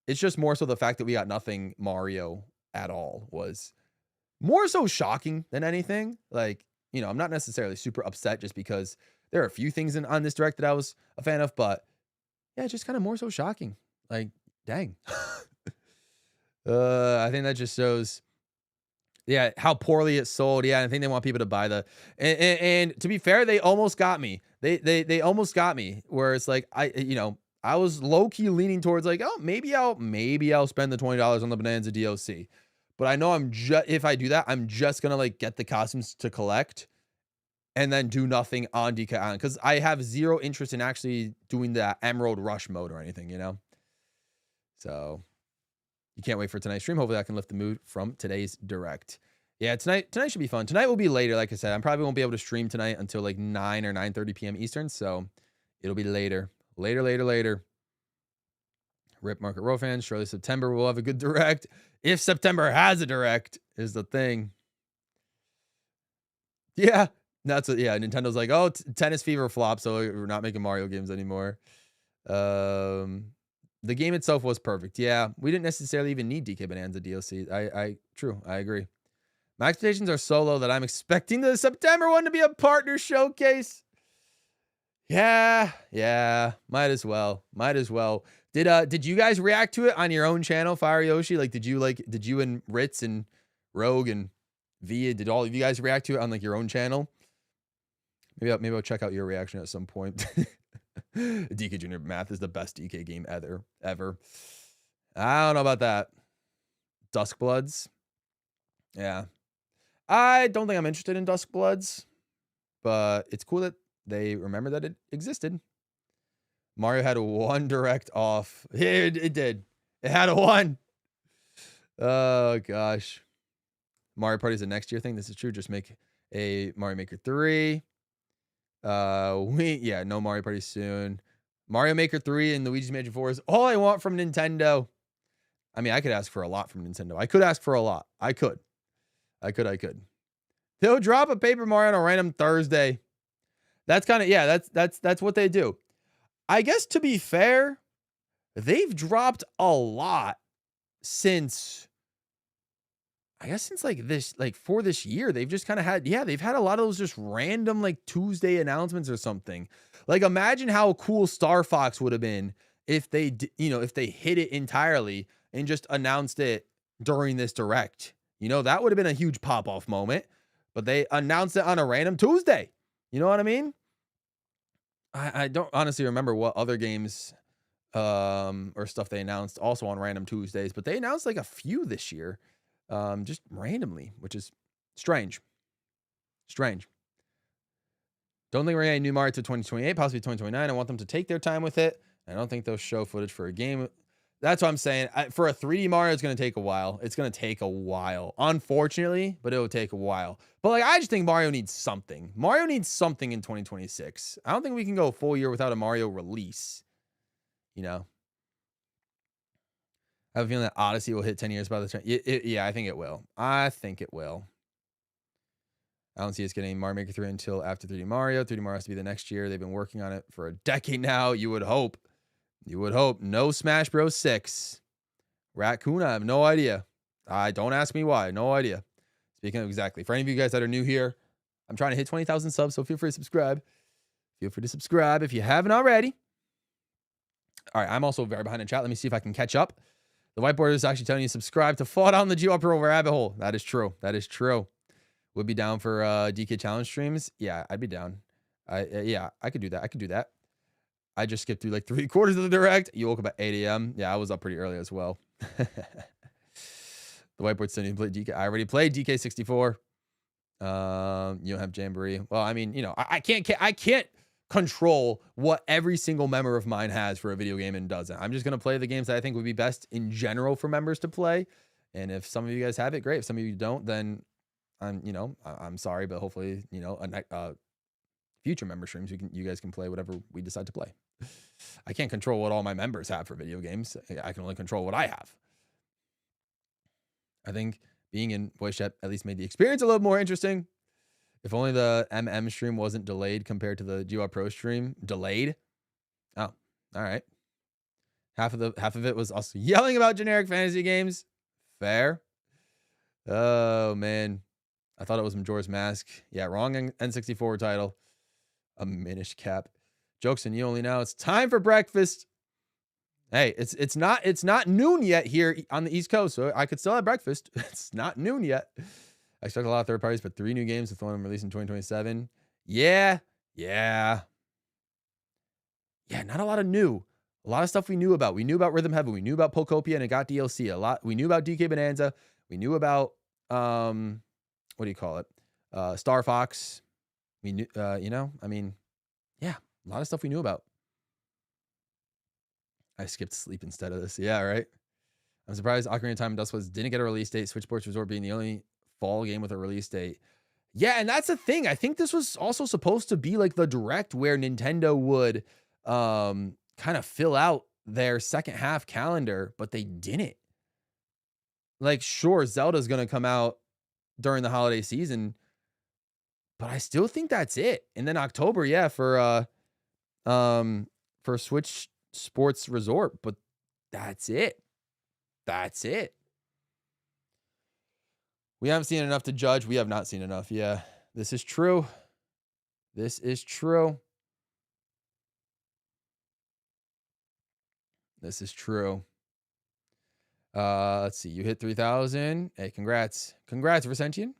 it's just more so the fact that we got nothing Mario at all was more so shocking than anything. Like, I'm not necessarily super upset just because there are a few things on this direct that I was a fan of, but yeah, just kind of more so shocking. Like, dang. I think that just shows, yeah, how poorly it's sold. Yeah, I think they want people to buy and to be fair, they almost got me. They almost got me, where it's like, I was low-key leaning towards like, oh, maybe I'll spend the $20 on the Bonanza DLC. But I know if I do that, I'm just gonna like get the costumes to collect and then do nothing on DK Island because I have zero interest in actually doing the Emerald Rush mode or anything, you know? So you can't wait for tonight's stream. Hopefully I can lift the mood from today's direct. Yeah, tonight should be fun. Tonight will be later, like I said. I probably won't be able to stream tonight until like 9 or 9:30 p.m. Eastern, so it'll be later. Later. Rip Market Row fans. Surely September will have a good direct. If September has a direct, is the thing. Yeah, Nintendo's like, oh, Tennis Fever flop, so we're not making Mario games anymore. The game itself was perfect. Yeah, we didn't necessarily even need DK Bonanza DLC. True, I agree. My expectations are so low that I'm expecting the September one to be a partner showcase. Yeah, might as well. Did you guys react to it on your own channel, Fire Yoshi? Like, did you and Ritz and Rogue and Via, did all of you guys react to it on like your own channel? Maybe I'll check out your reaction at some point. DK Junior Math is the best DK game ever. I don't know about that. Duskbloods. Yeah. I don't think I'm interested in Duskbloods, but it's cool that they remember that it existed. Mario had one direct off. It did. It had a one. Oh, gosh. Mario Party is a next year thing. This is true. Just make a Mario Maker 3. No Mario Party soon. Mario Maker 3 and Luigi's Mansion 4 is all I want from Nintendo. I mean, I could ask for a lot from Nintendo. I could ask for a lot. I could. They'll drop a Paper Mario on a random Thursday. That's kind of, that's what they do. I guess to be fair, they've dropped a lot since for this year. They've just kind of had, they've had a lot of those just random like Tuesday announcements or something. Like, imagine how cool Star Fox would have been if they, if they hit it entirely and just announced it during this direct. That would have been a huge pop-off moment, but they announced it on a random Tuesday. You know what I mean? I don't honestly remember what other games or stuff they announced also on random Tuesdays, but they announced like a few this year just randomly, which is strange. Don't think we're getting new Mario to 2028, possibly 2029. I want them to take their time with it. I don't think they'll show footage for a game. That's what I'm saying. For a 3D Mario, it's going to take a while. Unfortunately, but it will take a while. But like, I just think Mario needs something. Mario needs something in 2026. I don't think we can go a full year without a Mario release. I have a feeling that Odyssey will hit 10 years by the time. Yeah, I think it will. I don't see us getting Mario Maker 3 until after 3D Mario. 3D Mario has to be the next year. They've been working on it for a decade now. You would hope. No Smash Bros. 6. Raccoon, I have no idea. Don't ask me why. No idea. Speaking of, exactly. For any of you guys that are new here, I'm trying to hit 20,000 subs, so feel free to subscribe. If you haven't already. All right, I'm also very behind in chat. Let me see if I can catch up. The whiteboard is actually telling you to subscribe to fall down the GWallPro rabbit hole. That is true. Would be down for DK challenge streams. Yeah, I'd be down. I could do that. I just skipped through like 3/4 of the direct. You woke up at 8 a.m. Yeah, I was up pretty early as well. The whiteboard's saying you play DK. I already played DK 64. You don't have Jamboree. Well, I mean, I can't control what every single member of mine has for a video game and doesn't. I'm just gonna play the games that I think would be best in general for members to play. And if some of you guys have it, great. If some of you don't, then I'm sorry, but hopefully, future member streams, you guys can play whatever we decide to play. I can't control what all my members have for video games. I can only control what I have. I think being in voice chat at least made the experience a little more interesting. If only the MM stream wasn't delayed compared to the GWallPro stream. Delayed? Oh, all right. Half of it was us yelling about generic fantasy games. Fair. Oh man, I thought it was Majora's Mask. Yeah, wrong N64 title. A Minish Cap. Jokes on you only now. It's time for breakfast. Hey, it's not noon yet here on the East Coast, so I could still have breakfast. It's not noon yet. I expect a lot of third parties, but 3 new games with one of them released in 2027. Yeah, not a lot of new. A lot of stuff we knew about. We knew about Rhythm Heaven. We knew about Pokopia and it got DLC. A lot. We knew about DK Bonanza. We knew about, what do you call it? Star Fox. We knew, you know, I mean, yeah, a lot of stuff we knew about. I skipped sleep instead of this. Yeah, right. I'm surprised Ocarina of Time and Dust was didn't get a release date. Switch Sports Resort being the only fall game with a release date. Yeah, and that's the thing. I think this was also supposed to be like the direct where Nintendo would kind of fill out their second half calendar, but they didn't. Like, sure, Zelda's going to come out during the holiday season, but I still think that's it. And then October, yeah, for Switch Sports Resort, but that's it. That's it. We haven't seen enough to judge. We have not seen enough. Yeah, this is true. This is true. This is true. Let's see. You hit 3,000. Hey, congrats. Congrats, Vicentian.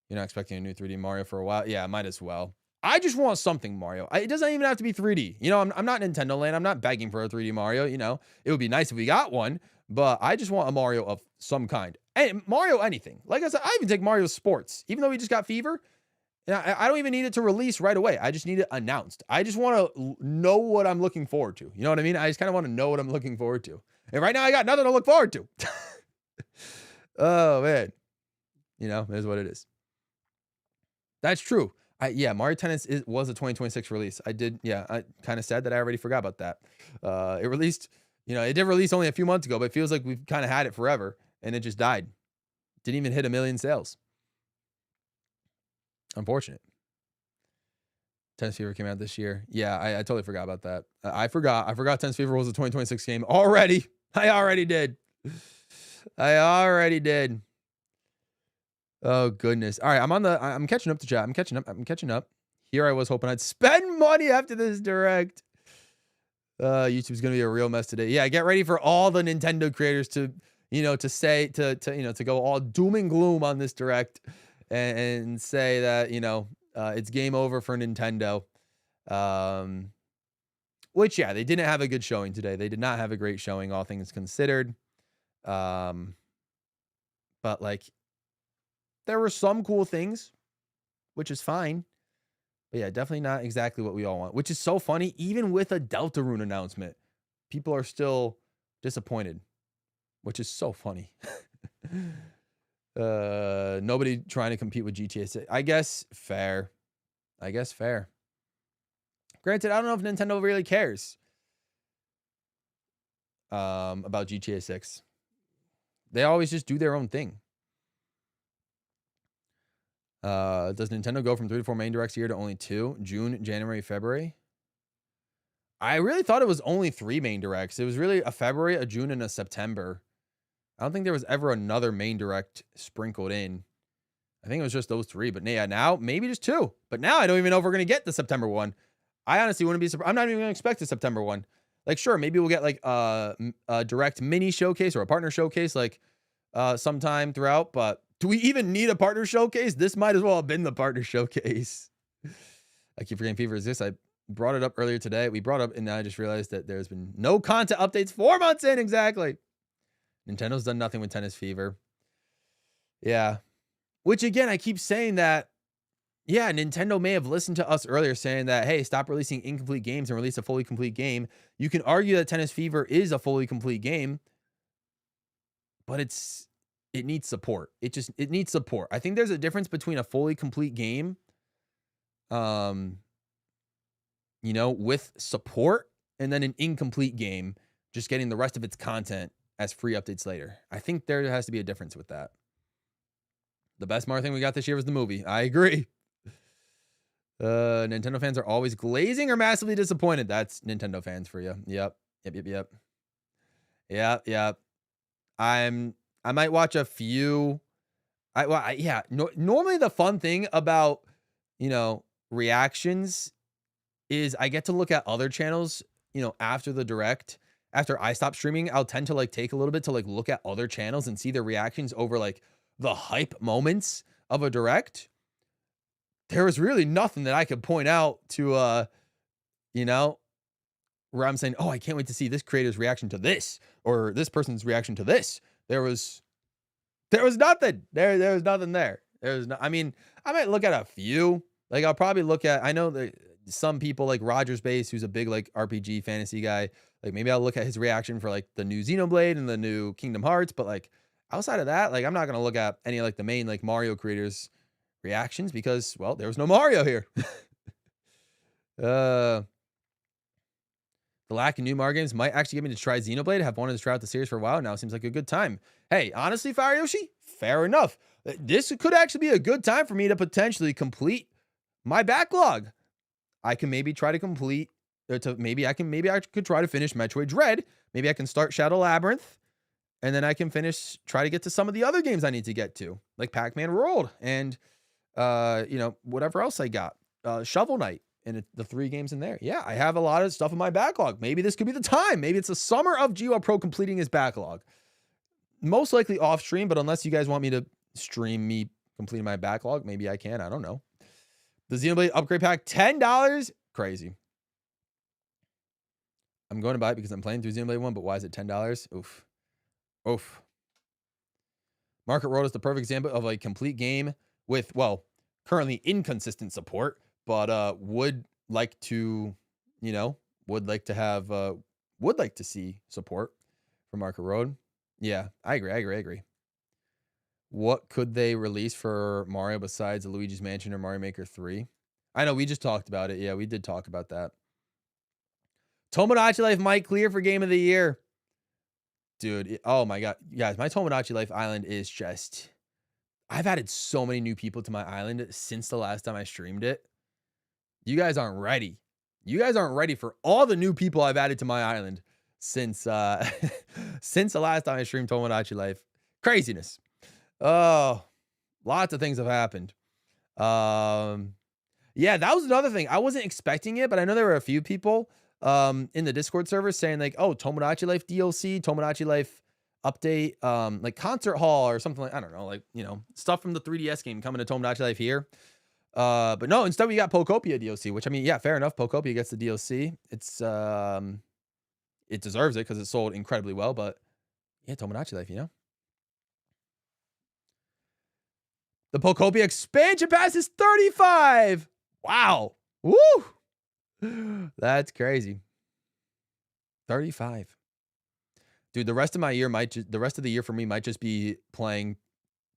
You're not expecting a new 3D Mario for a while. Yeah, might as well. I just want something, Mario. It doesn't even have to be 3D. You know, I'm not Nintendo Land. I'm not begging for a 3D Mario. You know, it would be nice if we got one, but I just want a Mario of some kind. And Mario anything. Like I said, I even take Mario Sports. Even though we just got Fever, I don't even need it to release right away. I just need it announced. I just want to know what I'm looking forward to. You know what I mean? I just kind of want to know what I'm looking forward to. And right now I got nothing to look forward to. Oh, man. You know, it is what it is. That's true. Yeah, Mario Tennis was a 2026 release. I kind of said that I already forgot about that. It released, you know, it did release only a few months ago, but it feels like we've kind of had it forever and it just died. Didn't even hit 1 million sales. Unfortunate. Tennis Fever came out this year. Yeah, I totally forgot about that. I forgot Tennis Fever was a 2026 game already. I already did. Oh goodness. All right, I'm catching up to chat. I'm catching up. Here I was hoping I'd spend money after this direct. YouTube's gonna be a real mess today. Yeah, get ready for all the Nintendo creators to, you know, to go all doom and gloom on this direct and say that, you know, it's game over for Nintendo. Which, yeah, they didn't have a good showing today. They did not have a great showing, all things considered. But like, there were some cool things, which is fine. But yeah, definitely not exactly what we all want, which is so funny. Even with a Deltarune announcement, people are still disappointed, which is so funny. Nobody trying to compete with GTA 6. I guess fair. Granted, I don't know if Nintendo really cares about GTA 6. They always just do their own thing. Does Nintendo go from 3 to 4 main directs a year to only 2? June, January, February? I really thought it was only 3 main directs. It was really a February, a June, and a September. I don't think there was ever another main direct sprinkled in. I think it was just those 3. But yeah, now maybe just 2. But now I don't even know if we're going to get the September one. I honestly wouldn't be surprised. I'm not even going to expect a September one. Like, sure, maybe we'll get like a direct mini showcase or a partner showcase like sometime throughout. But do we even need a partner showcase? This might as well have been the partner showcase. I keep forgetting Fever exists. I brought it up earlier today. We brought up, and now I just realized that there's been no content updates 4 months in. Exactly. Nintendo's done nothing with Tennis Fever. Yeah. Which, again, I keep saying that, yeah, Nintendo may have listened to us earlier saying that, hey, stop releasing incomplete games and release a fully complete game. You can argue that Tennis Fever is a fully complete game, but it needs support. It needs support. I think there's a difference between a fully complete game, you know, with support, and then an incomplete game just getting the rest of its content as free updates later. I think there has to be a difference with that. The best Mario thing we got this year was the movie. I agree. Nintendo fans are always glazing or massively disappointed. That's Nintendo fans for you. Yep. I might watch a few. Normally the fun thing about, you know, reactions is I get to look at other channels, you know, after the direct. After I stop streaming, I'll tend to like take a little bit to like look at other channels and see their reactions over like the hype moments of a direct. There was really nothing that I could point out to, you know, where I'm saying, oh, I can't wait to see this creator's reaction to this or this person's reaction to this. There was nothing. There was nothing there. I mean, I might look at a few. Like I'll probably look at, I know that some people like Rogers Base, who's a big like RPG fantasy guy, like maybe I'll look at his reaction for like the new Xenoblade and the new Kingdom Hearts, but like outside of that, like I'm not going to look at any like the main like Mario creators reactions because, well, there was no Mario here. The lack of new Mario games might actually get me to try Xenoblade. I have wanted to try out the series for a while. Now it seems like a good time. Hey, honestly, Fire Yoshi, fair enough. This could actually be a good time for me to potentially complete my backlog. I can maybe try to complete, maybe I could try to finish Metroid Dread. Maybe I can start Shadow Labyrinth, and then I can try to get to some of the other games I need to get to, like Pac-Man World and, you know, whatever else I got. Shovel Knight. And the 3 games in there. Yeah, I have a lot of stuff in my backlog. Maybe this could be the time. Maybe it's the summer of GWallPro completing his backlog. Most likely off stream, but unless you guys want me to stream me completing my backlog, maybe I can. I don't know. The Xenoblade upgrade pack, $10. Crazy. I'm going to buy it because I'm playing through Xenoblade 1, but why is it $10? Oof. Oof. Market Road is the perfect example of a complete game with, well, currently inconsistent support. But would like to, you know, would like to see support for Market Road. Yeah, I agree. What could they release for Mario besides Luigi's Mansion or Mario Maker 3? I know we just talked about it. Yeah, we did talk about that. Tomodachi Life might clear for Game of the Year. Dude, oh my God. Guys, my Tomodachi Life Island is just... I've added so many new people to my island since the last time I streamed it. You guys aren't ready. You guys aren't ready for all the new people I've added to my island since since the last time I streamed Tomodachi Life. Craziness. Oh, lots of things have happened. Yeah, that was another thing. I wasn't expecting it, but I know there were a few people in the Discord server saying like, oh, Tomodachi Life DLC, Tomodachi Life update, like Concert Hall or something like, I don't know, like, you know, stuff from the 3DS game coming to Tomodachi Life here. But no, instead we got Pokopia DLC, which I mean, yeah, fair enough. Pokopia gets the DLC. It's it deserves it because it sold incredibly well, but yeah, Tomodachi Life, you know. The Pokopia expansion pass is 35. Wow. Woo. That's crazy. 35. Dude, the rest of my year the rest of the year for me might just be playing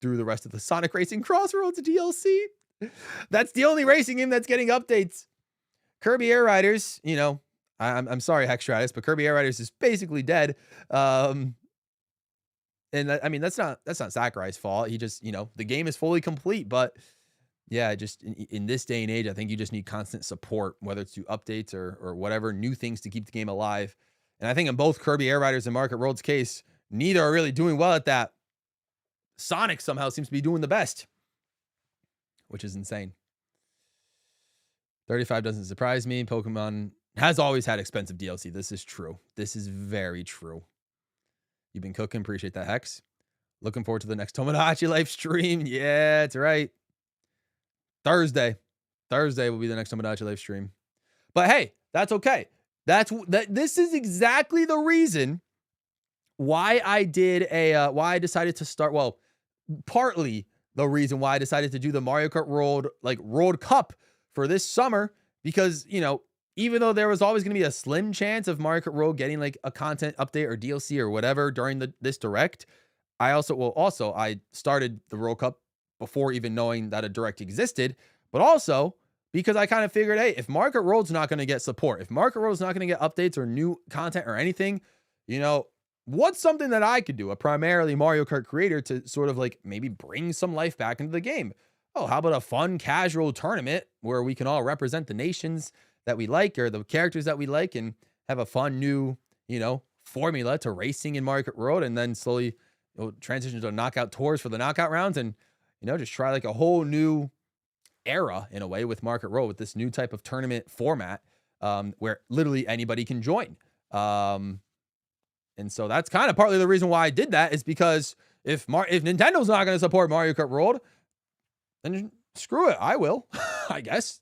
through the rest of the Sonic Racing Crossroads DLC. That's the only racing game that's getting updates. Kirby Air Riders, you know, I'm sorry, Hextratus, but Kirby Air Riders is basically dead. And I mean, that's not Sakurai's fault. He just, you know, the game is fully complete, but yeah, just in this day and age, I think you just need constant support, whether it's through updates or whatever, new things to keep the game alive. And I think in both Kirby Air Riders and Market Road's case, neither are really doing well at that. Sonic somehow seems to be doing the best, which is insane. 35 doesn't surprise me. Pokemon has always had expensive DLC. This is true. This is very true. You've been cooking. Appreciate that, Hex. Looking forward to the next Tomodachi Life stream. Yeah, that's right. Thursday will be the next Tomodachi Life stream. But hey, that's okay. This is exactly the reason why I decided to start. Well, partly the reason why I decided to do the Mario Kart World Cup for this summer, because, you know, even though there was always going to be a slim chance of Mario Kart World getting like a content update or DLC or whatever during this direct, I started the World Cup before even knowing that a direct existed, but also because I kind of figured, hey, if Mario Kart World's not going to get support, if Mario Kart World's not going to get updates or new content or anything, you know, what's something that I could do, a primarily Mario Kart creator, to sort of like maybe bring some life back into the game? Oh, how about a fun casual tournament where we can all represent the nations that we like or the characters that we like and have a fun new, you know, formula to racing in Mario Kart World, and then slowly transition to knockout tours for the knockout rounds, and, you know, just try like a whole new era in a way with Mario Kart World, with this new type of tournament format where literally anybody can join. And so that's kind of partly the reason why I did that, is because if Nintendo's not going to support Mario Kart World, then screw it. I will, I guess.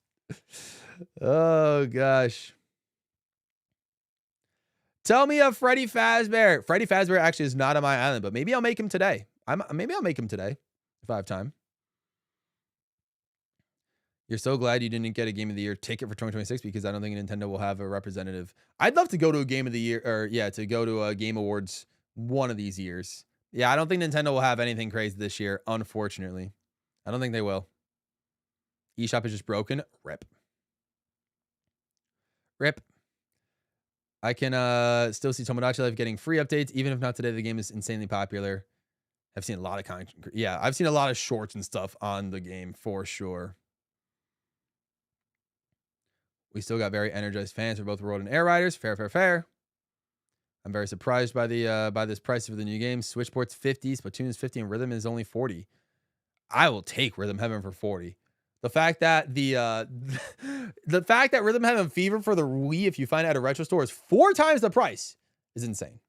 Oh, gosh. Tell me of Freddy Fazbear. Freddy Fazbear actually is not on my island, but maybe I'll make him today. Maybe I'll make him today if I have time. You're so glad you didn't get a Game of the Year ticket for 2026 because I don't think Nintendo will have a representative. I'd love to go to a Game of the Year, or yeah, to go to a Game Awards one of these years. Yeah, I don't think Nintendo will have anything crazy this year, unfortunately. I don't think they will. eShop is just broken. Rip. Rip. I can still see Tomodachi Life getting free updates, even if not today. The game is insanely popular. I've seen a lot of yeah, I've seen a lot of shorts and stuff on the game for sure. We still got very energized fans for both World and Air Riders. Fair, fair, fair. I'm very surprised by the by this price for the new game. Switchport's 50, Splatoon is 50, and Rhythm is only 40. I will take Rhythm Heaven for 40. The fact that the fact that Rhythm Heaven Fever for the Wii, if you find it at a retro store, is 4 times the price is insane.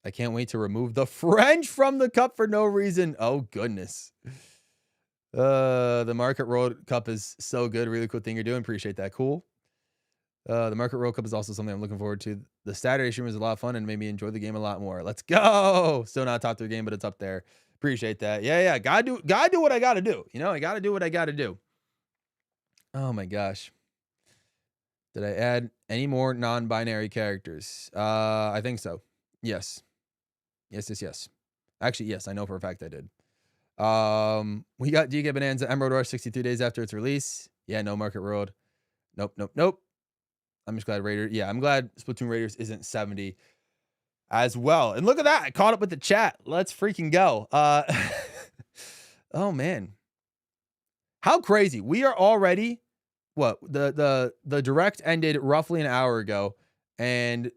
I can't wait to remove the French from the cup for no reason. Oh goodness. The Market World Cup is so good. Really cool thing you're doing. Appreciate that. Cool. The Market World Cup is also something I'm looking forward to. The Saturday stream was a lot of fun and made me enjoy the game a lot more. Let's go. Still not top 3 game, but it's up there. Appreciate that. Yeah. Gotta do what I gotta do. You know, I gotta do what I gotta do. Oh my gosh. Did I add any more non-binary characters? I think so. Yes. Yes. Actually, yes, I know for a fact I did. We got DK Bonanza Emerald Rush 63 days after its release. Yeah, no Market World. Nope. I'm just glad Raiders. Yeah, I'm glad Splatoon Raiders isn't 70 as well. And look at that. I caught up with the chat. Let's freaking go. Oh man. How crazy. We are already what? The direct ended roughly an hour ago. And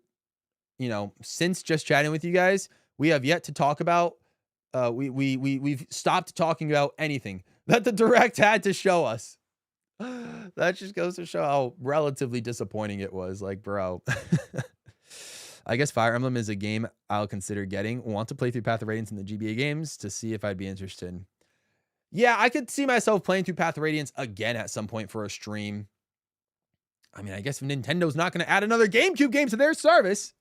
you know, since just chatting with you guys, we have yet to talk about we've stopped talking about anything that the direct had to show us. That just goes to show how relatively disappointing it was. Like, bro. I guess Fire Emblem is a game I'll consider getting. Want to play through Path of Radiance in the GBA games to see if I'd be interested. Yeah, I could see myself playing through Path of Radiance again at some point for a stream. I mean, I guess Nintendo's not going to add another GameCube game to their service.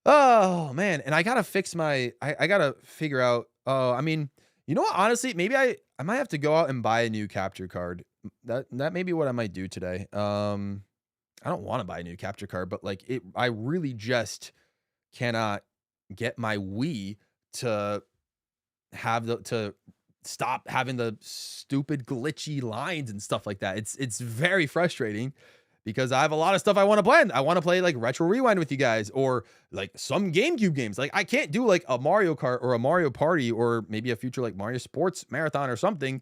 Oh, man. And I got to fix my... I got to figure out... I mean, you know what? Honestly, maybe I might have to go out and buy a new capture card. That may be what I might do today. I don't want to buy a new capture card, but like I really just cannot get my Wii to stop having the stupid glitchy lines and stuff like that. It's very frustrating because I have a lot of stuff I want to play. I want to play like Retro Rewind with you guys or like some GameCube games. Like I can't do like a Mario Kart or a Mario Party or maybe a future like Mario Sports Marathon or something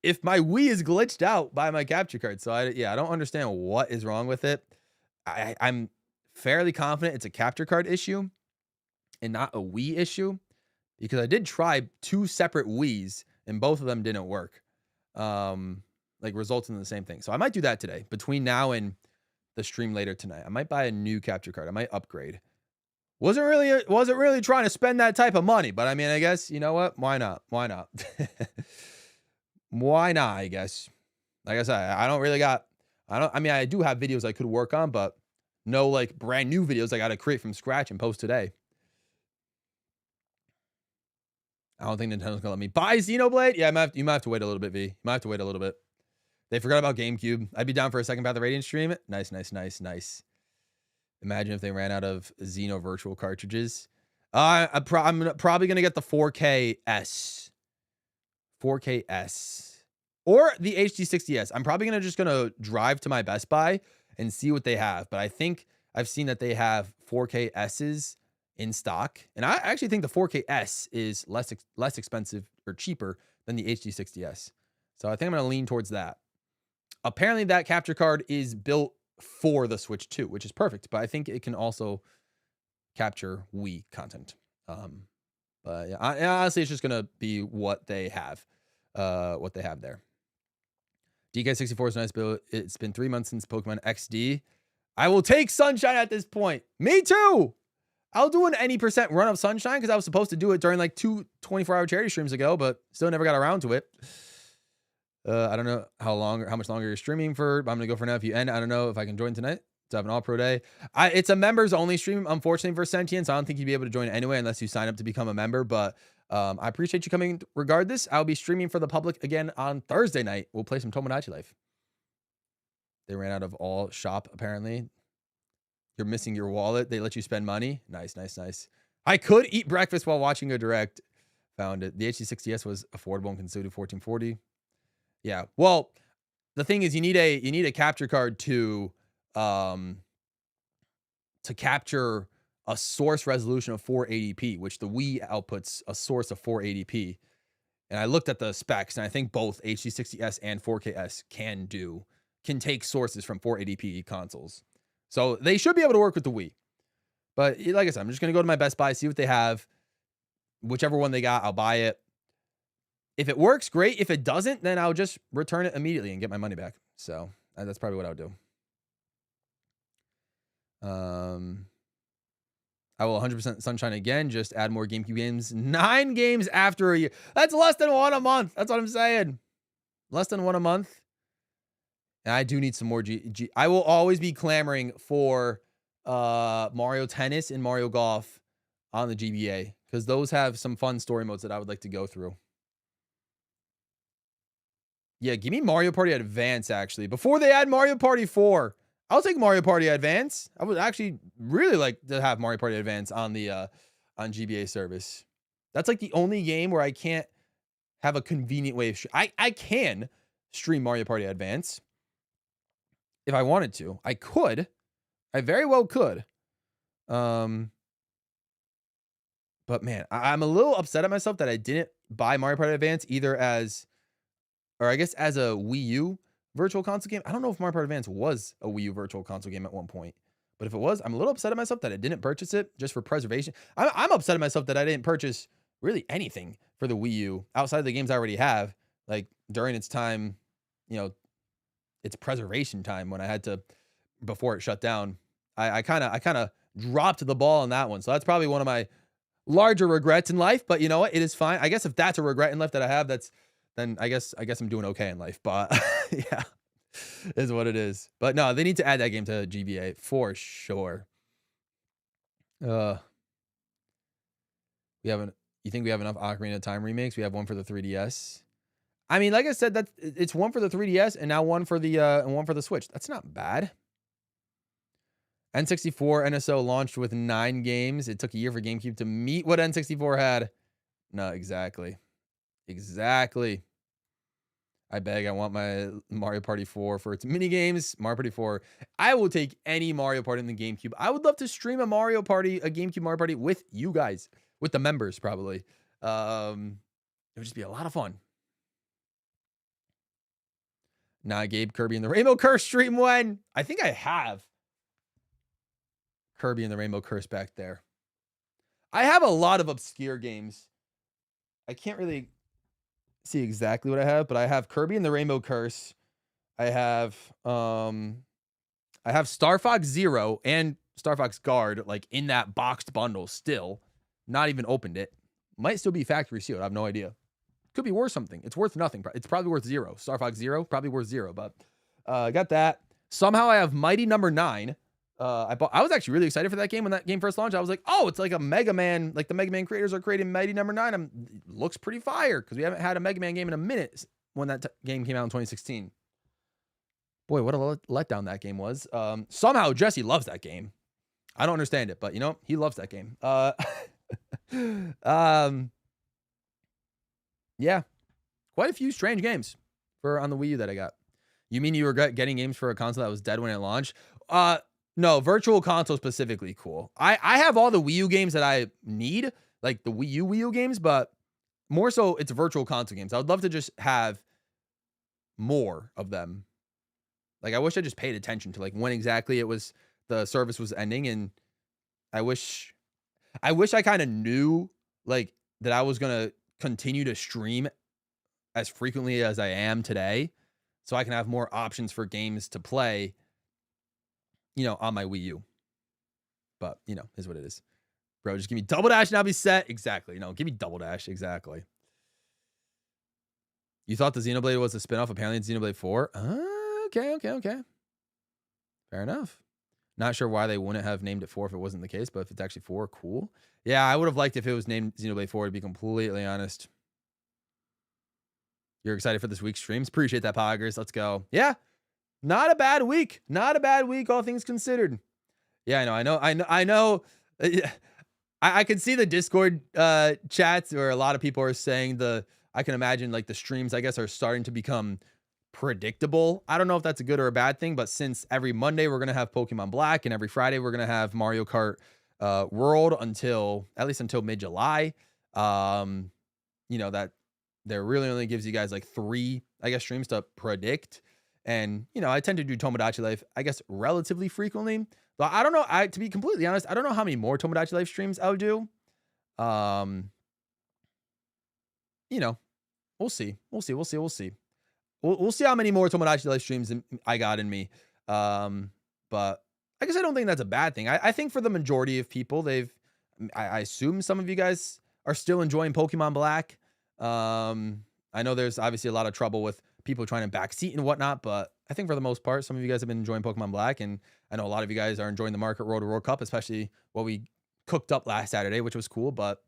if my Wii is glitched out by my capture card. So I don't understand what is wrong with it. I'm fairly confident it's a capture card issue and not a Wii issue because I did try 2 separate Wiis and both of them didn't work. Like resulting in the same thing. So I might do that today between now and the stream later tonight. I might buy a new capture card. I might upgrade. Wasn't really trying to spend that type of money, but I mean, I guess, you know what? Why not? Why not, I guess. Like I said, I mean, I do have videos I could work on, but no like brand new videos I got to create from scratch and post today. I don't think Nintendo's gonna let me buy Xenoblade. Yeah, you might have to wait a little bit, V. You might have to wait a little bit. They forgot about GameCube. I'd be down for a second Path of Radiance stream. Nice. Imagine if they ran out of Xeno virtual cartridges. I'm probably gonna get the 4KS. 4KS. Or the HD60S. I'm probably just gonna drive to my Best Buy and see what they have. But I think I've seen that they have 4KSs in stock. And I actually think the 4KS is less expensive or cheaper than the HD60S. So I think I'm going to lean towards that. Apparently that capture card is built for the Switch 2, which is perfect. But I think it can also capture Wii content. But yeah, honestly, it's just going to be what they have there. DK64 is nice, but it's been 3 months since Pokemon XD. I will take Sunshine at this point. Me too. I'll do an any % run of Sunshine because I was supposed to do it during like 2 24-hour charity streams ago, but still never got around to it. I don't know how much longer you're streaming for, but I'm gonna go for now. If you end, I don't know if I can join tonight to have an all pro day. It's a members only stream, unfortunately, for Sentient, so I don't think you'd be able to join anyway unless you sign up to become a member. But I appreciate you coming regardless. I'll be streaming for the public again on Thursday night. We'll play some Tomodachi Life. They ran out of all shop, apparently. You're missing your wallet. They let you spend money. Nice, nice, nice. I could eat breakfast while watching a direct. Found it. The HD60S was affordable and considered 1440. Yeah. Well, the thing is, you need a capture card to capture a source resolution of 480p, which the Wii outputs a source of 480p. And I looked at the specs, and I think both HD60S and 4KS can take sources from 480p consoles. So they should be able to work with the Wii. But like I said, I'm just going to go to my Best Buy, see what they have. Whichever one they got, I'll buy it. If it works, great. If it doesn't, then I'll just return it immediately and get my money back. So that's probably what I would do. I will 100% Sunshine again. Just add more GameCube games. 9 games after a year. That's less than 1 a month. That's what I'm saying. Less than 1 a month. And I do need some more I will always be clamoring for Mario Tennis and Mario Golf on the GBA, because those have some fun story modes that I would like to go through. Yeah, give me Mario Party Advance, actually. Before they add Mario Party 4, I'll take Mario Party Advance. I would actually really like to have Mario Party Advance on the on GBA service. That's like the only game where I can't have a convenient way of I can stream Mario Party Advance if I wanted to. I could. I very well could. But man, I'm a little upset at myself that I didn't buy Mario Party Advance either as a Wii U virtual console game. I don't know if Mario Party Advance was a Wii U virtual console game at one point, but if it was, I'm a little upset at myself that I didn't purchase it just for preservation. I'm upset at myself that I didn't purchase really anything for the Wii U outside of the games I already have, like during its time, its preservation time when I had to, before it shut down. I kind of dropped the ball on that one. So that's probably one of my larger regrets in life, but you know what? It is fine. I guess if that's a regret in life that I have, then I guess I'm doing okay in life, but yeah, is what it is. But no, they need to add that game to GBA for sure. You think we have enough Ocarina of Time remakes? We have one for the 3DS. I mean, like I said, it's one for the 3DS and now one for the Switch. That's not bad. N64 NSO launched with 9 games. It took a year for GameCube to meet what N64 had. No, exactly. I beg, I want my Mario Party 4 for its mini games. Mario Party 4. I will take any Mario Party in the GameCube. I would love to stream a GameCube Mario Party with you guys, with the members probably. It would just be a lot of fun. Nah, Gabe, Kirby and the Rainbow Curse stream when? I think I have Kirby and the Rainbow Curse back there. I have a lot of obscure games. I can't really see exactly what I have, but I have Kirby and the Rainbow Curse. I have Star Fox Zero and Star Fox Guard like in that boxed bundle still. Not even opened it. Might still be factory sealed. I have no idea. Could be worth something. It's worth nothing. It's probably worth 0. Star Fox Zero, probably worth 0, but I got that. Somehow I have Mighty Number 9. I was actually really excited for that game when that game first launched. I was like, oh, it's like a Mega Man, like the Mega Man creators are creating Mighty Number 9. Looks pretty fire because we haven't had a Mega Man game in a minute when that game came out in 2016. Boy, what a letdown that game was. Somehow Jesse loves that game. I don't understand it, but he loves that game. Yeah, quite a few strange games on the Wii U that I got. You mean you regret getting games for a console that was dead when it launched? No, virtual console specifically cool. I have all the Wii U games that I need, like the Wii U games, but more so it's virtual console games. I would love to just have more of them. Like I wish I just paid attention to like when exactly the service was ending, and I wish I kind of knew like that I was gonna continue to stream as frequently as I am today, so I can have more options for games to play, on my Wii U. But, is what it is. Bro, just give me Double Dash and I'll be set. Exactly. Give me Double Dash. Exactly. You thought the Xenoblade was a spinoff? Apparently it's Xenoblade 4. Okay. Fair enough. Not sure why they wouldn't have named it 4 if it wasn't the case, but if it's actually 4, cool. Yeah, I would have liked if it was named Xenoblade 4, to be completely honest. You're excited for this week's streams? Appreciate that, Poggers. Let's go. Yeah, not a bad week. Not a bad week, all things considered. Yeah, I know. I can see the Discord chats where a lot of people are saying I can imagine like the streams, I guess, are starting to become predictable. I don't know if that's a good or a bad thing, but since every Monday we're going to have Pokemon Black and every Friday we're going to have Mario Kart World until mid-July, that there really only gives you guys like 3, I guess, streams to predict. And, I tend to do Tomodachi Life, I guess, relatively frequently. But I don't know. To be completely honest, I don't know how many more Tomodachi Life streams I'll do. We'll see. We'll see. We'll see how many more Tomodachi Life streams I got in me. But I guess I don't think that's a bad thing. I think for the majority of people, I assume some of you guys are still enjoying Pokemon Black. I know there's obviously a lot of trouble with people trying to backseat and whatnot, but I think for the most part, some of you guys have been enjoying Pokemon Black, and I know a lot of you guys are enjoying the Market Road to World Cup, especially what we cooked up last Saturday, which was cool. But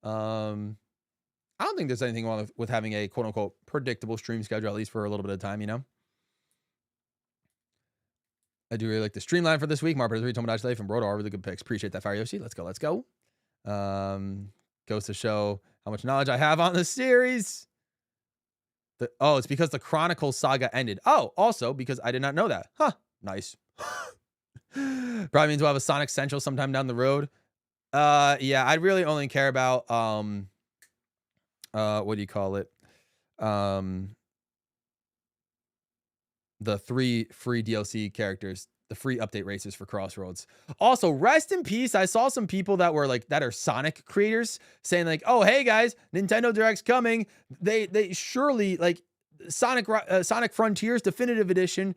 I don't think there's anything wrong with having a quote unquote predictable stream schedule, at least for a little bit of time, I do really like the streamline for this week. Mario 3, Tomodachi Life, and Brodo are really good picks. Appreciate that, Fire Yoshi. Let's go. Goes to show how much knowledge I have on the series. It's because the Chronicles saga ended. Oh, also because I did not know that. Huh. Nice. Probably means we'll have a Sonic Central sometime down the road. Yeah, I really only care about what do you call it? The 3 free DLC characters, the free update races for Crossroads. Also, rest in peace. I saw some people that are Sonic creators saying like, "Oh, hey guys, Nintendo Direct's coming. They surely like Sonic Frontiers Definitive Edition.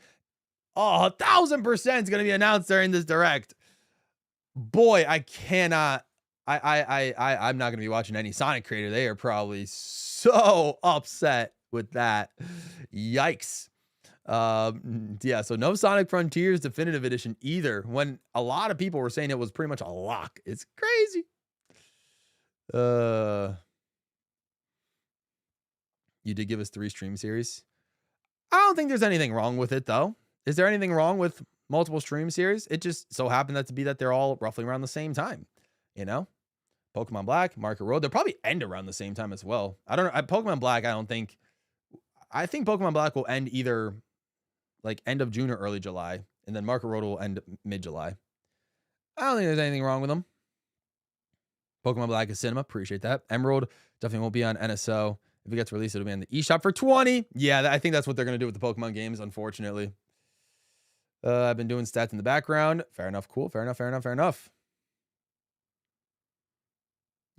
1,000% is going to be announced during this Direct." Boy, I cannot. I'm not going to be watching any Sonic creator. They are probably so upset with that. Yikes. Yeah, so no Sonic Frontiers Definitive Edition either, when a lot of people were saying it was pretty much a lock. It's crazy. You did give us 3 stream series. I don't think there's anything wrong with it, though. Is there anything wrong with multiple stream series? It just so happened that they're all roughly around the same time, Pokemon Black, Market Road, they'll probably end around the same time as well. I don't know. Pokemon Black, I think Pokemon Black will end either like end of June or early July, and then Market Road will end mid-July. I don't think there's anything wrong with them. Pokemon Black is cinema. Appreciate that. Emerald definitely won't be on NSO. If it gets released, it'll be on the eShop for $20. Yeah, I think that's what they're going to do with the Pokemon games, unfortunately. I've been doing stats in the background. Fair enough. Cool. Fair enough.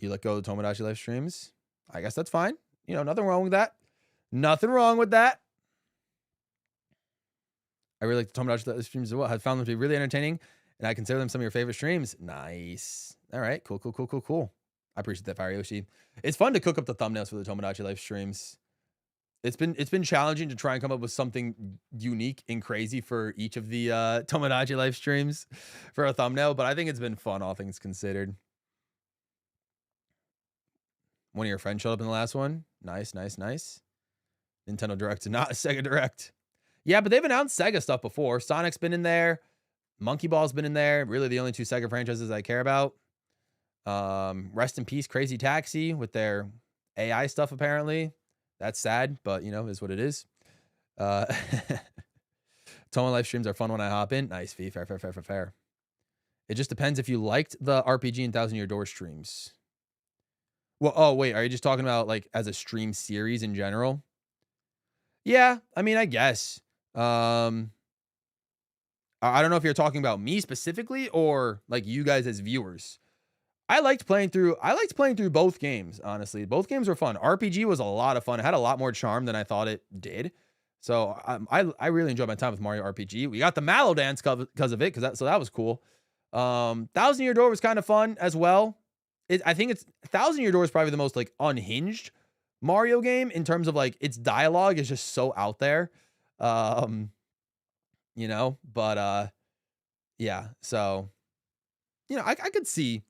You let go of the Tomodachi Life streams. I guess that's fine. Nothing wrong with that. I really like the Tomodachi Life streams as well. I found them to be really entertaining, and I consider them some of your favorite streams. Nice. All right. Cool. I appreciate that, Fire Yoshi. It's fun to cook up the thumbnails for the Tomodachi Life streams. It's been challenging to try and come up with something unique and crazy for each of the Tomodachi Life streams for a thumbnail, but I think it's been fun, all things considered. One of your friends showed up in the last one. Nice. Nintendo Direct, not a Sega Direct. Yeah, but they've announced Sega stuff before. Sonic's been in there. Monkey Ball's been in there. Really the only 2 Sega franchises I care about. Rest in peace, Crazy Taxi with their AI stuff, apparently. That's sad, but, is what it is. Tomo Life streams are fun when I hop in. Nice, V. Fair. It just depends if you liked the RPG and 1,000 Year Door streams. Well, wait, are you just talking about, like, as a stream series in general? Yeah, I guess. I don't know if you're talking about me specifically or, like, you guys as viewers. I liked playing through both games, honestly. Both games were fun. RPG was a lot of fun. It had a lot more charm than I thought it did. So I really enjoyed my time with Mario RPG. We got the Mallow Dance because of it, so that was cool. 1,000 Year Door was kind of fun as well. I think it's 1,000 Year Door is probably the most like unhinged Mario game in terms of like its dialogue is just so out there. You know, but yeah, so you know, I could see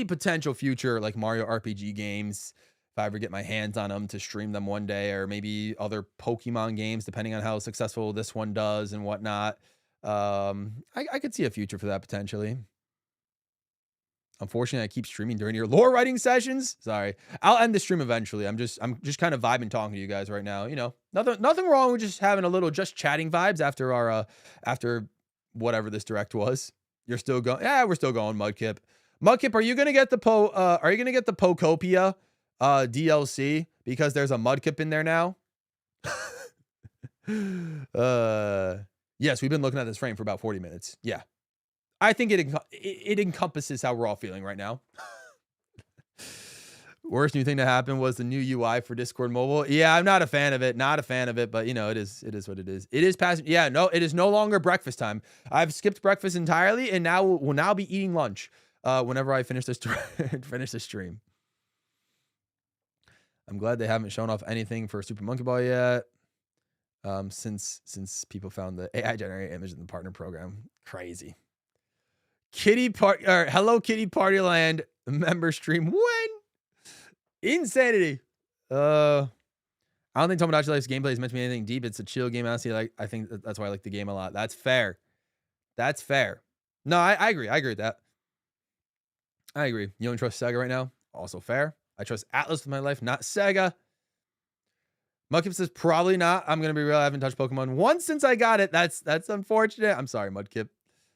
potential future like Mario RPG games if I ever get my hands on them to stream them one day, or maybe other Pokemon games, depending on how successful this one does and whatnot. I could see a future for that potentially. Unfortunately, I keep streaming during your lore writing sessions. Sorry. I'll end the stream eventually. I'm just kind of vibing talking to you guys right now. You know, nothing wrong with just having a little just chatting vibes after our after whatever this direct was. You're still going. Yeah, we're still going, Mudkip. Mudkip, are you going to get the Pokopia DLC because there's a Mudkip in there now? Yes, we've been looking at this frame for about 40 minutes. Yeah. I think it encompasses how we're all feeling right now. Worst new thing to happen was the new UI for Discord Mobile. Yeah, I'm not a fan of it. Not a fan of it, but you know, it is what it is. It is past. Yeah, no, it is no longer breakfast time. I've skipped breakfast entirely, and now we'll now be eating lunch. Whenever I finish this stream. I'm glad they haven't shown off anything for Super Monkey Ball yet. Since people found the AI generated image in the partner program. Crazy. Hello Kitty Party Land member stream. When? Insanity. I don't think Tomodachi Life's gameplay is meant to be anything deep. It's a chill game. Honestly, I think that's why I like the game a lot. That's fair. That's fair. No, I agree. I agree with that. I agree. You don't trust Sega right now? Also fair. I trust Atlas with my life, not Sega. Mudkip says probably not. I'm gonna be real. I haven't touched Pokemon once since I got it. That's unfortunate. I'm sorry, Mudkip.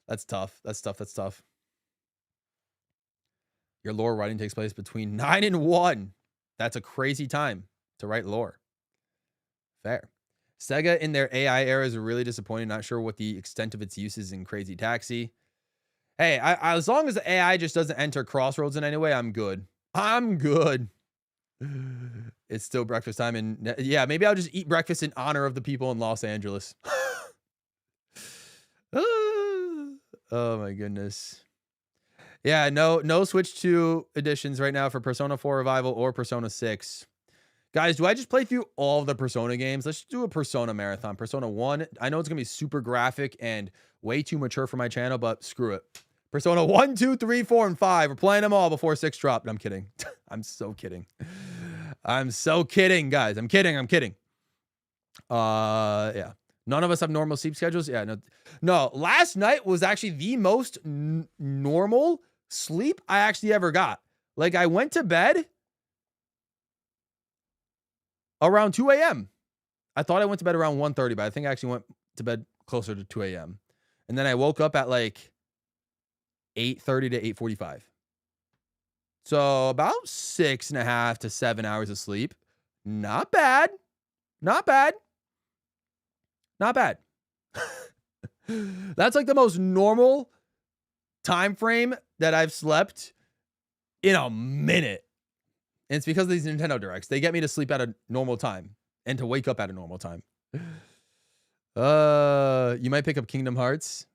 That's tough. That's tough. Your lore writing takes place between 9 and 1. That's a crazy time to write lore. Fair. Sega in their AI era is really disappointing. Not sure what the extent of its use is in Crazy Taxi. Hey, as long as the AI just doesn't enter Crossroads in any way, I'm good. I'm good. It's still breakfast time, and yeah, maybe I'll just eat breakfast in honor of the people in Los Angeles. Oh my goodness. Yeah, no Switch 2 editions right now for Persona 4 Revival or Persona 6. Guys, do I just play through all of the Persona games? Let's just do a Persona marathon. Persona 1, I know it's going to be super graphic and way too mature for my channel, but screw it. Persona 1, 2, 3, 4, and 5. We're playing them all before 6 dropped. I'm kidding. I'm so kidding. I'm so kidding, guys. I'm kidding. Yeah. None of us have normal sleep schedules. Yeah, no. Last night was actually the most normal sleep I actually ever got. Like, I went to bed around 2 a.m. I thought I went to bed around 1:30, but I think I actually went to bed closer to 2 a.m. And then I woke up at like 8:30 to 8:45. So about 6.5 to 7 hours of sleep. Not bad. That's like the most normal time frame that I've slept in a minute. And it's because of these Nintendo Directs. They get me to sleep at a normal time and to wake up at a normal time. You might pick up Kingdom Hearts.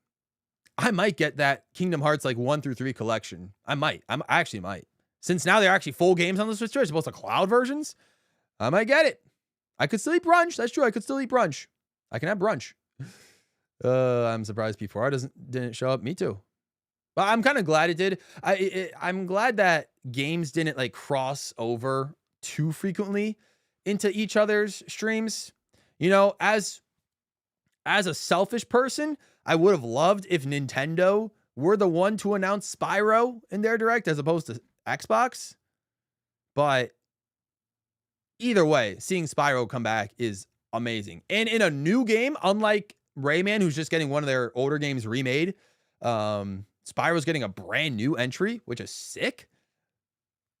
I might get that Kingdom Hearts like 1 through 3 collection. I actually might. Since now they're actually full games on the Switch 2 as opposed to cloud versions, I might get it. I could still eat brunch. That's true. I could still eat brunch. I can have brunch. I'm surprised P4R didn't show up. Me too. But I'm kind of glad it did. I'm glad that games didn't like cross over too frequently into each other's streams. You know, as a selfish person, I would have loved if Nintendo were the one to announce Spyro in their direct as opposed to Xbox. But either way, seeing Spyro come back is amazing. And in a new game, unlike Rayman, who's just getting one of their older games remade, Spyro's getting a brand new entry, which is sick.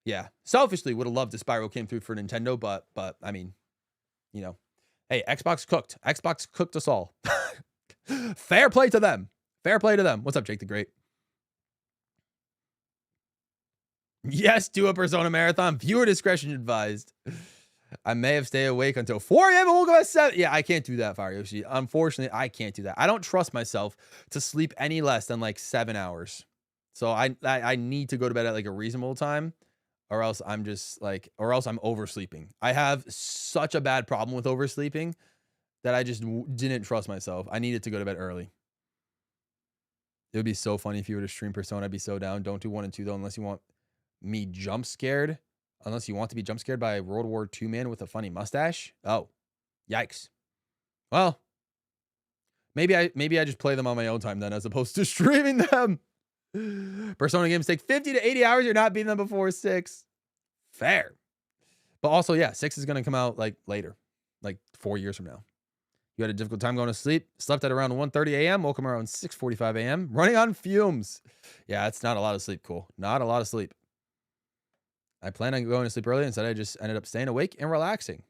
Yeah, selfishly would have loved if Spyro came through for Nintendo, but I mean, you know, hey, Xbox cooked us all. Fair play to them. What's up, Jake the Great? Yes, do a Persona marathon. Viewer discretion advised. I may have stayed awake until 4 a.m. We'll go at 7. Yeah, I can't do that, Fire Yoshi. Unfortunately, I can't do that. I don't trust myself to sleep any less than like 7 hours. So I need to go to bed at like a reasonable time. or else I'm just like, or else I'm oversleeping. I have such a bad problem with oversleeping that I just didn't trust myself. I needed to go to bed early. It would be so funny if you were to stream Persona. I'd be so down. Don't do 1 and 2 though, unless you want me jump scared. Unless you want to be jump scared by a World War II man with a funny mustache. Oh, yikes. Well, maybe I just play them on my own time then, as opposed to streaming them. Persona games take 50 to 80 hours. You're not beating them before 6. Fair. But also, yeah, 6 is going to come out like later, like 4 years from now. You had a difficult time going to sleep. Slept at around 1:30 a.m. Woke up around 6:45 a.m. Running on fumes. Yeah, it's not a lot of sleep. Cool. Not a lot of sleep. I planned on going to sleep early. Instead, I just ended up staying awake and relaxing.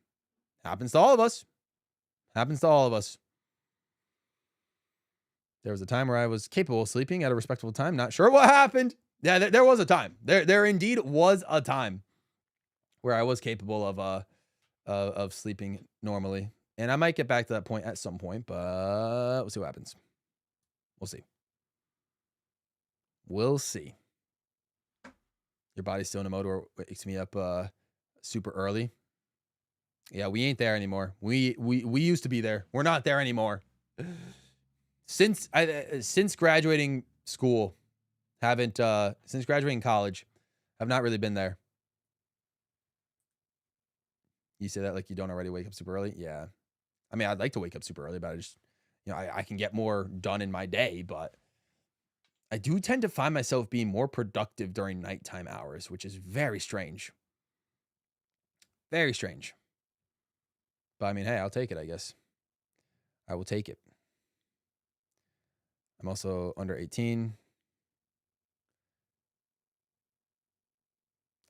Happens to all of us. Happens to all of us. There was a time where I was capable of sleeping at a respectable time. Not sure what happened. Yeah, there was a time. There indeed was a time where I was capable of sleeping normally. And I might get back to that point at some point, but we'll see what happens. We'll see. We'll see. Your body's still in a mode where it wakes me up super early. Yeah, we ain't there anymore. We used to be there. We're not there anymore. Since graduating school, since graduating college, I've not really been there. You say that like you don't already wake up super early? Yeah. I mean, I'd like to wake up super early, but I just, I can get more done in my day, but I do tend to find myself being more productive during nighttime hours, which is very strange. Very strange. But I mean, hey, I'll take it, I guess. I will take it. I'm also under 18.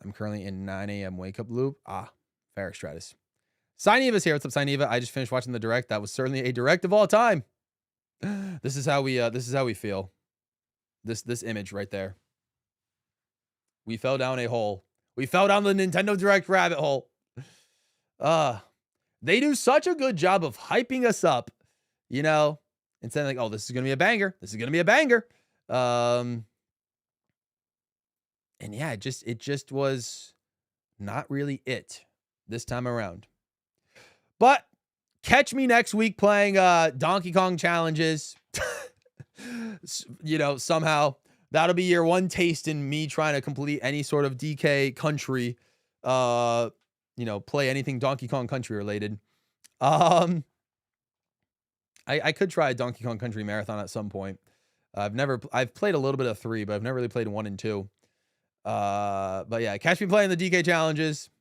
I'm currently in 9 a.m. wake up loop. Ah, fair, Stratus. Cyneva's here. What's up, Cyneva? I just finished watching the direct. That was certainly a direct of all time. This is how we feel. This image right there. We fell down a hole. We fell down the Nintendo Direct rabbit hole. They do such a good job of hyping us up, and saying like, oh, this is gonna be a banger. This is gonna be a banger. And yeah, it just was not really it this time around. But catch me next week playing Donkey Kong challenges. Somehow that'll be your one taste in me trying to complete any sort of DK country, play anything Donkey Kong country related. I could try a Donkey Kong Country marathon at some point. I've played a little bit of 3, but I've never really played 1 and 2. But yeah, catch me playing the DK challenges.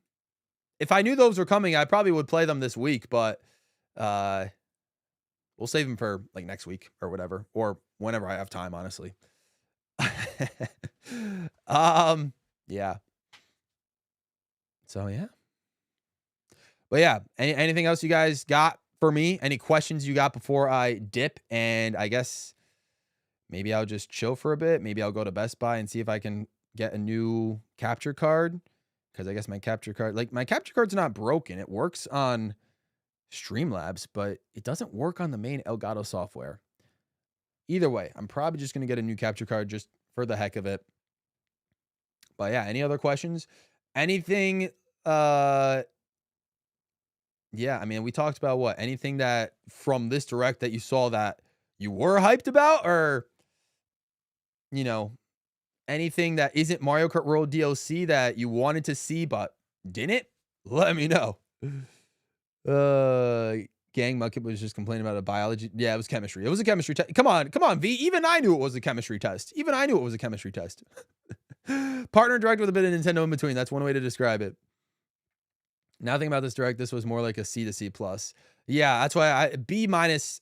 If I knew those were coming, I probably would play them this week, but we'll save them for like next week or whatever, or whenever I have time, honestly. Yeah. So yeah. But yeah, anything else you guys got for me? Any questions you got before I dip? And I guess maybe I'll just chill for a bit. Maybe I'll go to Best Buy and see if I can get a new capture card. Because I guess my capture card's not broken. It works on Streamlabs, but it doesn't work on the main Elgato software. Either way, I'm probably just going to get a new capture card just for the heck of it. But yeah, any other questions? Anything? Yeah, I mean, we talked about what? Anything that from this direct that you saw that you were hyped about, or anything that isn't Mario Kart World DLC that you wanted to see but didn't? Let me know. Gang Mucket was just complaining about a biology. Yeah, it was chemistry. It was a chemistry test. Come on, V. Even I knew it was a chemistry test. Partner direct with a bit of Nintendo in between. That's one way to describe it. Nothing about this direct. This was more like a C to C plus. Yeah, that's why B minus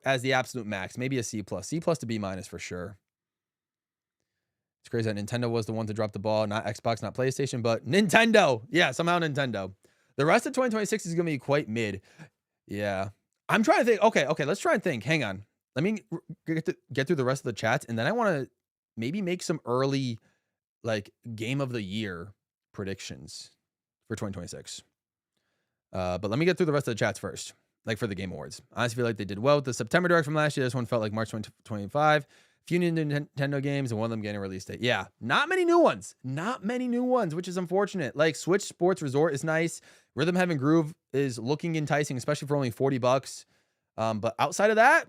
as the absolute max. Maybe a C plus. C plus to B minus for sure. It's crazy that Nintendo was the one to drop the ball, not Xbox, not PlayStation, but Nintendo. Yeah, somehow Nintendo. The rest of 2026 is going to be quite mid. Yeah. I'm trying to think. Okay, let's try and think. Hang on. Let me get through the rest of the chats, and then I want to maybe make some early, game of the year predictions for 2026. But let me get through the rest of the chats first, for the Game Awards. I honestly feel like they did well with the September direct from last year. This one felt like March 2025. Few new Nintendo games and one of them getting a release date. Yeah, not many new ones. Not many new ones, which is unfortunate. Like Switch Sports Resort is nice. Rhythm Heaven Groove is looking enticing, especially for only $40. But outside of that,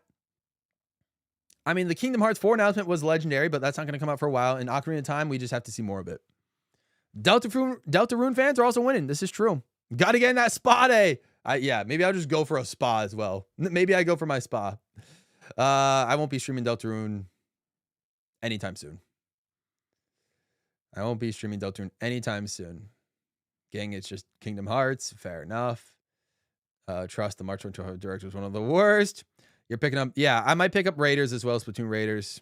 I mean, the Kingdom Hearts 4 announcement was legendary, but that's not going to come out for a while. And Ocarina of Time, we just have to see more of it. Deltarune fans are also winning. This is true. Got to get in that spa day. Yeah, maybe I'll just go for a spa as well. Maybe I go for my spa. I won't be streaming Deltarune anytime soon. I won't be streaming Deltarune anytime soon. Gang, it's just Kingdom Hearts. Fair enough. Trust the March 2012 Direct was one of the worst. You're picking up, yeah, I might pick up Raiders as well, Splatoon Raiders.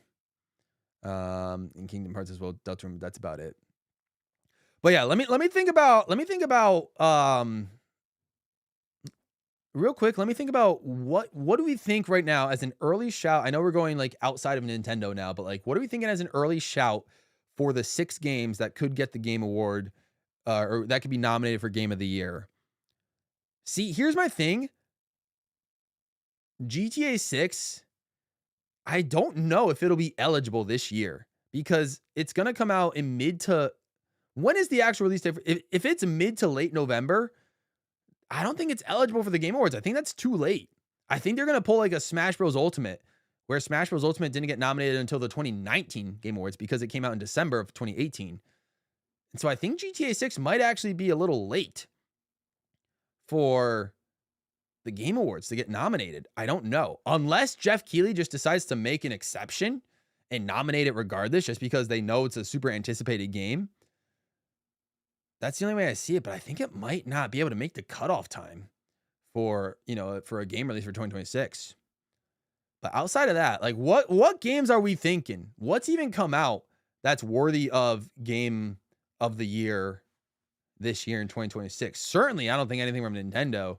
And Kingdom Hearts as well, Deltarune, that's about it. But yeah, let me think about real quick, let me think about what do we think right now as an early shout? I know we're going like outside of Nintendo now, but like what are we thinking as an early shout for the 6 games that could get the Game Award or that could be nominated for Game of the Year? See, here's my thing. GTA 6, I don't know if it'll be eligible this year because it's going to come out in when is the actual release date? If it's mid to late November, I don't think it's eligible for the Game Awards. I think that's too late. I think they're going to pull like a Smash Bros. Ultimate, where Smash Bros. Ultimate didn't get nominated until the 2019 Game Awards because it came out in December of 2018. And so I think GTA 6 might actually be a little late for the Game Awards to get nominated. I don't know. Unless Jeff Keighley just decides to make an exception and nominate it regardless just because they know it's a super anticipated game. That's the only way I see it, but I think it might not be able to make the cutoff time for, for a game release for 2026. But outside of that, like what games are we thinking? What's even come out that's worthy of Game of the Year this year in 2026? Certainly, I don't think anything from Nintendo.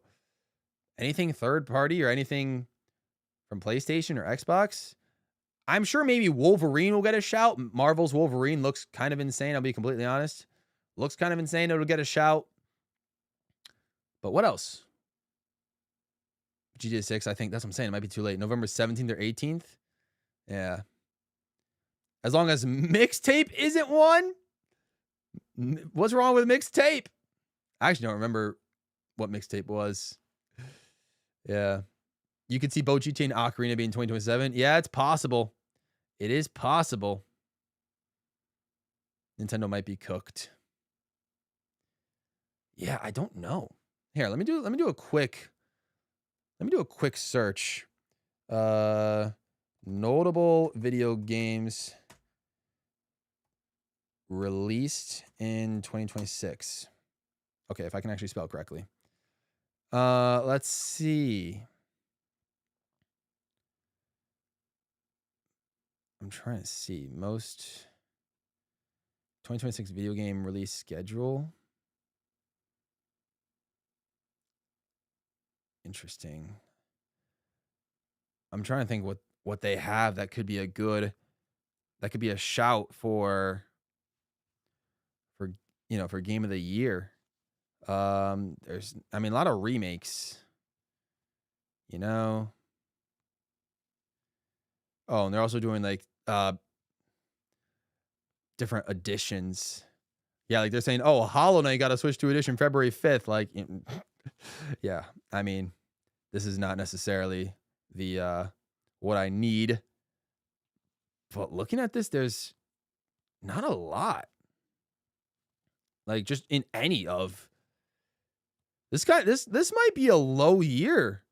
Anything third party or anything from PlayStation or Xbox? I'm sure maybe Wolverine will get a shout. Marvel's Wolverine looks kind of insane, I'll be completely honest. Looks kind of insane. It'll get a shout. But what else? GTA 6, I think that's what I'm saying. It might be too late. November 17th or 18th. Yeah. As long as mixtape isn't one. What's wrong with mixtape? I actually don't remember what mixtape was. Yeah. You could see both GTA and Ocarina being 2027. Yeah, it's possible. It is possible. Nintendo might be cooked. Yeah, I don't know. Here, let me do a quick search. Notable video games released in 2026. Okay, if I can actually spell correctly. Let's see. I'm trying to see most 2026 video game release schedule. Interesting. I'm trying to think what they have that could be a shout for Game of the Year. There's a lot of remakes. Oh, and they're also doing like different editions. Yeah, like they're saying, oh, Hollow Knight got a Switch 2 edition February 5th. Like, yeah, this is not necessarily the what I need. But looking at this, there's not a lot. Like just in any of this might be a low year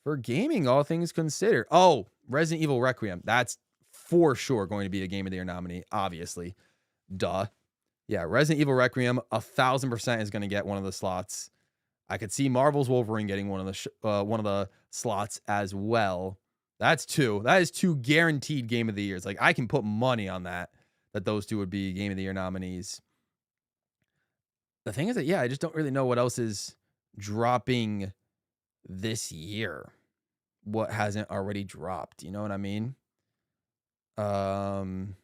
for gaming, all things considered. Oh, Resident Evil Requiem. That's for sure going to be a Game of the Year nominee, obviously. Duh. Yeah, Resident Evil Requiem, 1,000% is going to get one of the slots. I could see Marvel's Wolverine getting one of the slots as well. That's 2. That is 2 guaranteed Game of the Years. Like I can put money on that those 2 would be Game of the Year nominees. The thing is that, yeah, I just don't really know what else is dropping this year. What hasn't already dropped. You know what I mean? I'm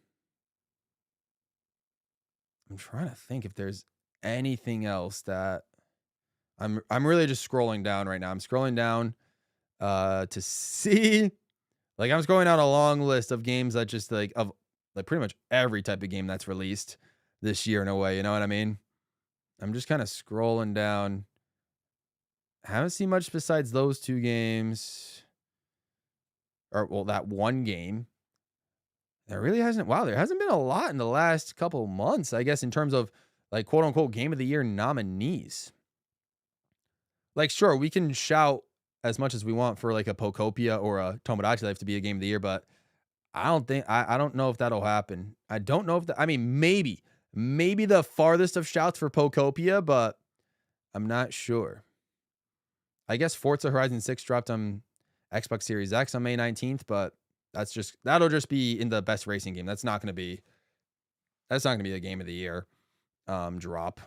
trying to think if there's anything else that I'm really just scrolling down right now. I'm scrolling down to see Like, I'm just going down a long list of games that just like pretty much every type of game that's released this year in a way. You know what I mean? I'm just kind of scrolling down. Haven't seen much besides those 2 games. Or, well, that one game. There really hasn't. Wow, there hasn't been a lot in the last couple months, I guess, in terms of like quote unquote game of the year nominees. Like, sure, we can shout as much as we want for like a Pokopia or a Tomodachi Life to be a game of the year, but I don't know if that'll happen. I don't know if I mean, maybe the farthest of shouts for Pokopia, but I'm not sure. I guess Forza Horizon 6 dropped on Xbox Series X on May 19th, but that'll just be in the best racing game. That's not going to be a game of the year drop.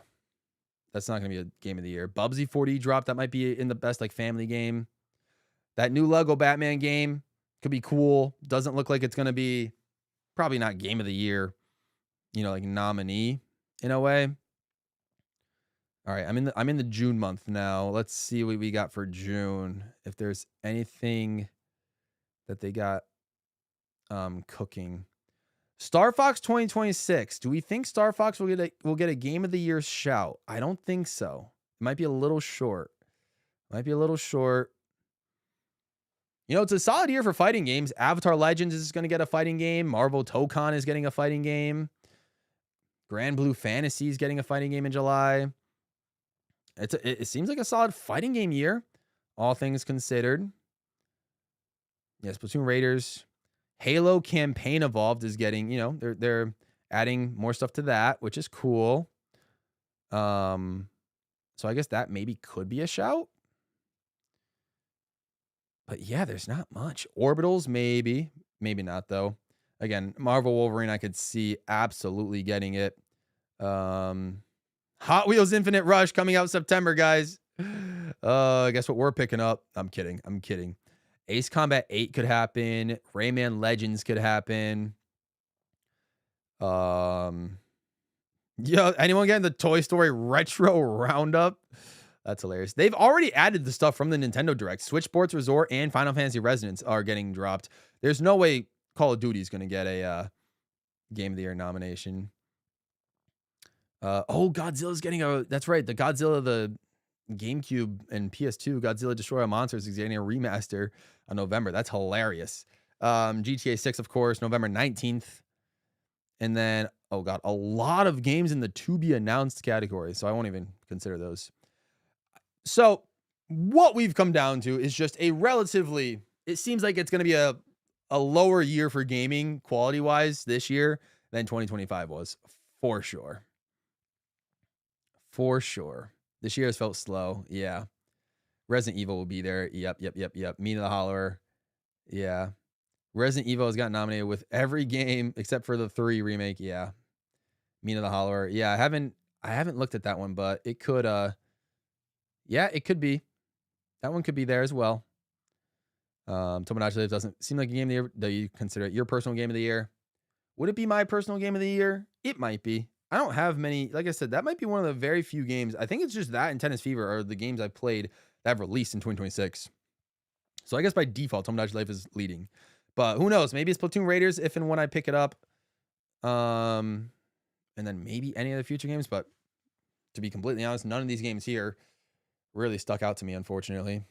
That's not going to be a game of the year. Bubsy 4D drop. That might be in the best like family game. That new Lego Batman game could be cool. Doesn't look like it's going to be probably not game of the year, like nominee in a way. All right, I'm in the June month now. Let's see what we got for June. If there's anything that they got cooking. Star Fox 2026. Do we think Star Fox will get a game of the year shout? I don't think so. It might be a little short. It's a solid year for fighting games. Avatar Legends is going to get a fighting game. Marvel Tokon is getting a fighting game. Grand Blue Fantasy is getting a fighting game in July. It seems like a solid fighting game year, all things considered. Yes, Splatoon Raiders. Halo Campaign Evolved is getting, they're adding more stuff to that, which is cool. So I guess that maybe could be a shout. But yeah, there's not much. Orbitals, maybe not though. Again, Marvel Wolverine, I could see absolutely getting it. Hot Wheels Infinite Rush coming out September, guys. Guess what we're picking up? I'm kidding. Ace Combat 8 could happen. Rayman Legends could happen. Anyone getting the Toy Story Retro Roundup? That's hilarious. They've already added the stuff from the Nintendo Direct. Switch Sports Resort and Final Fantasy Resonance are getting dropped. There's no way Call of Duty is going to get a Game of the Year nomination. Godzilla's getting that's right. The Godzilla, the GameCube and PS2, Godzilla Destroy All Monsters is getting a remaster on November. That's hilarious. GTA 6, of course, November 19th. And then, a lot of games in the to be announced category. So I won't even consider those. So what we've come down to is just it seems like it's going to be a lower year for gaming quality wise this year than 2025 was, for sure. This year has felt slow. Yeah. Resident Evil will be there. Yep. Mina the Hollower. Yeah. Resident Evil has got nominated with every game except for the 3 remake. Yeah. Mina the Hollower. Yeah, I haven't looked at that one, but it could it could be. That one could be there as well. Tomodachi Life doesn't seem like a game of the year. Do you consider it your personal game of the year? Would it be my personal game of the year? It might be. I don't have many. Like I said, that might be one of the very few games. I think it's just that and Tennis Fever are the games I've played that have released in 2026. So I guess by default, Tomodachi Life is leading. But who knows? Maybe it's Splatoon Raiders if and when I pick it up. And then maybe any of the future games. But to be completely honest, none of these games here really stuck out to me, unfortunately.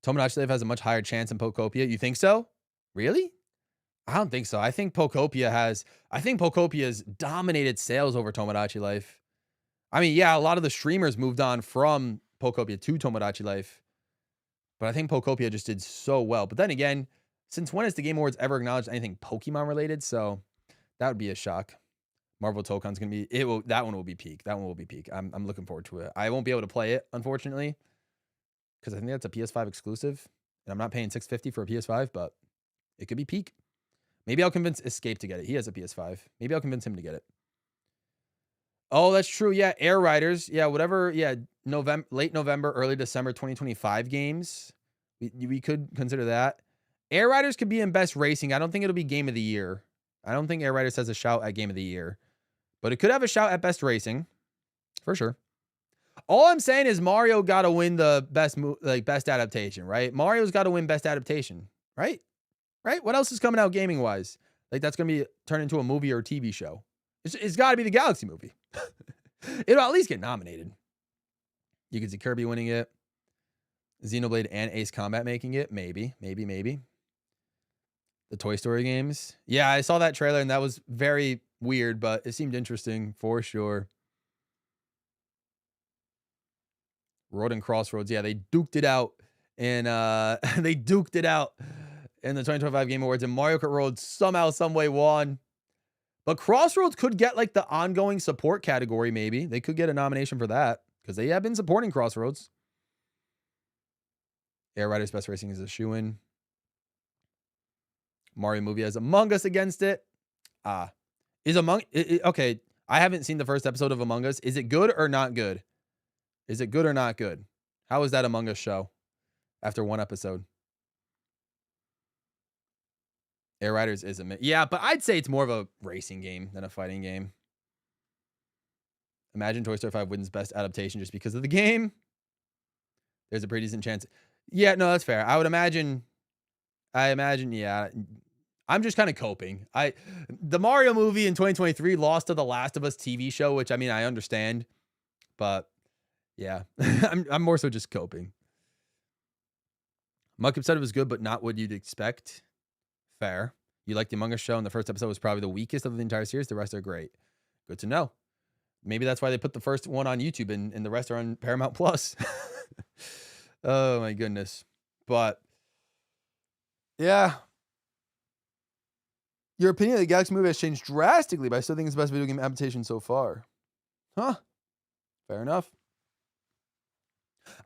Tomodachi Life has a much higher chance than Pokopia. You think so? Really? I don't think so. I think Pokopia's dominated sales over Tomodachi Life. I mean, yeah, a lot of the streamers moved on from Pokopia to Tomodachi Life. But I think Pokopia just did so well. But then again, since when has the Game Awards ever acknowledged anything Pokemon related? So that would be a shock. Marvel Tokon's going to be, that one will be peak. I'm looking forward to it. I won't be able to play it, unfortunately, because I think that's a PS5 exclusive. And I'm not paying $650 for a PS5, but it could be peak. Maybe I'll convince Escape to get it. He has a PS5. Maybe I'll convince him to get it. Oh, that's true. Yeah, Air Riders. Yeah, whatever. Yeah, late November, early December 2025 games. We could consider that. Air Riders could be in Best Racing. I don't think it'll be Game of the Year. I don't think Air Riders has a shout at Game of the Year. But it could have a shout at Best Racing. For sure. All I'm saying is Mario got to win the best adaptation, right? Mario's got to win best adaptation, right? Right? What else is coming out gaming wise? Like that's going to be turned into a movie or a TV show. It's got to be the Galaxy movie. It'll at least get nominated. You could see Kirby winning it. Xenoblade and Ace Combat making it. Maybe. The Toy Story games. Yeah, I saw that trailer and that was very weird, but it seemed interesting for sure. Road and Crossroads. Yeah, they duked it out. And they duked it out in the 2025 Game Awards. And Mario Kart Road somehow, some way won. But Crossroads could get like the ongoing support category, maybe. They could get a nomination for that. Because they have been supporting Crossroads. Air Riders Best Racing is a shoo-in. Mario movie has Among Us against it. Okay, I haven't seen the first episode of Among Us. Is it good or not good? Is it good or not good? How is that Among Us show after one episode? Air Riders is yeah, but I'd say it's more of a racing game than a fighting game. Imagine Toy Story 5 wins best adaptation just because of the game. There's a pretty decent chance. Yeah, no, that's fair. I imagine, yeah. I'm just kind of coping. The Mario movie in 2023 lost to the Last of Us TV show, which I mean, I understand, but yeah, I'm more so just coping. Muckup said it was good, but not what you'd expect. Fair. You like the Among Us show, and the first episode was probably the weakest of the entire series. The rest are great. Good to know. Maybe that's why they put the first one on YouTube and the rest are on Paramount Plus. Oh my goodness. But yeah. Your opinion of the Galaxy movie has changed drastically, but I still think it's the best video game adaptation so far. Huh. Fair enough.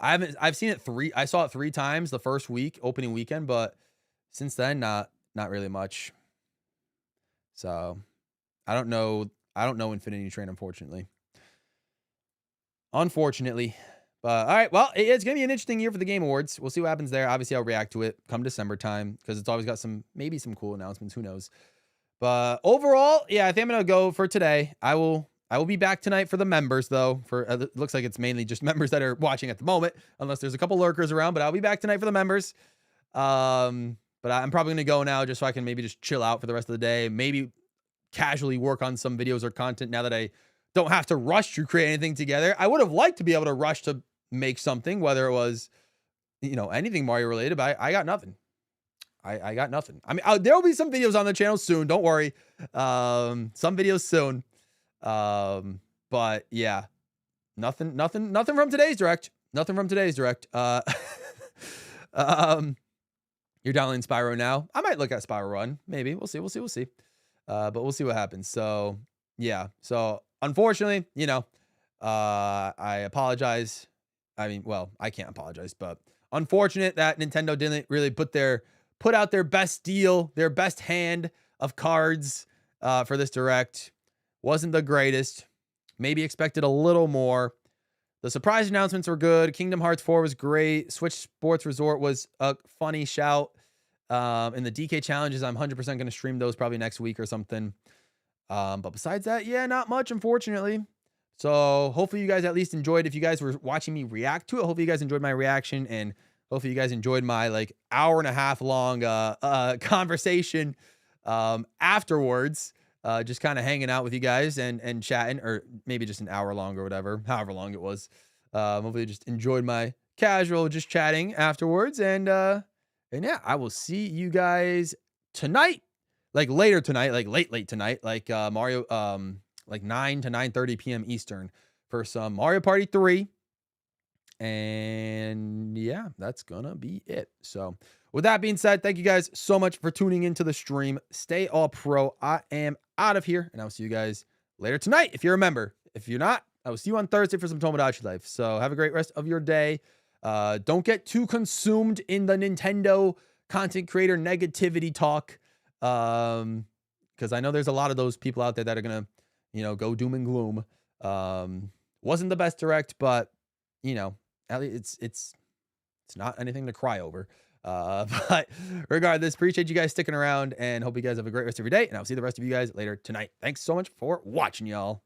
I've seen it I saw it 3 times the first week, opening weekend, but since then, not really much. So I don't know Infinity Train, unfortunately. But all right, well, it's going to be an interesting year for the Game Awards. We'll see what happens there. Obviously, I'll react to it come December time because it's always got maybe some cool announcements. Who knows? But overall, yeah, I think I'm going to go for today. I will be back tonight for the members, though. It looks like it's mainly just members that are watching at the moment, unless there's a couple lurkers around. But I'll be back tonight for the members. But I'm probably going to go now just so I can maybe just chill out for the rest of the day. Maybe casually work on some videos or content now that I don't have to rush to create anything together. I would have liked to be able to rush to make something, whether it was, anything Mario related, but I got nothing. I got nothing. I mean, there will be some videos on the channel soon. Don't worry. Some videos soon. But yeah, nothing from today's direct. Nothing from today's direct. You're downloading Spyro now. I might look at Spyro Run. Maybe. We'll see. But we'll see what happens. So yeah. So unfortunately, I apologize. I mean, well, I can't apologize, but unfortunate that Nintendo didn't really put out their best deal, their best hand of cards for this direct. Wasn't the greatest. Maybe expected a little more. The surprise announcements were good. Kingdom Hearts 4 was great. Switch Sports Resort was a funny shout. And the DK challenges, I'm 100% going to stream those probably next week or something. But besides that, yeah, not much, unfortunately. So hopefully you guys at least enjoyed. If you guys were watching me react to it, hopefully you guys enjoyed my reaction, and hopefully you guys enjoyed my hour and a half long conversation afterwards. Just kind of hanging out with you guys and chatting, or maybe just an hour long or whatever, however long it was. Hopefully you just enjoyed my casual just chatting afterwards. And yeah, I will see you guys tonight, later tonight, late tonight, Mario, 9 to 9:30 p.m. Eastern for some Mario Party 3. And yeah, that's gonna be it. So with that being said, thank you guys so much for tuning into the stream. Stay all pro. I am out of here, and I'll see you guys later tonight if you're a member. If you're not, I will see you on Thursday for some Tomodachi Life. So have a great rest of your day. Don't get too consumed in the Nintendo content creator negativity talk, because I know there's a lot of those people out there that are gonna, go doom and gloom. Wasn't the best direct, but at least it's not anything to cry over. But regardless, appreciate you guys sticking around and hope you guys have a great rest of your day. And I'll see the rest of you guys later tonight. Thanks so much for watching, y'all.